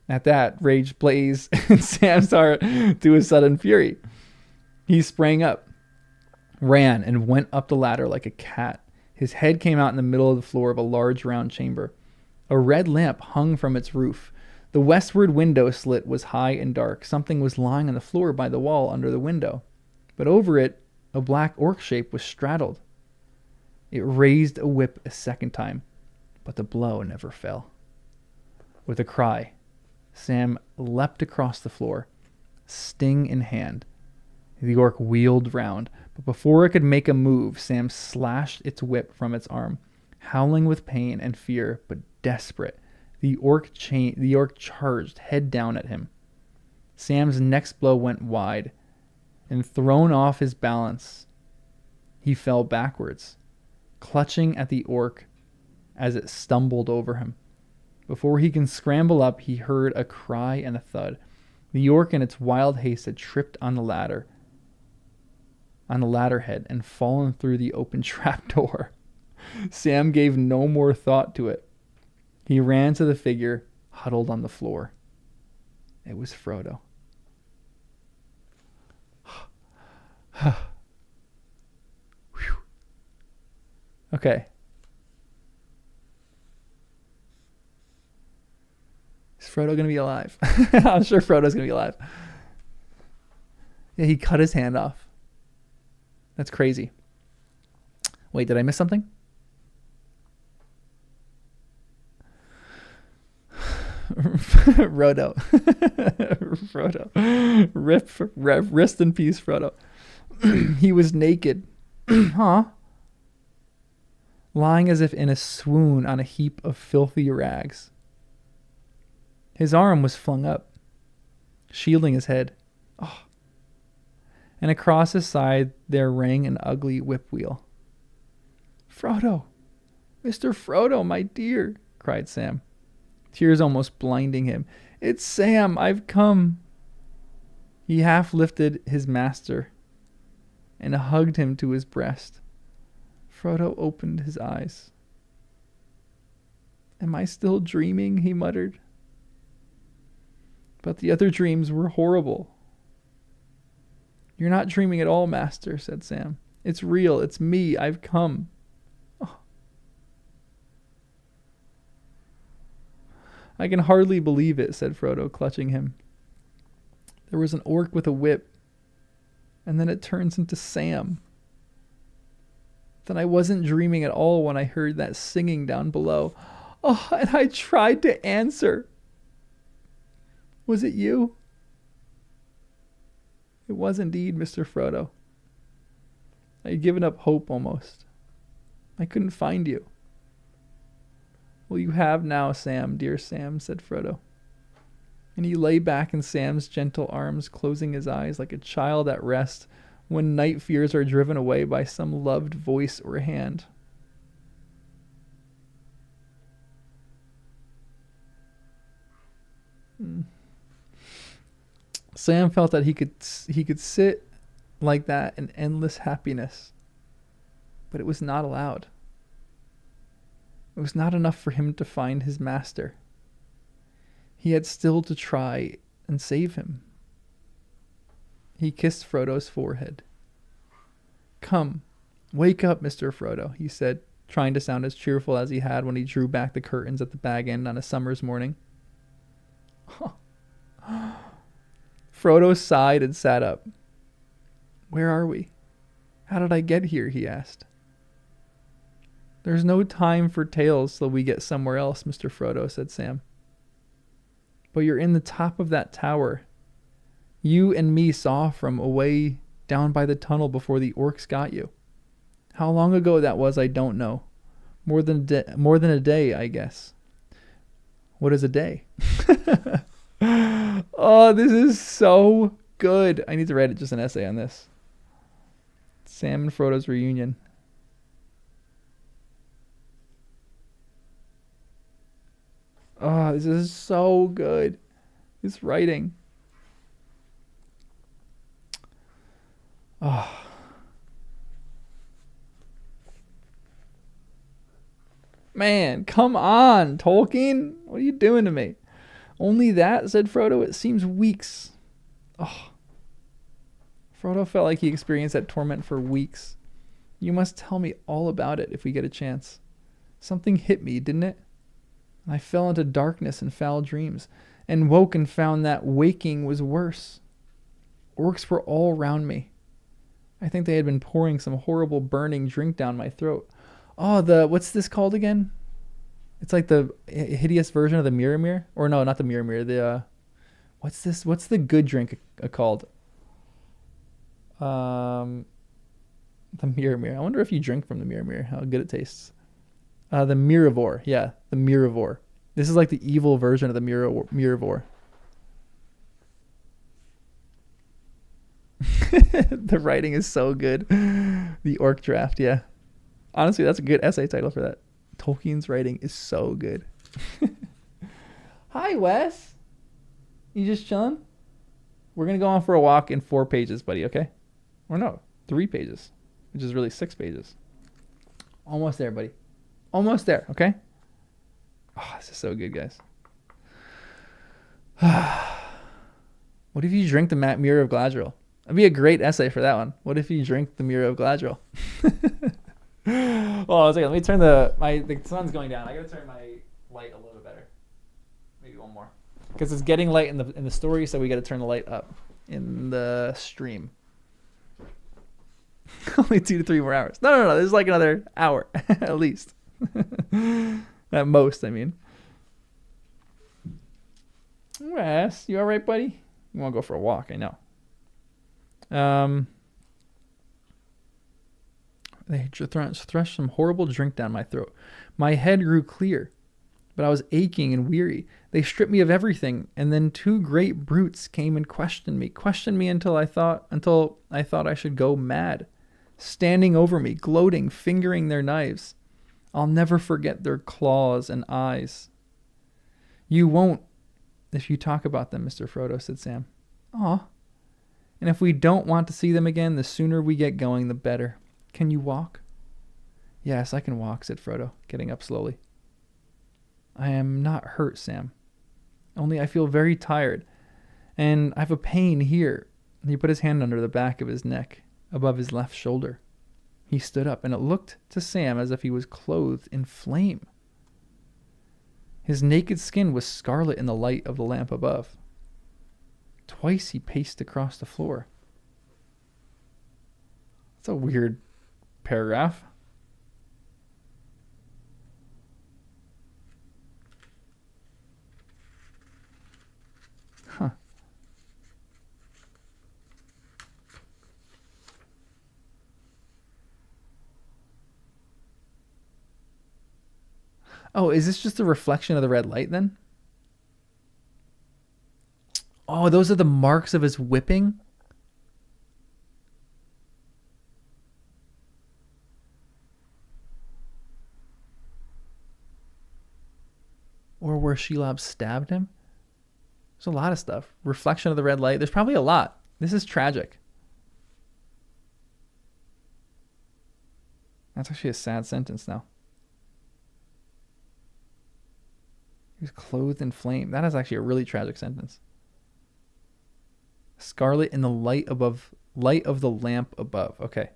Speaker 2: At that, rage blazed in Sam's heart to a sudden fury. He sprang up, ran, and went up the ladder like a cat. His head came out in the middle of the floor of a large round chamber. A red lamp hung from its roof. The westward window slit was high and dark. Something was lying on the floor by the wall under the window. But over it, a black orc shape was straddled. It raised a whip a second time, but the blow never fell. With a cry, Sam leapt across the floor, sting in hand. The orc wheeled round, but before it could make a move, Sam slashed its whip from its arm. Howling with pain and fear, but desperate, the orc charged head down at him. Sam's next blow went wide, and thrown off his balance, he fell backwards, clutching at the orc as it stumbled over him. Before he can scramble up, he heard a cry and a thud. The orc in its wild haste had tripped on the ladder head and fallen through the open trapdoor. Sam gave no more thought to it. He ran to the figure huddled on the floor. It was Frodo. Okay. Is Frodo going to be alive? I'm sure Frodo's going to be alive. Yeah, he cut his hand off. That's crazy. Wait, did I miss something? Frodo. Rest in peace, Frodo. He was naked. Huh? Lying as if in a swoon on a heap of filthy rags. His arm was flung up, shielding his head. Oh. And across his side there rang an ugly whip wheel. Frodo! Mr. Frodo, my dear! Cried Sam, tears almost blinding him. It's Sam! I've come! He half lifted his master and hugged him to his breast. Frodo opened his eyes. Am I still dreaming? He muttered. But the other dreams were horrible. You're not dreaming at all, Master, said Sam. It's real. It's me. I've come. Oh. I can hardly believe it, said Frodo, clutching him. There was an orc with a whip, and then it turns into Sam. Then I wasn't dreaming at all when I heard that singing down below. Oh, and I tried to answer. Was it you? It was indeed, Mr. Frodo. I had given up hope almost. I couldn't find you. Well, you have now, Sam, dear Sam, said Frodo. And he lay back in Sam's gentle arms, closing his eyes like a child at rest when night fears are driven away by some loved voice or hand. Sam felt that he could sit like that in endless happiness, but it was not allowed. It was not enough for him to find his master. He had still to try and save him. He kissed Frodo's forehead. Come, wake up, Mr. Frodo, he said, trying to sound as cheerful as he had when he drew back the curtains at the bag end on a summer's morning. Frodo sighed and sat up. Where are we? How did I get here? He asked. There's no time for tales till we get somewhere else, Mr. Frodo, said Sam. But you're in the top of that tower. You and me saw from away down by the tunnel before the orcs got you. How long ago that was, I don't know. More than a day, I guess. What is a day? Oh, this is so good. I need to write just an essay on this. Sam and Frodo's reunion. Oh, this is so good. His writing. Oh. Man, come on, Tolkien. What are you doing to me? Only that, said Frodo. It seems weeks. Oh. Frodo felt like he experienced that torment for weeks. You must tell me all about it if we get a chance. Something hit me, didn't it? I fell into darkness and foul dreams, and woke and found that waking was worse. Orcs were all round me. I think they had been pouring some horrible burning drink down my throat. Oh, what's this called again? It's like the hideous version of the Mirror. Or no, not the Mirror. What's this? What's the good drink called? The Mirror. I wonder if you drink from the Mirror, how good it tastes. The Mirrivore. Yeah, the Mirrivore. This is like the evil version of the Mirrivore. The writing is so good. The Orc Draft, yeah. Honestly, that's a good essay title for that. Tolkien's writing is so good. Hi, Wes. You just chilling? We're going to go on for a walk in 4 pages, buddy, okay? Or no, 3 pages, which is really 6 pages. Almost there, buddy. Almost there, okay? Oh, this is so good, guys. What if you drink the Mirror of Galadriel? That'd be a great essay for that one. What if you drink the Mirror of Galadriel? Well, a second. Let me turn the sun's going down. I gotta turn my light a little bit better. Maybe one more, because it's getting light in the story, so we gotta turn the light up in the stream. Only 2 to 3 more hours. No. There's like another hour at least. At most, I mean. Wes, you all right, buddy? You want to go for a walk? I know. They thrust some horrible drink down my throat. My head grew clear, but I was aching and weary. They stripped me of everything, and then 2 great brutes came and questioned me until I thought I should go mad, standing over me, gloating, fingering their knives. I'll never forget their claws and eyes. You won't if you talk about them, Mr. Frodo, said Sam. Aw. And if we don't want to see them again, the sooner we get going, the better. Can you walk? Yes, I can walk, said Frodo, getting up slowly. I am not hurt, Sam. Only I feel very tired, and I have a pain here. He put his hand under the back of his neck, above his left shoulder. He stood up, and it looked to Sam as if he was clothed in flame. His naked skin was scarlet in the light of the lamp above. Twice he paced across the floor. That's a weird paragraph. Huh. Oh, is this just a reflection of the red light then? Oh, those are the marks of his whipping? Or where Shelob stabbed him? There's a lot of stuff. Reflection of the red light. There's probably a lot. This is tragic. That's actually a sad sentence now. He was clothed in flame. That is actually a really tragic sentence. Scarlet in the light of the lamp above. Okay.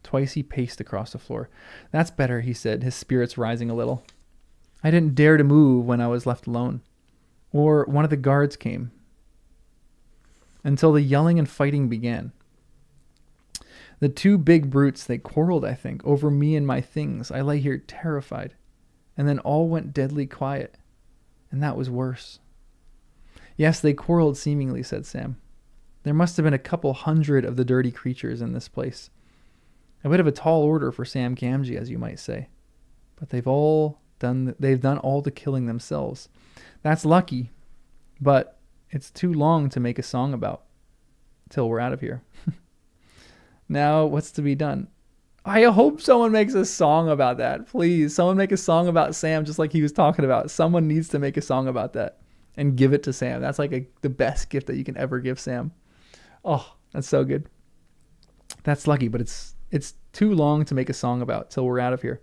Speaker 2: Twice he paced across the floor. That's better, he said, his spirits rising a little. I didn't dare to move when I was left alone. Or one of the guards came. Until the yelling and fighting began. The 2 big brutes, they quarreled, I think, over me and my things. I lay here terrified. And then all went deadly quiet. And that was worse. Yes, they quarreled seemingly, said Sam. There must have been a couple hundred of the dirty creatures in this place. A bit of a tall order for Sam Gamgee, as you might say. But they've done all the killing themselves. That's lucky, but it's too long to make a song about till we're out of here. Now, what's to be done? I hope someone makes a song about that. Please, someone make a song about Sam just like he was talking about. Someone needs to make a song about that. and give it to Sam. That's like the best gift that you can ever give Sam. Oh, that's so good. That's lucky, but it's too long to make a song about till we're out of here.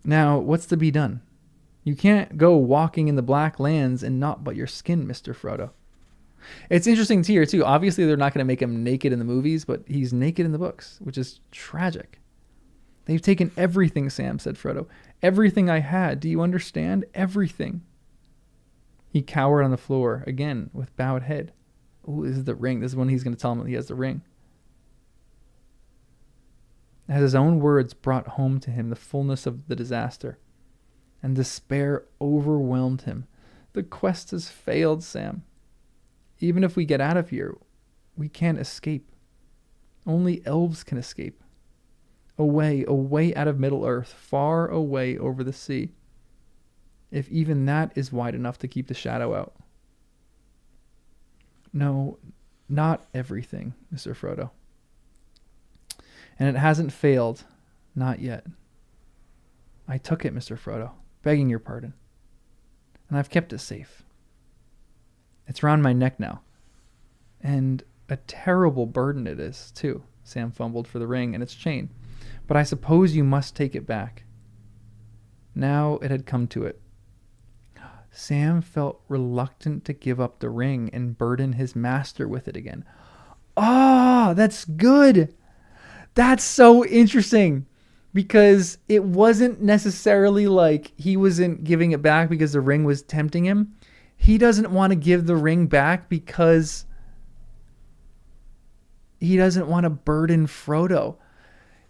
Speaker 2: Now, what's to be done? You can't go walking in the black lands and not but your skin, Mr. Frodo. It's interesting here, too. Obviously, they're not going to make him naked in the movies, but he's naked in the books, which is tragic. They've taken everything, Sam, said Frodo. Everything I had. Do you understand? Everything. He cowered on the floor, again, with bowed head. Ooh, this is the ring. This is when he's going to tell him that he has the ring. As his own words brought home to him the fullness of the disaster, and despair overwhelmed him. The quest has failed, Sam. Even if we get out of here, we can't escape. Only elves can escape. Away out of Middle-earth, far away over the sea. If even that is wide enough to keep the shadow out. No, not everything, Mr. Frodo. And it hasn't failed, not yet. I took it, Mr. Frodo, begging your pardon. And I've kept it safe. It's round my neck now. And a terrible burden it is, too. Sam fumbled for the ring and its chain. But I suppose you must take it back. Now it had come to it. Sam felt reluctant to give up the ring and burden his master with it again. Ah, that's good. That's so interesting, because it wasn't necessarily like he wasn't giving it back because the ring was tempting him. He doesn't want to give the ring back because he doesn't want to burden Frodo.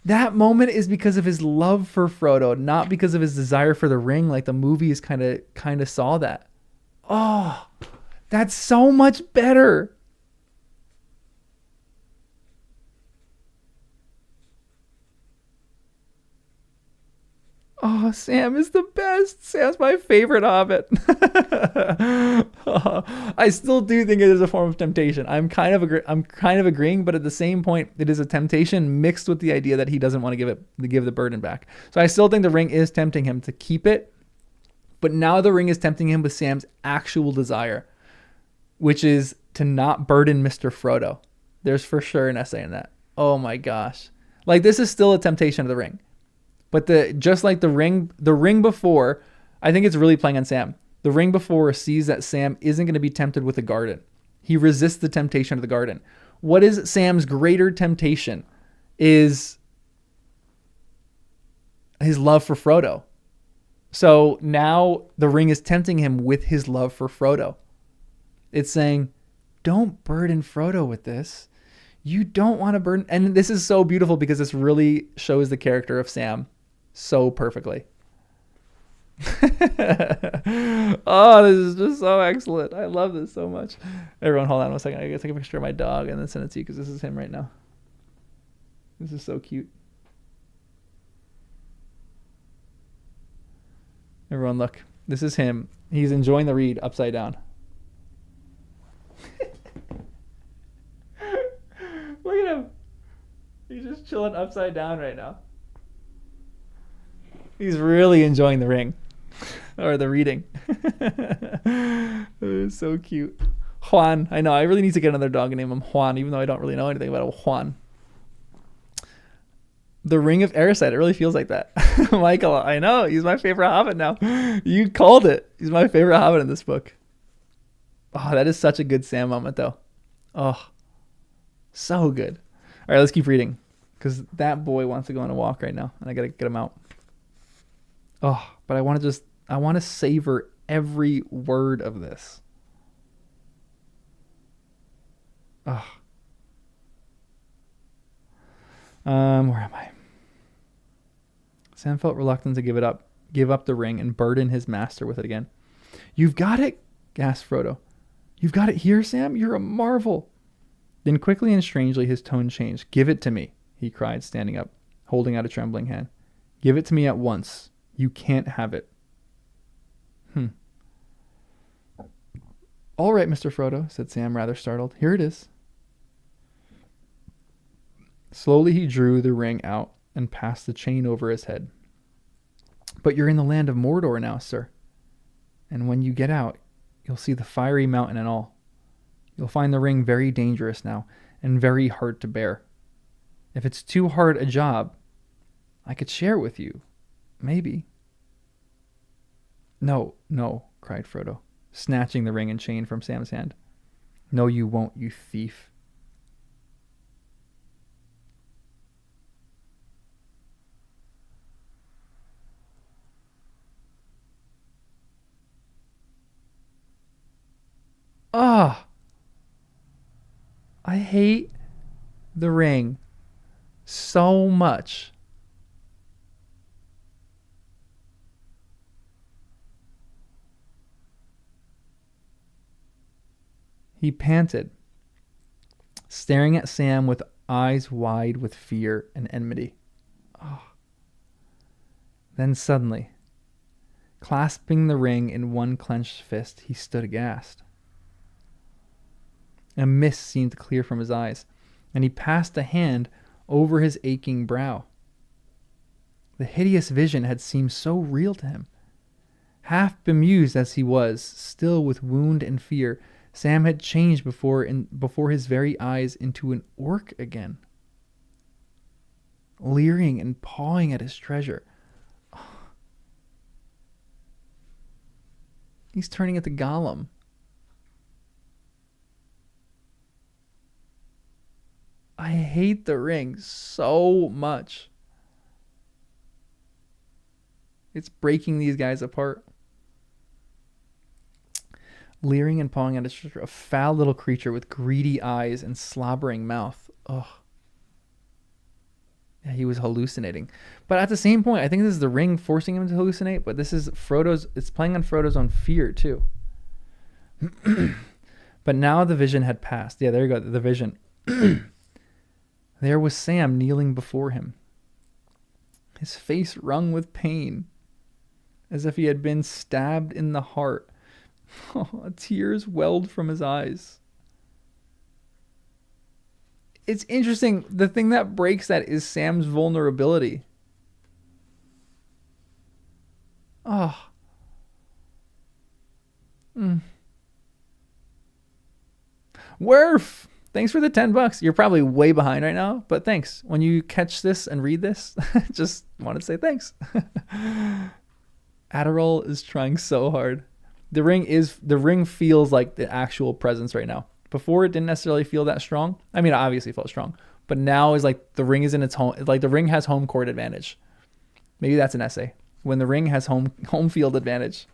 Speaker 2: That moment is because of his love for Frodo, not because of his desire for the ring, like the movies kind of saw that. Oh, that's so much better. Oh, Sam is the best. Sam's my favorite Hobbit. I still do think it is a form of temptation. I'm kind of agreeing, but at the same point, it is a temptation mixed with the idea that he doesn't want to give the burden back. So I still think the ring is tempting him to keep it, but now the ring is tempting him with Sam's actual desire, which is to not burden Mr. Frodo. There's for sure an essay in that. Oh my gosh. Like, this is still a temptation of the ring. But just like the ring before, I think it's really playing on Sam. The ring before sees that Sam isn't going to be tempted with the garden. He resists the temptation of the garden. What is Sam's greater temptation is his love for Frodo. So now the ring is tempting him with his love for Frodo. It's saying, don't burden Frodo with this. You don't want to burden. And this is so beautiful because this really shows the character of Sam so perfectly. Oh, this is just so excellent. I love this so much. Everyone, hold on one second. I gotta take a picture of my dog and then send it to you because this is him right now. This is so cute. Everyone, look. This is him. He's enjoying the read upside down. Look at him. He's just chilling upside down right now. He's really enjoying the ring. Or the reading. It's so cute. Juan. I know. I really need to get another dog and name him Juan, even though I don't really know anything about Juan. The Ring of Erised. It really feels like that. Michael, I know. He's my favorite Hobbit now. You called it. He's my favorite Hobbit in this book. Oh, that is such a good Sam moment, though. Oh, so good. All right, let's keep reading. Because that boy wants to go on a walk right now. And I got to get him out. Oh, but I want to savor every word of this. Oh. Where am I? Sam felt reluctant to give up the ring and burden his master with it again. You've got it, gasped Frodo. You've got it here, Sam? You're a marvel. Then quickly and strangely his tone changed. Give it to me, he cried, standing up, holding out a trembling hand. Give it to me at once. You can't have it. All right, Mr. Frodo, said Sam, rather startled. Here it is. Slowly he drew the ring out and passed the chain over his head. But you're in the land of Mordor now, sir. And when you get out, You'll see the fiery mountain and all. You'll find the ring very dangerous now, and very hard to bear. If it's too hard a job, I could share it with you. Maybe. No, no, cried Frodo, snatching the ring and chain from Sam's hand. No, you won't, you thief. Ah! I hate the ring so much. He panted, staring at Sam with eyes wide with fear and enmity. Oh. Then suddenly, clasping the ring in one clenched fist, he stood aghast. A mist seemed to clear from his eyes, and he passed a hand over his aching brow. The hideous vision had seemed so real to him. Half bemused as he was, still with wound and fear, Sam had changed before his very eyes into an orc again, leering and pawing at his treasure. He's turning into Gollum. I hate the ring so much. It's breaking these guys apart. Leering and pawing at his treasure, a foul little creature with greedy eyes and slobbering mouth. Ugh. Yeah, he was hallucinating. But at the same point, I think this is the ring forcing him to hallucinate, but this is it's playing on Frodo's own fear too. But now the vision had passed. Yeah, there you go, the vision. There was Sam kneeling before him, his face wrung with pain, as if he had been stabbed in the heart. Oh, tears welled from his eyes. It's interesting. The thing that breaks that is Sam's vulnerability. Oh. Werf! Thanks for the $10. You're probably way behind right now, but thanks. When you catch this and read this, just want to say thanks. Adderall is trying so hard. The ring feels like the actual presence right now. Before it didn't necessarily feel that strong. I mean, it obviously felt strong, but now is like the ring is in its home. Like the ring has home court advantage. Maybe that's an essay. When the ring has home field advantage.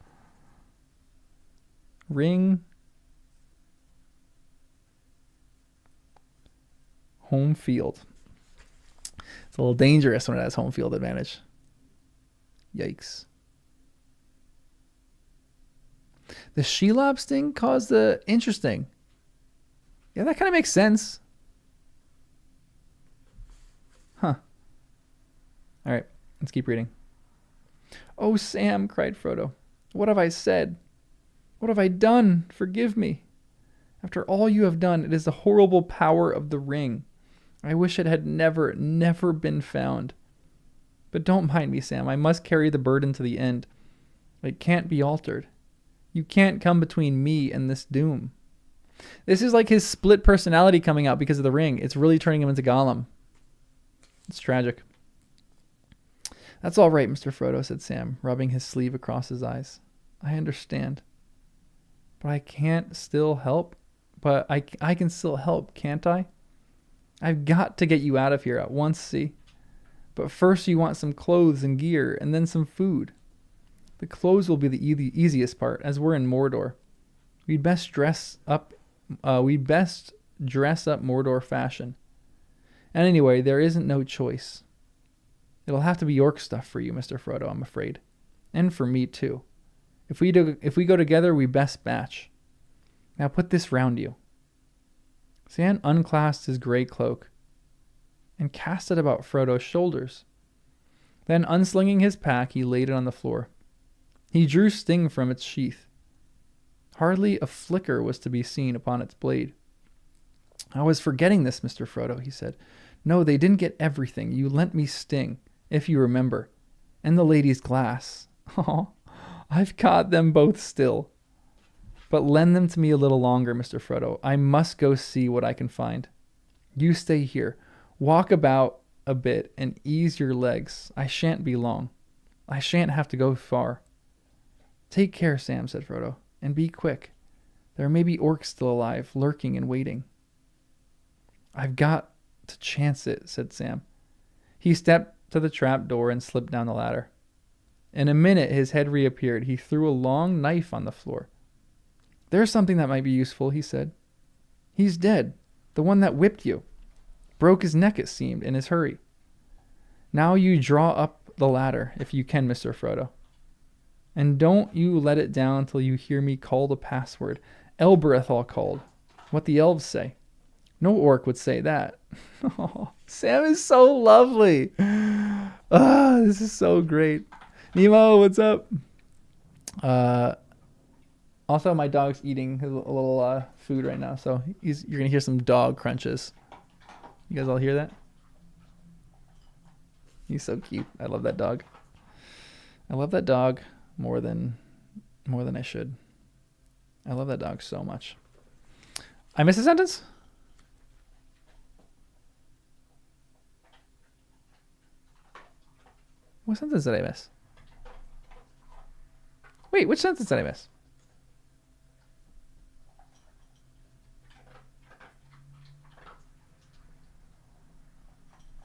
Speaker 2: Ring. Home field. It's a little dangerous when it has home field advantage. Yikes. The Shelob sting caused the... Interesting. Yeah, that kind of makes sense. Huh. All right, let's keep reading. Oh, Sam, cried Frodo. What have I said? What have I done? Forgive me. After all you have done, it is the horrible power of the ring. I wish it had never been found. But don't mind me, Sam. I must carry the burden to the end. It can't be altered. You can't come between me and this doom. This is like his split personality coming out because of the ring. It's really turning him into Gollum. It's tragic. That's all right, Mr. Frodo, said Sam, rubbing his sleeve across his eyes. I understand. But I can't still help. But I can still help, can't I? I've got to get you out of here at once, see? But first you want some clothes and gear, and then some food. The clothes will be the easiest part, as we're in Mordor. We'd best dress up Mordor fashion. And anyway, there isn't no choice. It'll have to be York stuff for you, Mr. Frodo, I'm afraid. And for me, too. If we go together, we best match. Now put this round you. Sam unclasped his gray cloak and cast it about Frodo's shoulders. Then, unslinging his pack, he laid it on the floor. He drew Sting from its sheath. Hardly a flicker was to be seen upon its blade. I was forgetting this, Mr. Frodo, he said. No, they didn't get everything. You lent me Sting, if you remember, and the lady's glass. Oh, I've got them both still. But lend them to me a little longer, Mr. Frodo. I must go see what I can find. You stay here. Walk about a bit and ease your legs. I shan't be long. I shan't have to go far. Take care, Sam, said Frodo, and be quick. There may be orcs still alive, lurking and waiting. I've got to chance it, said Sam. He stepped to the trap door and slipped down the ladder. In a minute, his head reappeared. He threw a long knife on the floor. There's something that might be useful, he said. He's dead. The one that whipped you. Broke his neck, it seemed, in his hurry. Now you draw up the ladder, if you can, Mr. Frodo. And don't you let it down till you hear me call the password. Elberethal called. What the elves say. No orc would say that. Oh, Sam is so lovely. This is so great. Nemo, what's up? Also, my dog's eating a little food right now, so you're going to hear some dog crunches. You guys all hear that? He's so cute. I love that dog. I love that dog more than I should. I love that dog so much. I missed a sentence? What sentence did I miss? Wait, which sentence did I miss?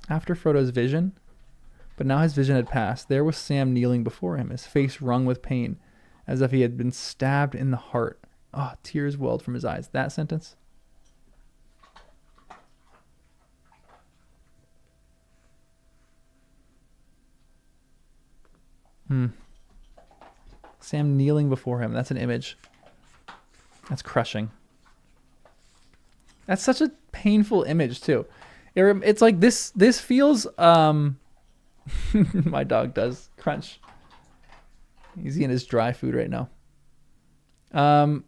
Speaker 2: After Frodo's vision, but now his vision had passed, there was Sam kneeling before him, his face wrung with pain, as if he had been stabbed in the heart. Ah, oh, tears welled from his eyes. That sentence? Sam kneeling before him. That's an image. That's crushing. That's such a painful image, too. It's like this feels... my dog does crunch. He's eating his dry food right now. I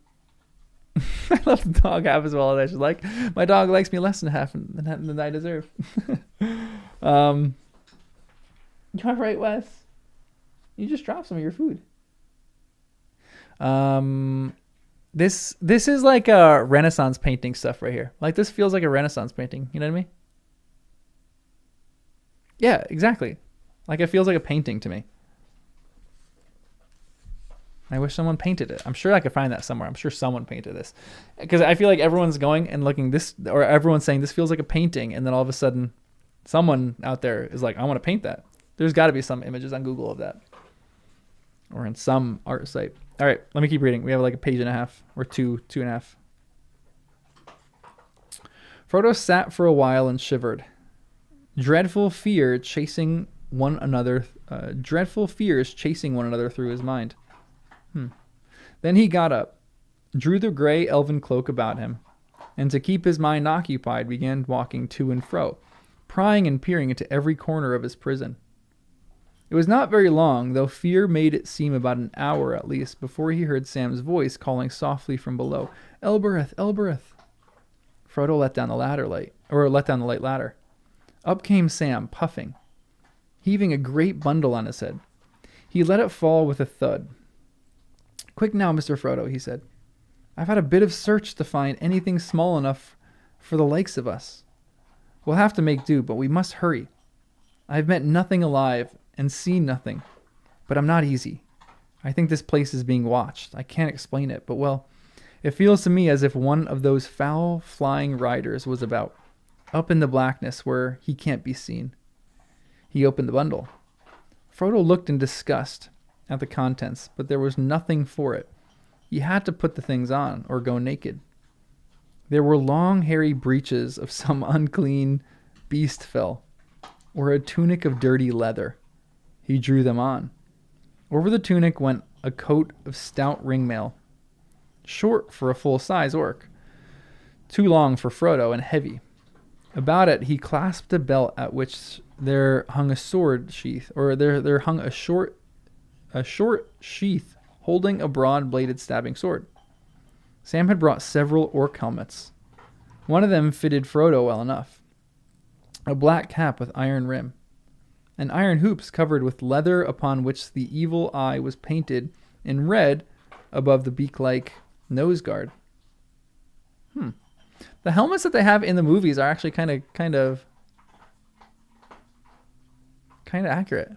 Speaker 2: love the dog half as well as I should like. My dog likes me less than half than I deserve. You all right, Wes? You just dropped some of your food. This is like a Renaissance painting stuff right here. Like this feels like a Renaissance painting. You know what I mean? Yeah, exactly. Like it feels like a painting to me. I wish someone painted it. I'm sure I could find that somewhere. I'm sure someone painted this. Because I feel like everyone's going and looking this, or everyone's saying this feels like a painting, and then all of a sudden someone out there is like, I want to paint that. There's got to be some images on Google of that. Or in some art site. All right, let me keep reading. We have like a page and a half, or two and a half. Frodo sat for a while and shivered. Dreadful fears chasing one another through his mind. Then he got up, drew the gray elven cloak about him, and to keep his mind occupied began walking to and fro, prying and peering into every corner of his prison. It was not very long, though fear made it seem about an hour at least, before he heard Sam's voice calling softly from below, "Elbereth, Elbereth!" Frodo let down the light ladder. Up came Sam, puffing, heaving a great bundle on his head. He let it fall with a thud. "Quick now, Mr. Frodo," he said. "I've had a bit of search to find anything small enough for the likes of us. We'll have to make do, but we must hurry. I've met nothing alive and seen nothing, but I'm not easy. I think this place is being watched. I can't explain it, but well, it feels to me as if one of those foul flying riders was about, up in the blackness where he can't be seen." He opened the bundle. Frodo looked in disgust at the contents, but there was nothing for it. He had to put the things on or go naked. There were long hairy breeches of some unclean beast fell, or a tunic of dirty leather. He drew them on. Over the tunic went a coat of stout ringmail, short for a full-size orc, too long for Frodo and heavy. About it he clasped a belt at which there hung a sword sheath, or there hung a short sheath holding a broad-bladed stabbing sword. Sam had brought several orc helmets. One of them fitted Frodo well enough. A black cap with iron rim, and iron hoops covered with leather upon which the evil eye was painted in red above the beak-like Nose guard. The helmets that they have in the movies are actually kind of accurate.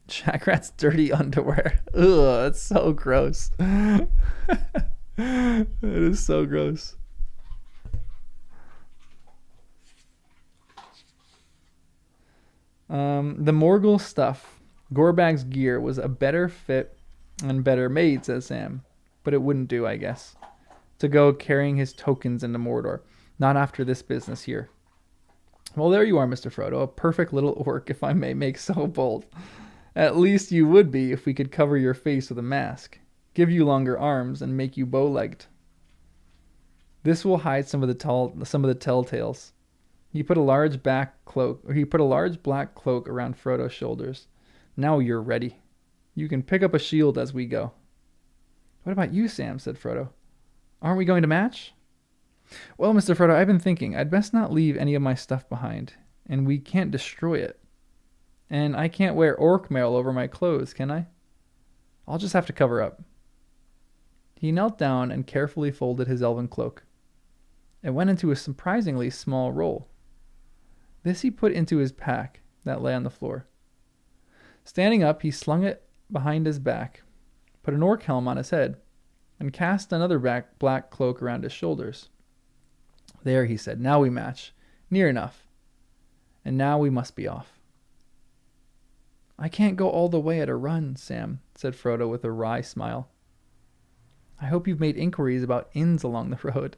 Speaker 2: Shagrat's dirty underwear. Ugh, that's so gross. It is so gross. The Morgul stuff. Gorbag's gear was a better fit and better made, says Sam. But it wouldn't do, I guess, to go carrying his tokens into Mordor. Not after this business here. Well, there you are, Mr. Frodo. A perfect little orc, if I may make so bold. At least you would be if we could cover your face with a mask, give you longer arms, and make you bow-legged. This will hide some of the telltales. He put a large black cloak around Frodo's shoulders. Now you're ready. You can pick up a shield as we go. What about you, Sam? Said Frodo. Aren't we going to match? Well, Mr. Frodo, I've been thinking I'd best not leave any of my stuff behind, and we can't destroy it. And I can't wear orc mail over my clothes, can I? I'll just have to cover up. He knelt down and carefully folded his elven cloak. It went into a surprisingly small roll. This he put into his pack that lay on the floor. Standing up, he slung it behind his back, put an orc helm on his head, and cast another black cloak around his shoulders. There, he said, now we match. Near enough. And now we must be off. I can't go all the way at a run, Sam, said Frodo with a wry smile. I hope you've made inquiries about inns along the road.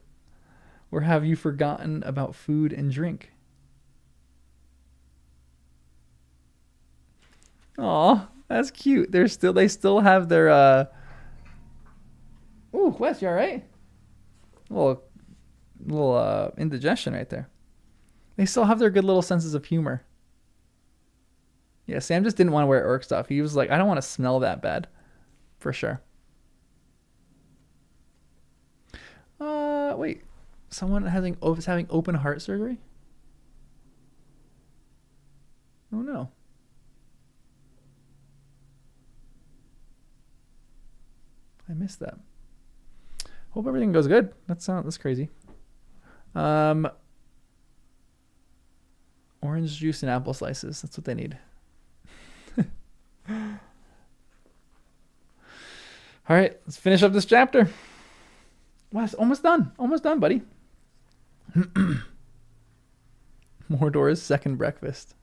Speaker 2: Or have you forgotten about food and drink? Aw, that's cute. They still have their Ooh, Wes, you alright? Little indigestion right there. They still have their good little senses of humor. Yeah, Sam just didn't want to wear orc stuff. He was like, I don't want to smell that bad. For sure. Wait. Someone is having open heart surgery? Oh no. I missed that. Hope everything goes good. That's crazy. Orange juice and apple slices. That's what they need. All right, let's finish up this chapter. Well, it's almost done. Almost done, buddy. Mordor's second breakfast.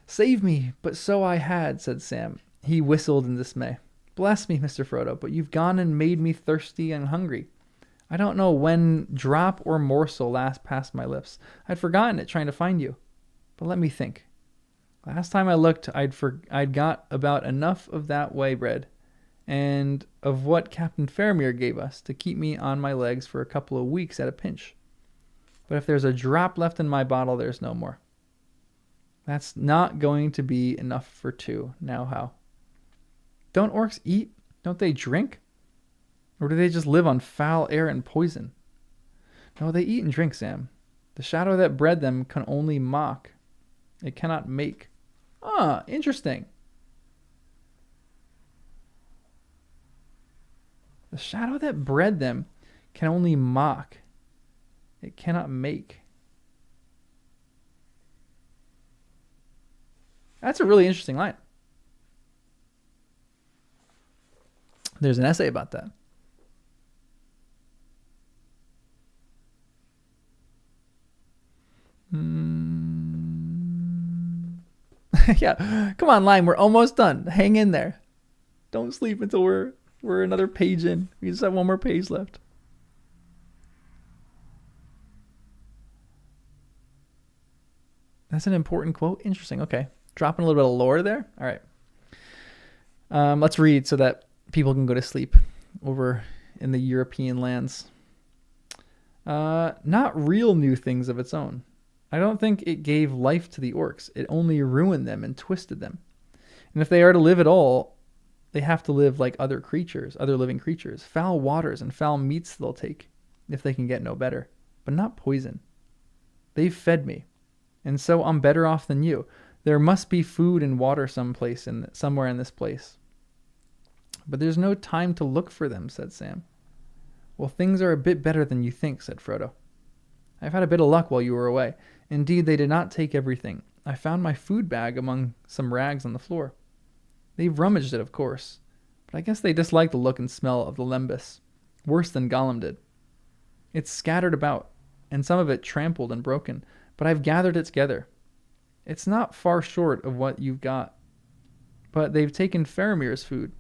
Speaker 2: Save me, but so I had, said Sam. He whistled in dismay. Bless me, Mr. Frodo, but you've gone and made me thirsty and hungry. I don't know when drop or morsel last passed my lips. I'd forgotten it trying to find you. But let me think. Last time I looked, I'd got about enough of that whey bread and of what Captain Faramir gave us to keep me on my legs for a couple of weeks at a pinch. But if there's a drop left in my bottle, there's no more. That's not going to be enough for two. Now how? Don't orcs eat? Don't they drink? Or do they just live on foul air and poison? No, they eat and drink, Sam. The shadow that bred them can only mock. It cannot make. Ah, interesting. The shadow that bred them can only mock. It cannot make. That's a really interesting line. There's an essay about that. Yeah, come on, line. We're almost done. Hang in there. Don't sleep until we're another page in. We just have one more page left. That's an important quote. Interesting. Okay, dropping a little bit of lore there. All right. Let's read so that people can go to sleep over in the European lands. Not real new things of its own. I don't think it gave life to the orcs. It only ruined them and twisted them. And if they are to live at all, they have to live like other creatures, other living creatures. Foul waters and foul meats they'll take, if they can get no better. But not poison. They've fed me, and so I'm better off than you. There must be food and water somewhere in this place. But there's no time to look for them, said Sam. Well, things are a bit better than you think, said Frodo. I've had a bit of luck while you were away. Indeed, they did not take everything. I found my food bag among some rags on the floor. They've rummaged it, of course, but I guess they dislike the look and smell of the lembas, worse than Gollum did. It's scattered about, and some of it trampled and broken, but I've gathered it together. It's not far short of what you've got, but they've taken Faramir's food,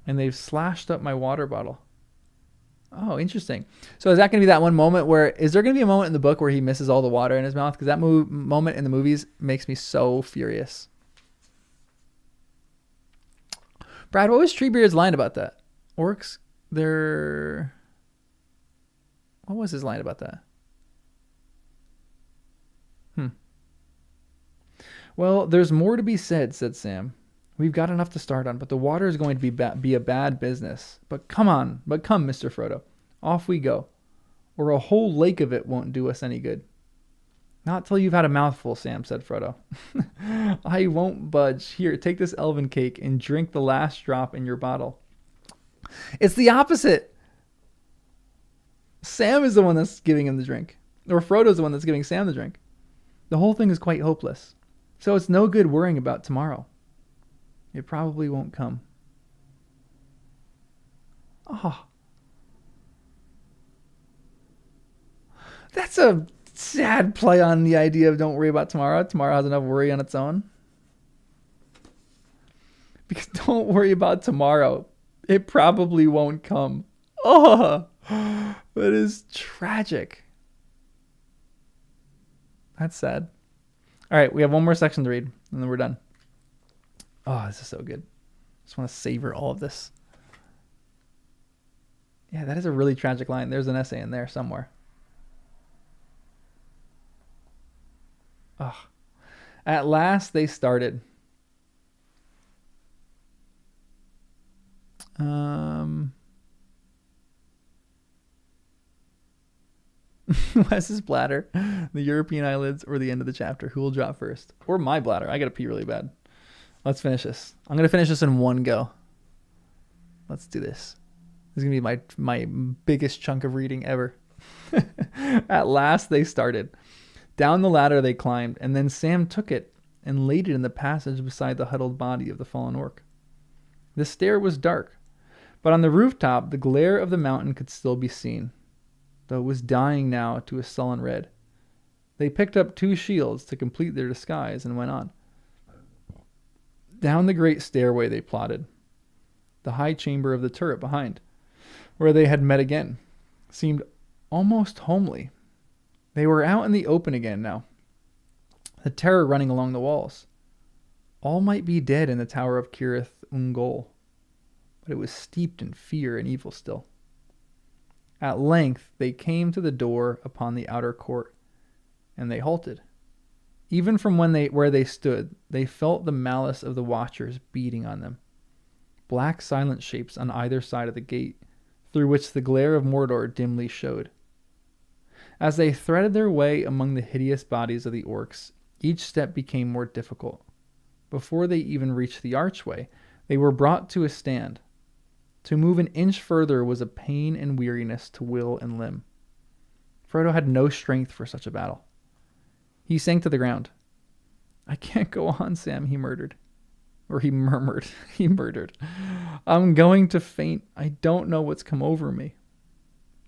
Speaker 2: and they've slashed up my water bottle. Oh, interesting. So is that going to be that one moment where, is there going to be a moment in the book where he misses all the water in his mouth? Because that moment in the movies makes me so furious. Brad, what was Treebeard's line about that? Orcs, they're... What was his line about that? Well, there's more to be said, said Sam. We've got enough to start on, but the water is going to be a bad business. But come, Mr. Frodo. Off we go. Or a whole lake of it won't do us any good. Not till you've had a mouthful, Sam, said Frodo. I won't budge. Here, take this elven cake and drink the last drop in your bottle. It's the opposite. Sam is the one that's giving him the drink. Or Frodo's the one that's giving Sam the drink. The whole thing is quite hopeless. So it's no good worrying about tomorrow. It probably won't come. Oh. That's a sad play on the idea of don't worry about tomorrow. Tomorrow has enough worry on its own. Because don't worry about tomorrow. It probably won't come. Oh, that is tragic. That's sad. All right, we have one more section to read, and then we're done. Oh, this is so good. Just want to savor all of this. Yeah, that is a really tragic line. There's an essay in there somewhere. Oh. At last they started. Wes's bladder, the European eyelids, or the end of the chapter? Who will drop first? Or my bladder. I gotta pee really bad. Let's finish this. I'm gonna finish this in one go. Let's do this. This is gonna be my biggest chunk of reading ever. At last they started. Down the ladder they climbed, and then Sam took it and laid it in the passage beside the huddled body of the fallen orc. The stair was dark, but on the rooftop the glare of the mountain could still be seen, though it was dying now to a sullen red. They picked up 2 shields to complete their disguise and went on. Down the great stairway they plodded. The high chamber of the turret behind, where they had met again, seemed almost homely. They were out in the open again now, the terror running along the walls. All might be dead in the tower of Cirith Ungol, but it was steeped in fear and evil still. At length they came to the door upon the outer court, and they halted. Even from where they stood, they felt the malice of the watchers beating on them. Black silent shapes on either side of the gate, through which the glare of Mordor dimly showed. As they threaded their way among the hideous bodies of the orcs, each step became more difficult. Before they even reached the archway, they were brought to a stand. To move an inch further was a pain and weariness to will and limb. Frodo had no strength for such a battle. He sank to the ground. I can't go on, Sam, he murmured. He murmured. I'm going to faint. I don't know what's come over me.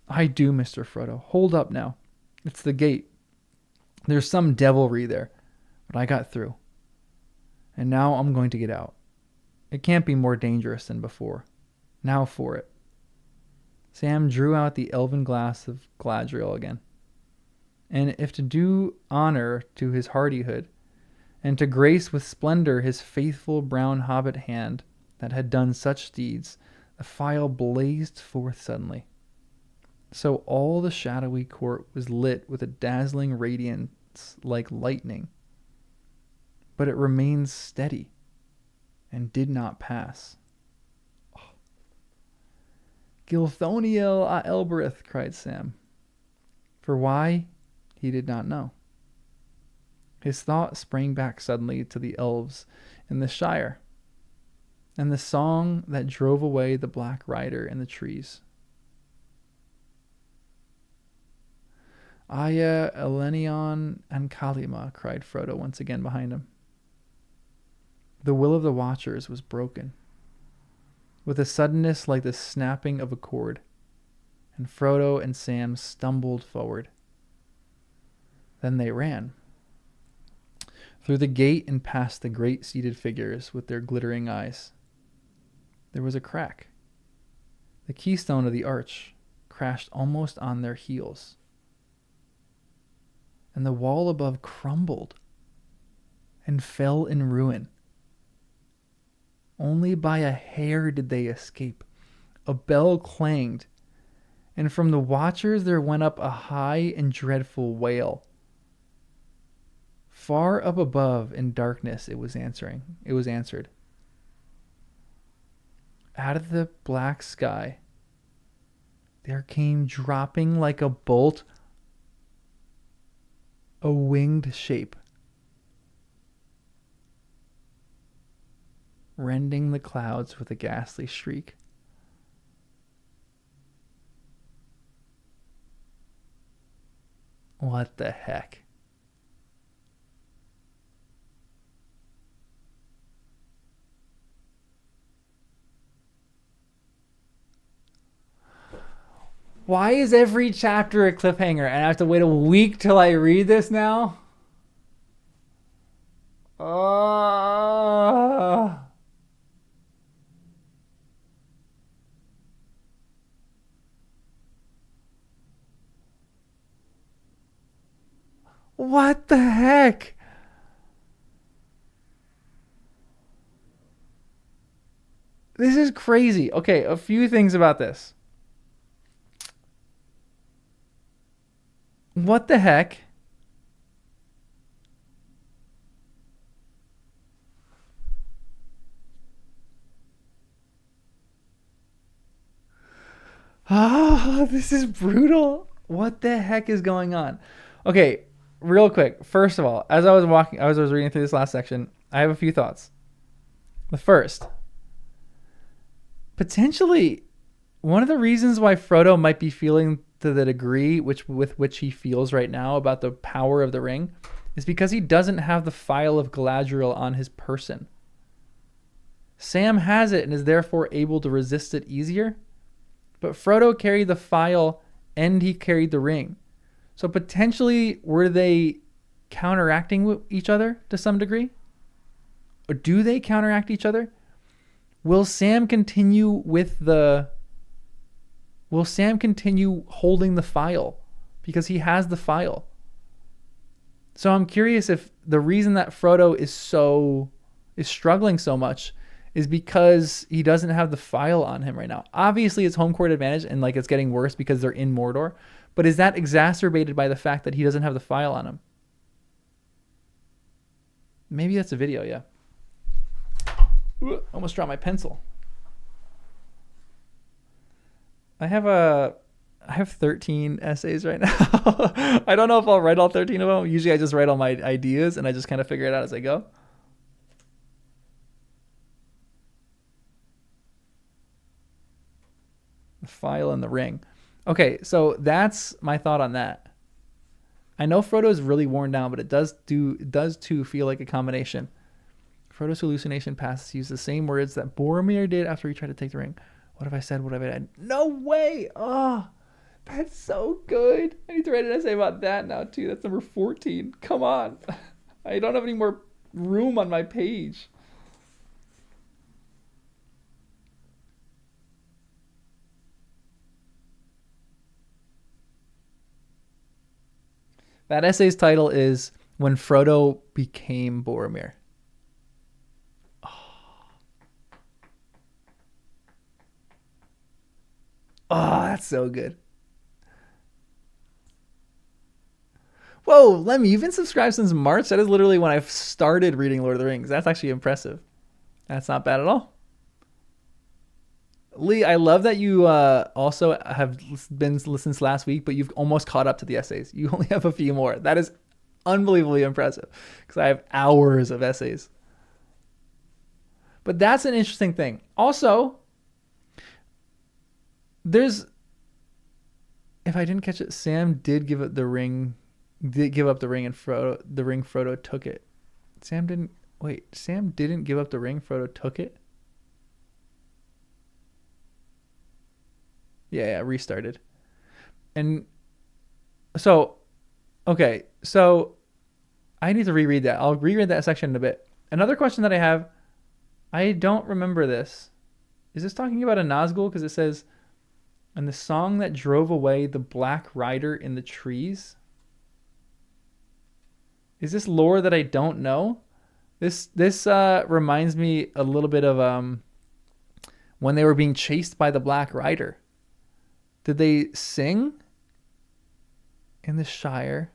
Speaker 2: I do, Mr. Frodo. Hold up now. It's the gate. There's some devilry there, but I got through. And now I'm going to get out. It can't be more dangerous than before. Now for it. Sam drew out the elven glass of Galadriel again. And if to do honor to his hardihood, and to grace with splendor his faithful brown hobbit hand that had done such deeds, the phial blazed forth suddenly. So all the shadowy court was lit with a dazzling radiance like lightning. But it remained steady and did not pass. Oh. Gilthoniel a Elbereth, cried Sam. For why, he did not know. His thought sprang back suddenly to the elves in the Shire. and the song that drove away the black rider in the trees. Aya, Elenion, and Kalima, cried Frodo once again behind him. The will of the Watchers was broken, with a suddenness like the snapping of a cord, and Frodo and Sam stumbled forward. Then they ran. Through the gate and past the great seated figures with their glittering eyes. There was a crack. The keystone of the arch crashed almost on their heels. And the wall above crumbled and fell in ruin. Only by a hair did they escape. A bell clanged, and from the Watchers there went up a high and dreadful wail. Far up above in darkness it was answered. Out of the black sky there came dropping like a bolt a winged shape, rending the clouds with a ghastly shriek. What the heck? Why is every chapter a cliffhanger and I have to wait a week till I read this now? What the heck? This is crazy. Okay, a few things about this. What the heck? Oh, this is brutal. What the heck is going on? Okay, real quick. First of all, as I was reading through this last section, I have a few thoughts. The first, potentially, one of the reasons why Frodo might be feeling to the degree with which he feels right now about the power of the ring is because he doesn't have the phial of Galadriel on his person. Sam has it and is therefore able to resist it easier, but Frodo carried the phial and he carried the ring. So potentially, were they counteracting with each other to some degree? Or do they counteract each other? Will Sam continue holding the phial because he has the phial? So I'm curious if the reason that Frodo is struggling so much is because he doesn't have the phial on him right now. Obviously, it's home court advantage and like it's getting worse because they're in Mordor. But is that exacerbated by the fact that he doesn't have the phial on him? Maybe that's a video, yeah. Ooh, almost dropped my pencil. I have 13 essays right now. I don't know if I'll write all 13 of them. Usually I just write all my ideas and I just kind of figure it out as I go. The phial and the ring. Okay, so that's my thought on that. I know Frodo is really worn down, but it does too feel like a combination. Frodo's hallucination passes use the same words that Boromir did after he tried to take the ring. What have I said? What have I done? No way! Oh, that's so good. I need to write an essay about that now too. That's number 14. Come on. I don't have any more room on my page. That essay's title is When Frodo Became Boromir. Oh, that's so good. Whoa, Lemmy, you've been subscribed since March? That is literally when I started reading Lord of the Rings. That's actually impressive. That's not bad at all. Lee, I love that you also have been listening since last week, but you've almost caught up to the essays. You only have a few more. That is unbelievably impressive because I have hours of essays. But that's an interesting thing. Also, there's, if I didn't catch it, Sam did give up the ring, and Frodo took it. Sam didn't give up the ring, Frodo took it? Yeah, restarted. And so, okay, so I need to reread that. I'll reread that section in a bit. Another question that I have, I don't remember this. Is this talking about a Nazgul? Because it says, and the song that drove away the Black Rider in the trees. Is this lore that I don't know? This reminds me a little bit of when they were being chased by the Black Rider. Did they sing in the Shire?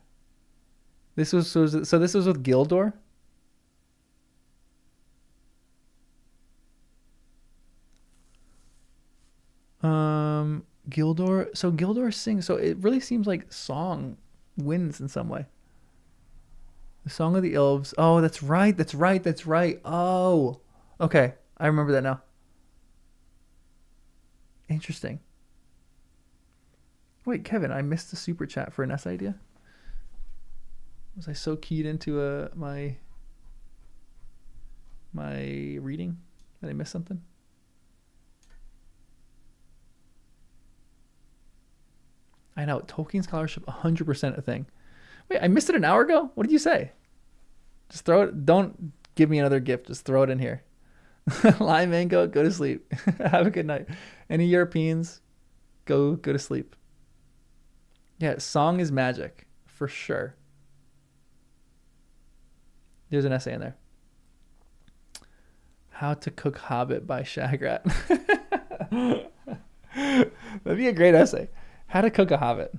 Speaker 2: This was with Gildor. Gildor. So Gildor sings. So it really seems like song wins in some way. The Song of the Elves. Oh, that's right. Oh, okay. I remember that now. Interesting. Wait, Kevin, I missed the super chat for a NES idea. Was I so keyed into my reading that I missed something? I know, Tolkien scholarship, 100% a thing. Wait, I missed it an hour ago? What did you say? Just throw it. Don't give me another gift. Just throw it in here. Lime mango, go to sleep. Have a good night. Any Europeans, go to sleep. Yeah, song is magic, for sure. There's an essay in there. How to Cook Hobbit by Shagrat. That'd be a great essay. How to cook a hobbit.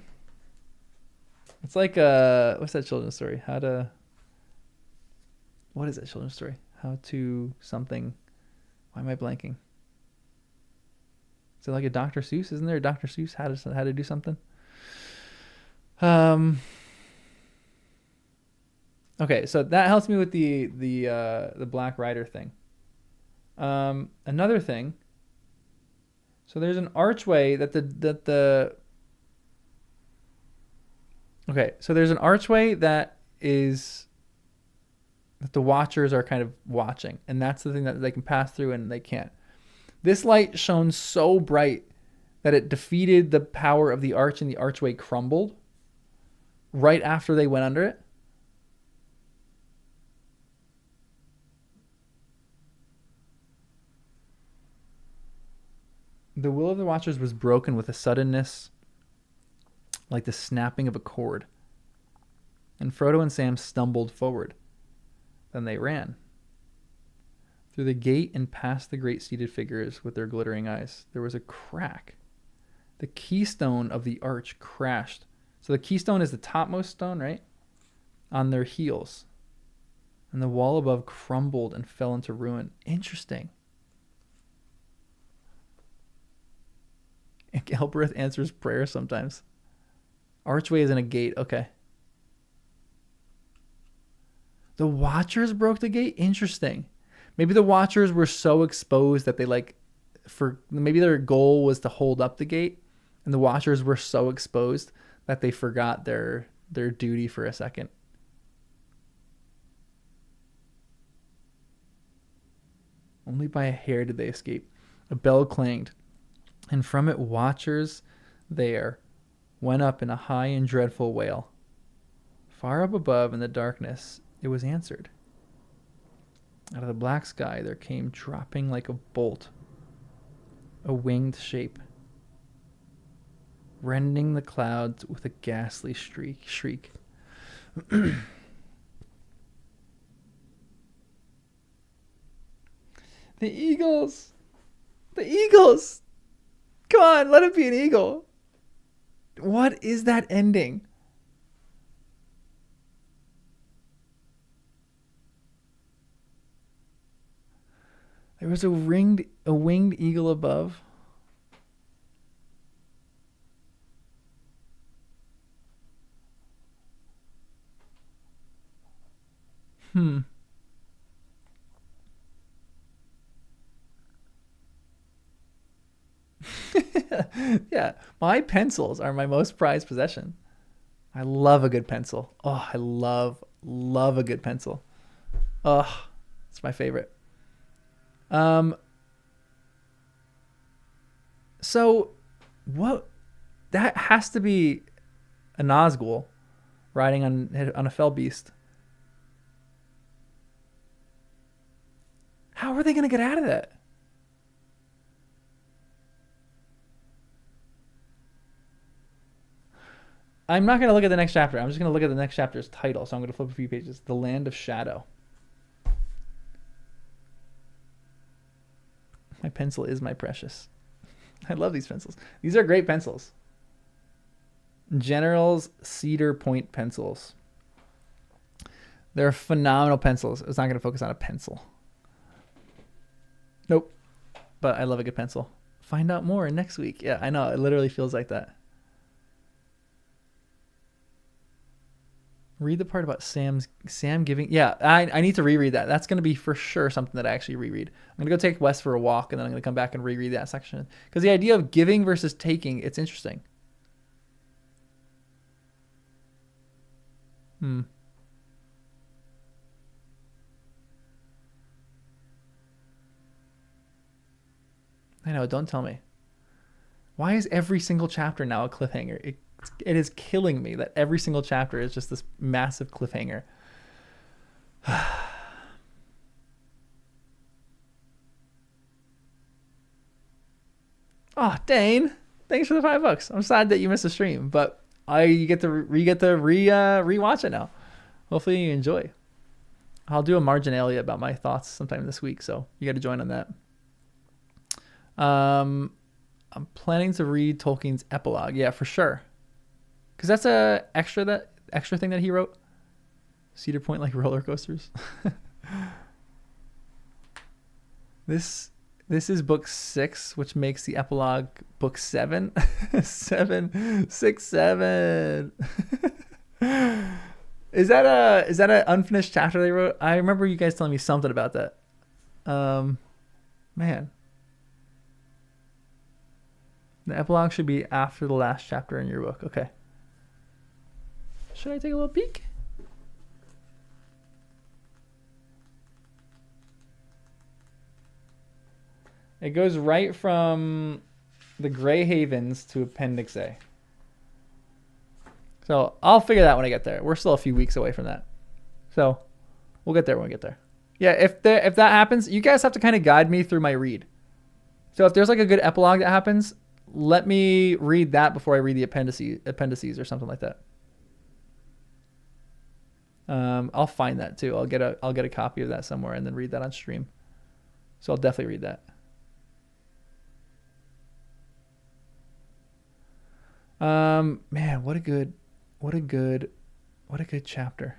Speaker 2: It's like what's that children's story? What is that children's story? How to something. Why am I blanking? Is it like a Dr. Seuss? Isn't there a Dr. Seuss? How to do something? Okay, so that helps me with the Black Rider thing. Another thing. So there's an archway Okay, so there's an archway that the Watchers are kind of watching, and that's the thing that they can pass through and they can't. This light shone so bright that it defeated the power of the arch, and the archway crumbled right after they went under it. The will of the Watchers was broken with a suddenness like the snapping of a cord. And Frodo and Sam stumbled forward. Then they ran. Through the gate and past the great seated figures with their glittering eyes, there was a crack. The keystone of the arch crashed. So the keystone is the topmost stone, right? On their heels. And the wall above crumbled and fell into ruin. Interesting. And Galbraith answers prayer sometimes. Archway is in a gate. Okay. The Watchers broke the gate? Interesting. Maybe the Watchers were so exposed that they maybe their goal was to hold up the gate, and the Watchers were so exposed that they forgot their duty for a second. Only by a hair did they escape. A bell clanged, and from it Watchers there went up in a high and dreadful wail. Far up above in the darkness it was answered. Out of the black sky there came dropping like a bolt a winged shape, rending the clouds with a ghastly shriek. The eagles! The eagles! Come on, let it be an eagle. What is that ending? There was a winged eagle above. Yeah, my pencils are my most prized possession. I love a good pencil. Oh, I love a good pencil. Oh, it's my favorite. Um, so what? That has to be a Nazgul riding on a fell beast. How are they gonna get out of that? I'm not gonna look at the next chapter. I'm just gonna look at the next chapter's title. So I'm gonna flip a few pages. The Land of Shadow. My pencil is my precious. I love these pencils. These are great pencils. General's Cedar Point pencils. They're phenomenal pencils. It's not going to focus on a pencil. Nope. But I love a good pencil. Find out more next week. Yeah, I know. It literally feels like that. Read the part about Sam giving. Yeah, I need to reread that. That's going to be for sure something that I actually reread. I'm going to go take Wes for a walk, and then I'm going to come back and reread that section. Because the idea of giving versus taking, it's interesting. I know, don't tell me. Why is every single chapter now a cliffhanger? It is killing me that every single chapter is just this massive cliffhanger. Oh, Dane, thanks for the $5. I'm sad that you missed the stream, but you get to rewatch it now. Hopefully you enjoy. I'll do a marginalia about my thoughts sometime this week, so you got to join on that. I'm planning to read Tolkien's epilogue. Yeah, for sure. Because that's a extra thing that he wrote. Cedar Point like roller coasters. This is book 6, which makes the epilogue book 7. 7, 6, 7. Is that an unfinished chapter they wrote? I remember you guys telling me something about that. Man. The epilogue should be after the last chapter in your book. Okay. Should I take a little peek? It goes right from the Grey Havens to Appendix A. So I'll figure that out when I get there. We're still a few weeks away from that. So we'll get there when we get there. Yeah, if that happens, you guys have to kind of guide me through my read. So if there's like a good epilogue that happens, let me read that before I read the appendices or something like that. I'll find that too. I'll get a copy of that somewhere and then read that on stream. So I'll definitely read that. Man, what a good chapter.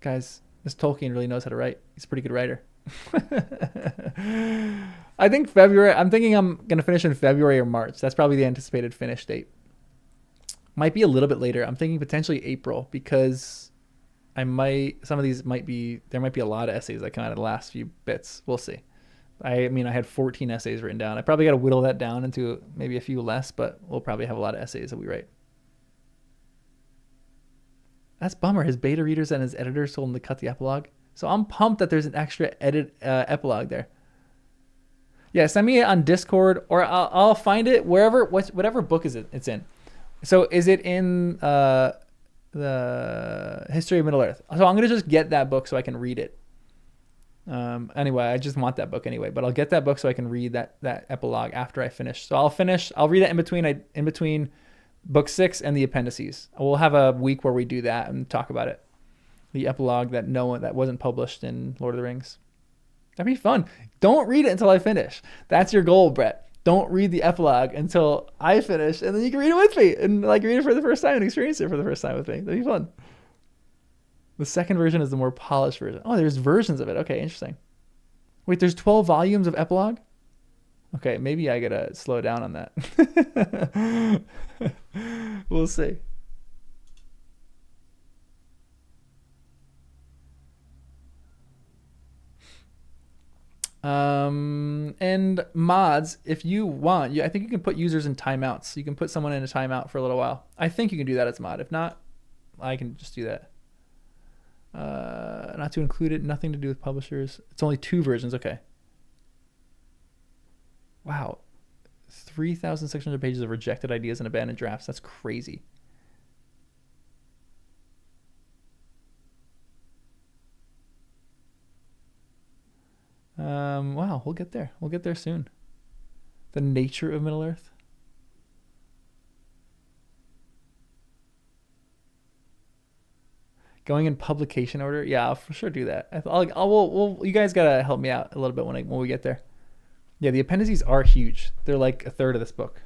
Speaker 2: Guys, this Tolkien really knows how to write. He's a pretty good writer. I think February. I'm thinking I'm gonna finish in February or March. That's probably the anticipated finish date. Might be a little bit later. I'm thinking potentially April because there might be a lot of essays that come out of the last few bits. We'll see. I mean, I had 14 essays written down. I probably got to whittle that down into maybe a few less, but we'll probably have a lot of essays that we write. That's bummer. His beta readers and his editors told him to cut the epilogue. So I'm pumped that there's an extra epilogue there. Yeah, send me it on Discord, or I'll find it whatever book it's in. So is it in the History of Middle Earth? So I'm gonna just get that book so I can read it. Anyway, I just want that book anyway, but I'll get that book so I can read that epilogue after I finish. So I'll read it in between book 6 and the appendices. We'll have a week where we do that and talk about it. The epilogue that wasn't published in Lord of the Rings. That'd be fun. Don't read it until I finish. That's your goal, Brett. Don't read the epilogue until I finish, and then you can read it with me and like read it for the first time and experience it for the first time with me. That'd be fun. The second version is the more polished version. Oh, there's versions of it. Okay, interesting. Wait, there's 12 volumes of epilogue? Okay, maybe I gotta slow down on that. We'll see. And mods, if you want, I think you can put users in timeouts. You can put someone in a timeout for a little while. I think you can do that as a mod. If not, I can just do that. Not to include it, nothing to do with publishers. It's only 2 versions. Okay. Wow. 3,600 pages of rejected ideas and abandoned drafts. That's crazy. Wow, we'll get there. We'll get there soon. The nature of Middle-earth. Going in publication order. Yeah, I'll for sure do that. You guys gotta help me out a little bit when we get there. Yeah, the appendices are huge. They're like a third of this book.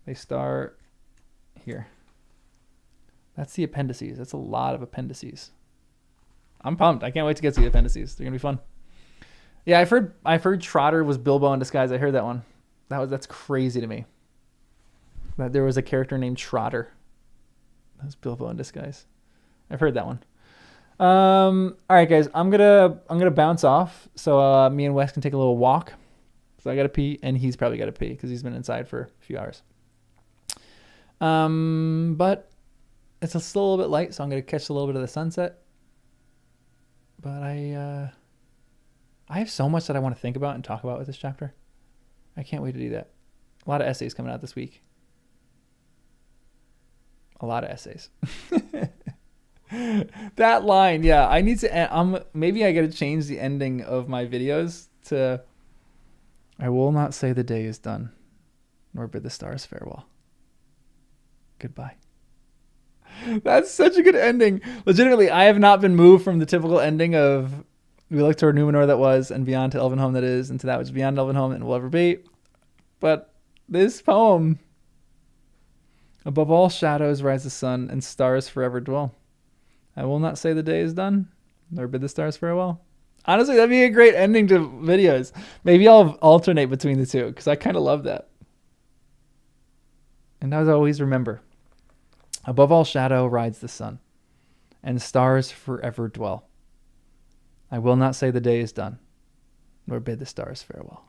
Speaker 2: They start here. That's the appendices. That's a lot of appendices. I'm pumped. I can't wait to get to the appendices. They're gonna be fun. Yeah, I've heard Trotter was Bilbo in disguise. I heard that one. That's crazy to me. That there was a character named Trotter. That's Bilbo in disguise. I've heard that one. All right, guys. I'm gonna bounce off so me and Wes can take a little walk. So I gotta pee, and he's probably gotta pee because he's been inside for a few hours. But it's still a little bit light, so I'm gonna catch a little bit of the sunset. But I have so much that I want to think about and talk about with this chapter. I can't wait to do that. A lot of essays coming out this week. A lot of essays. That line, yeah. I need to. Maybe I got to change the ending of my videos to. I will not say the day is done, nor bid the stars farewell. Goodbye. That's such a good ending. Legitimately, I have not been moved from the typical ending of we look toward Numenor that was, and beyond to Elvenhome that is, and to that which is beyond Elvenhome and will ever be. But this poem, above all shadows rise the sun, and stars forever dwell. I will not say the day is done, nor bid the stars farewell. Honestly, that'd be a great ending to videos. Maybe I'll alternate between the two, because I kind of love that. And as I always remember, above all shadow rides the sun, and stars forever dwell. I will not say the day is done, nor bid the stars farewell.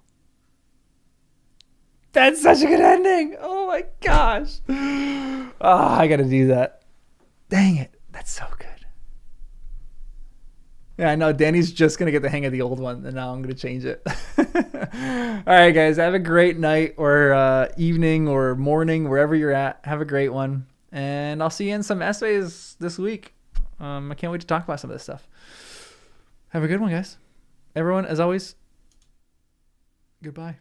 Speaker 2: That's such a good ending. Oh my gosh. I got to do that. Dang it. That's so good. Yeah, I know. Danny's just going to get the hang of the old one, and now I'm going to change it. All right, guys. Have a great night or evening or morning, wherever you're at. Have a great one. And I'll see you in some essays this week. I can't wait to talk about some of this stuff. Have a good one, guys. Everyone, as always, goodbye.